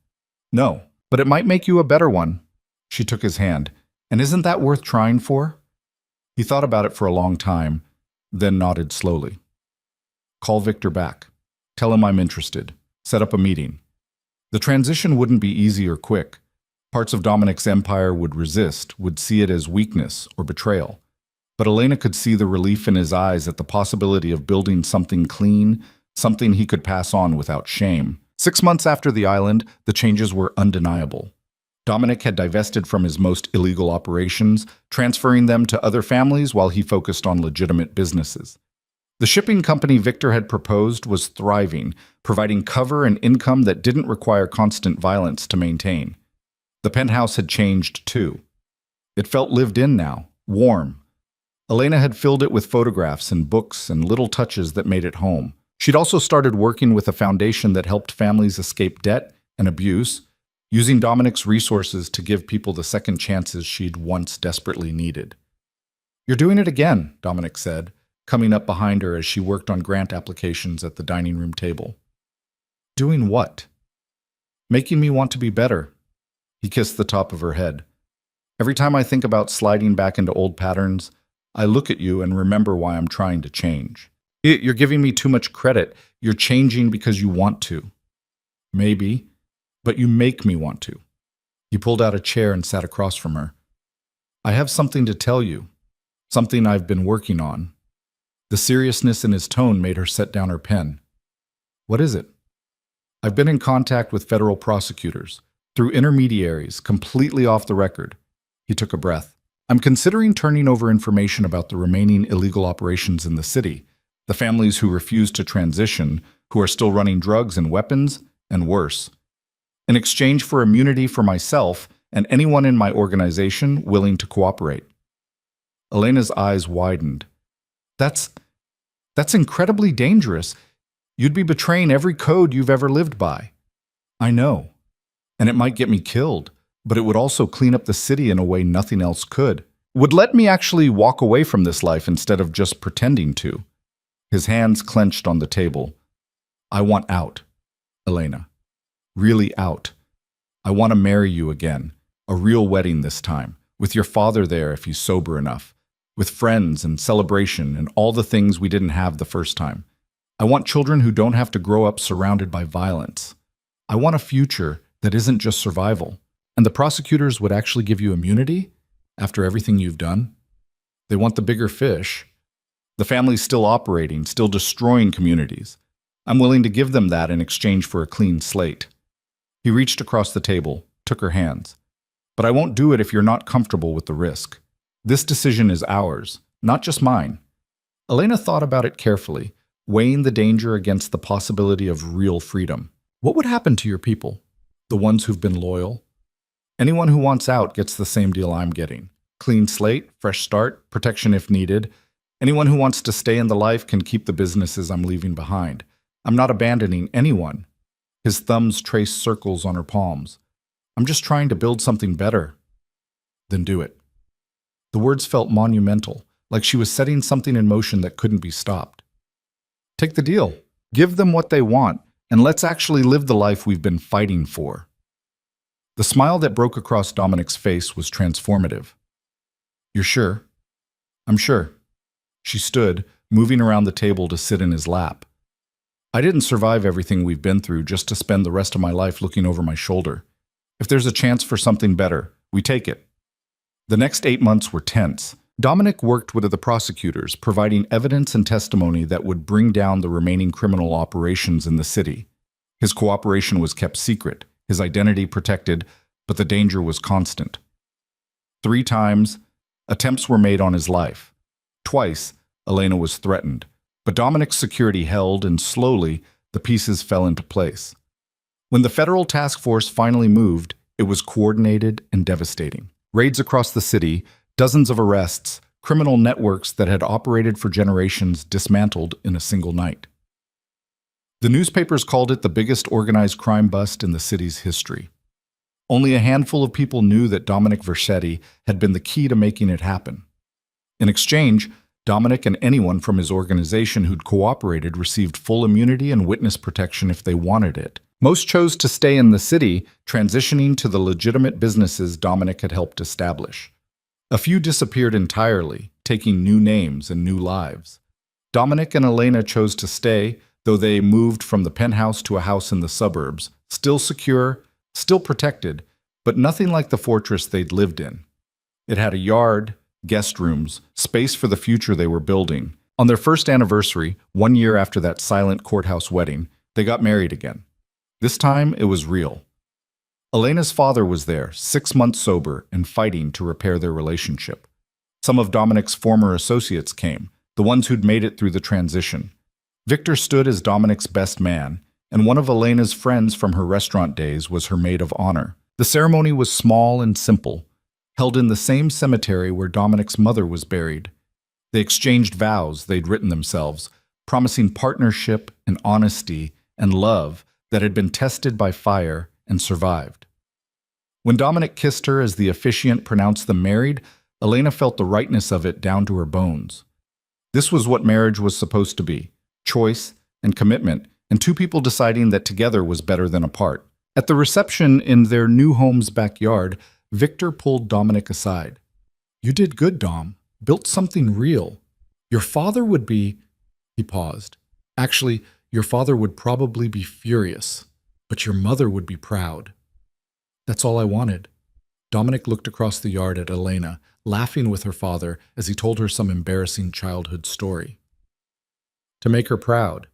No, but it might make you a better one. She took his hand. And isn't that worth trying for? He thought about it for a long time, then nodded slowly. Call Victor back. Tell him I'm interested. Set up a meeting. The transition wouldn't be easy or quick. Parts of Dominic's empire would resist, would see it as weakness or betrayal. But Elena could see the relief in his eyes at the possibility of building something clean, something he could pass on without shame. 6 months after the island, the changes were undeniable. Dominic had divested from his most illegal operations, transferring them to other families while he focused on legitimate businesses. The shipping company Victor had proposed was thriving, providing cover and income that didn't require constant violence to maintain. The penthouse had changed too. It felt lived in now, warm. Elena had filled it with photographs and books and little touches that made it home. She'd also started working with a foundation that helped families escape debt and abuse, using Dominic's resources to give people the second chances she'd once desperately needed. You're doing it again, Dominic said, coming up behind her as she worked on grant applications at the dining room table. Doing what? Making me want to be better. He kissed the top of her head. Every time I think about sliding back into old patterns, I look at you and remember why I'm trying to change. You're giving me too much credit. You're changing because you want to. Maybe, but you make me want to. He pulled out a chair and sat across from her. I have something to tell you, something I've been working on. The seriousness in his tone made her set down her pen. What is it? I've been in contact with federal prosecutors, through intermediaries, completely off the record. He took a breath. I'm considering turning over information about the remaining illegal operations in the city, the families who refuse to transition, who are still running drugs and weapons, and worse. In exchange for immunity for myself and anyone in my organization willing to cooperate. Elena's eyes widened. That's incredibly dangerous. You'd be betraying every code you've ever lived by. I know. And it might get me killed, but it would also clean up the city in a way nothing else could. Would let me actually walk away from this life instead of just pretending to. His hands clenched on the table. I want out, Elena. Really out. I want to marry you again. A real wedding this time, with your father there if he's sober enough, with friends and celebration and all the things we didn't have the first time. I want children who don't have to grow up surrounded by violence. I want a future that isn't just survival. And the prosecutors would actually give you immunity? After everything you've done? They want the bigger fish. The family's still operating, still destroying communities. I'm willing to give them that in exchange for a clean slate. He reached across the table, took her hands. But I won't do it if you're not comfortable with the risk. This decision is ours, not just mine. Elena thought about it carefully, weighing the danger against the possibility of real freedom. What would happen to your people? The ones who've been loyal? Anyone who wants out gets the same deal I'm getting. Clean slate, fresh start, protection if needed. Anyone who wants to stay in the life can keep the businesses I'm leaving behind. I'm not abandoning anyone. His thumbs traced circles on her palms. I'm just trying to build something better. Then do it. The words felt monumental, like she was setting something in motion that couldn't be stopped. Take the deal. Give them what they want, and let's actually live the life we've been fighting for. The smile that broke across Dominic's face was transformative. You're sure? I'm sure. She stood, moving around the table to sit in his lap. I didn't survive everything we've been through just to spend the rest of my life looking over my shoulder. If there's a chance for something better, we take it. The next 8 months were tense. Dominic worked with the prosecutors, providing evidence and testimony that would bring down the remaining criminal operations in the city. His cooperation was kept secret, his identity protected, but the danger was constant. 3 times, attempts were made on his life. Twice, Elena was threatened, but Dominic's security held, and slowly, the pieces fell into place. When the federal task force finally moved, it was coordinated and devastating. Raids across the city, dozens of arrests, criminal networks that had operated for generations dismantled in a single night. The newspapers called it the biggest organized crime bust in the city's history. Only a handful of people knew that Dominic Vercetti had been the key to making it happen. In exchange, Dominic and anyone from his organization who'd cooperated received full immunity and witness protection if they wanted it. Most chose to stay in the city, transitioning to the legitimate businesses Dominic had helped establish. A few disappeared entirely, taking new names and new lives. Dominic and Elena chose to stay, though they moved from the penthouse to a house in the suburbs, still secure, still protected, but nothing like the fortress they'd lived in. It had a yard, guest rooms, space for the future they were building. On their first anniversary, 1 year after that silent courthouse wedding, they got married again. This time, it was real. Elena's father was there, 6 months sober and fighting to repair their relationship. Some of Dominic's former associates came, the ones who'd made it through the transition. Victor stood as Dominic's best man, and one of Elena's friends from her restaurant days was her maid of honor. The ceremony was small and simple, held in the same cemetery where Dominic's mother was buried. They exchanged vows they'd written themselves, promising partnership and honesty and love that had been tested by fire and survived. When Dominic kissed her as the officiant pronounced them married, Elena felt the rightness of it down to her bones. This was what marriage was supposed to be: choice and commitment, and 2 people deciding that together was better than apart. At the reception in their new home's backyard, Victor pulled Dominic aside. "You did good, Dom. Built something real. Your father would be—" He paused. "Actually, your father would probably be furious, but your mother would be proud." That's all I wanted. Dominic looked across the yard at Elena, laughing with her father as he told her some embarrassing childhood story. To make her proud.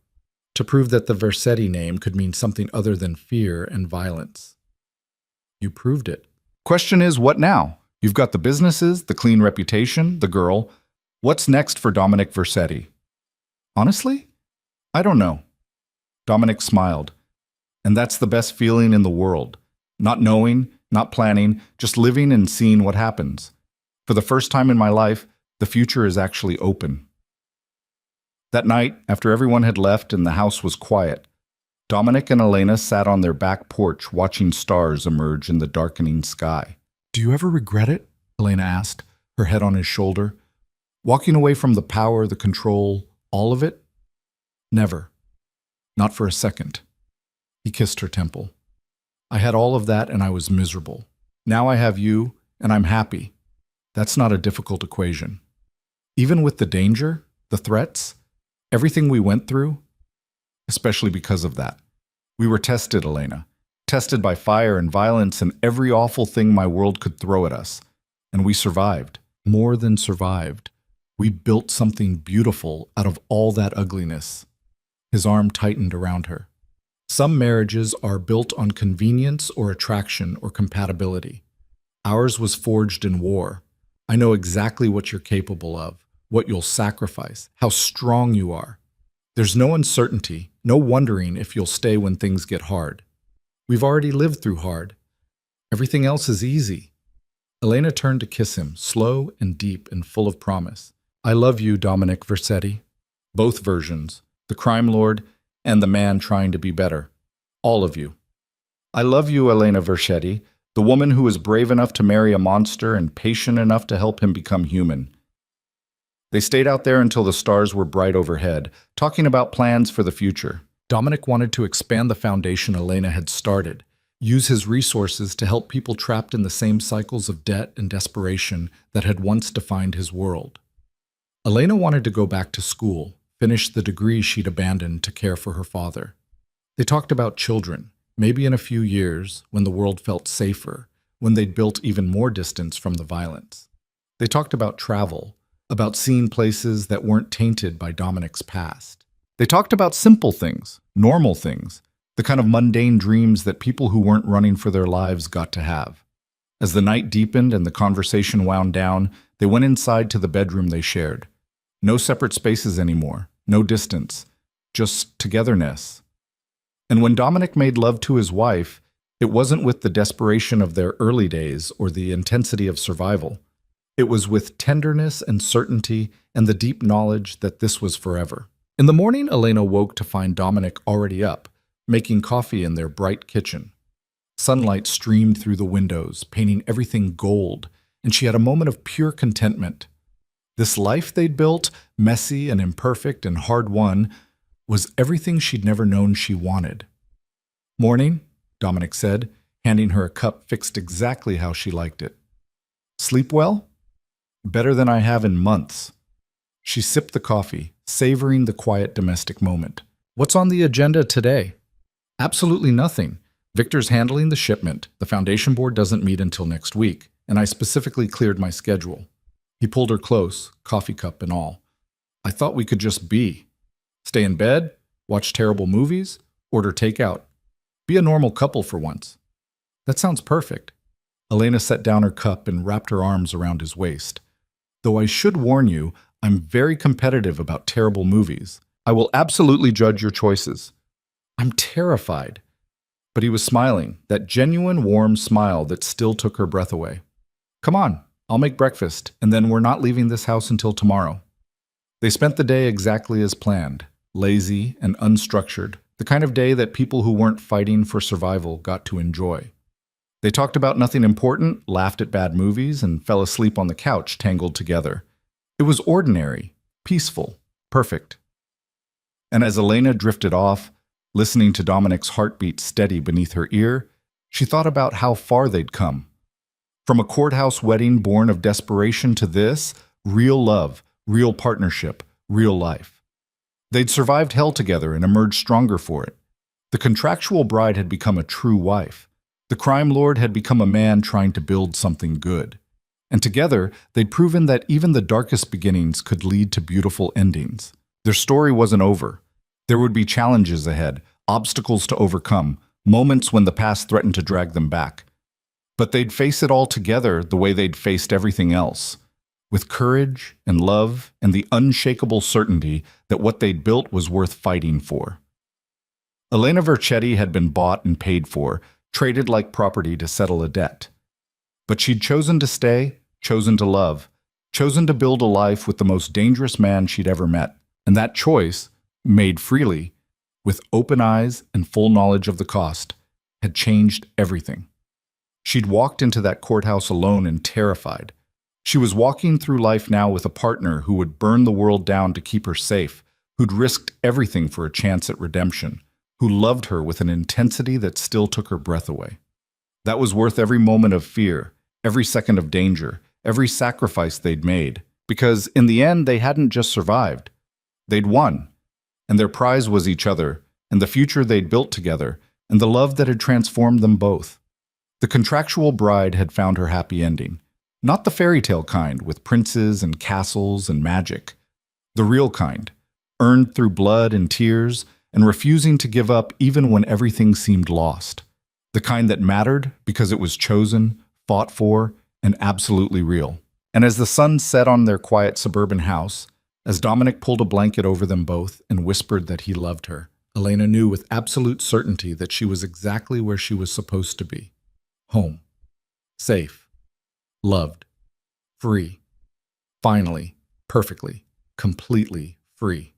To prove that the Vercetti name could mean something other than fear and violence. You proved it. Question is, what now? You've got the businesses, the clean reputation, the girl. What's next for Dominic Vercetti? Honestly, I don't know. Dominic smiled. And that's the best feeling in the world. Not knowing, not planning, just living and seeing what happens. For the first time in my life, the future is actually open. That night, after everyone had left and the house was quiet, Dominic and Elena sat on their back porch watching stars emerge in the darkening sky. Do you ever regret it? Elena asked, her head on his shoulder. Walking away from the power, the control, all of it? Never. Not for a second. He kissed her temple. I had all of that and I was miserable. Now I have you and I'm happy. That's not a difficult equation. Even with the danger, the threats, everything we went through, especially because of that. We were tested, Elena. Tested by fire and violence and every awful thing my world could throw at us. And we survived. More than survived. We built something beautiful out of all that ugliness. His arm tightened around her. Some marriages are built on convenience or attraction or compatibility. Ours was forged in war. I know exactly what you're capable of, what you'll sacrifice, how strong you are. There's no uncertainty, no wondering if you'll stay when things get hard. We've already lived through hard. Everything else is easy. Elena turned to kiss him, slow and deep and full of promise. I love you, Dominic Vercetti. Both versions, the crime lord and the man trying to be better. All of you. I love you, Elena Vercetti, the woman who was brave enough to marry a monster and patient enough to help him become human. They stayed out there until the stars were bright overhead, talking about plans for the future. Dominic wanted to expand the foundation Elena had started, use his resources to help people trapped in the same cycles of debt and desperation that had once defined his world. Elena wanted to go back to school, finish the degree she'd abandoned to care for her father. They talked about children, maybe in a few years, when the world felt safer, when they'd built even more distance from the violence. They talked about travel, about seeing places that weren't tainted by Dominic's past. They talked about simple things, normal things, the kind of mundane dreams that people who weren't running for their lives got to have. As the night deepened and the conversation wound down, they went inside to the bedroom they shared. No separate spaces anymore, no distance, just togetherness. And when Dominic made love to his wife, it wasn't with the desperation of their early days or the intensity of survival. It was with tenderness and certainty and the deep knowledge that this was forever. In the morning, Elena woke to find Dominic already up, making coffee in their bright kitchen. Sunlight streamed through the windows, painting everything gold, and she had a moment of pure contentment. This life they'd built, messy and imperfect and hard-won, was everything she'd never known she wanted. Morning, Dominic said, handing her a cup fixed exactly how she liked it. Sleep well? Better than I have in months. She sipped the coffee, savoring the quiet domestic moment. What's on the agenda today? Absolutely nothing. Victor's handling the shipment. The foundation board doesn't meet until next week, and I specifically cleared my schedule. He pulled her close, coffee cup and all. I thought we could just be. Stay in bed, watch terrible movies, order takeout. Be a normal couple for once. That sounds perfect. Elena set down her cup and wrapped her arms around his waist. Though I should warn you, I'm very competitive about terrible movies. I will absolutely judge your choices. I'm terrified. But he was smiling, that genuine, warm smile that still took her breath away. Come on, I'll make breakfast, and then we're not leaving this house until tomorrow. They spent the day exactly as planned, lazy and unstructured, the kind of day that people who weren't fighting for survival got to enjoy. They talked about nothing important, laughed at bad movies, and fell asleep on the couch tangled together. It was ordinary, peaceful, perfect. And as Elena drifted off, listening to Dominic's heartbeat steady beneath her ear, she thought about how far they'd come. From a courthouse wedding born of desperation to this, real love, real partnership, real life. They'd survived hell together and emerged stronger for it. The contractual bride had become a true wife. The crime lord had become a man trying to build something good. And together, they'd proven that even the darkest beginnings could lead to beautiful endings. Their story wasn't over. There would be challenges ahead, obstacles to overcome, moments when the past threatened to drag them back. But they'd face it all together the way they'd faced everything else, with courage and love and the unshakable certainty that what they'd built was worth fighting for. Elena Vercetti had been bought and paid for, traded like property to settle a debt. But she'd chosen to stay, chosen to love, chosen to build a life with the most dangerous man she'd ever met. And that choice, made freely, with open eyes and full knowledge of the cost, had changed everything. She'd walked into that courthouse alone and terrified. She was walking through life now with a partner who would burn the world down to keep her safe, who'd risked everything for a chance at redemption, who loved her with an intensity that still took her breath away. That was worth every moment of fear, every second of danger, every sacrifice they'd made, because in the end they hadn't just survived. They'd won, and their prize was each other, and the future they'd built together, and the love that had transformed them both. The contractual bride had found her happy ending. Not the fairy tale kind with princes and castles and magic. The real kind, earned through blood and tears and refusing to give up even when everything seemed lost. The kind that mattered because it was chosen, fought for, and absolutely real. And as the sun set on their quiet suburban house, as Dominic pulled a blanket over them both and whispered that he loved her, Elena knew with absolute certainty that she was exactly where she was supposed to be. Home. Safe. Loved. Free. Finally. Perfectly. Completely free.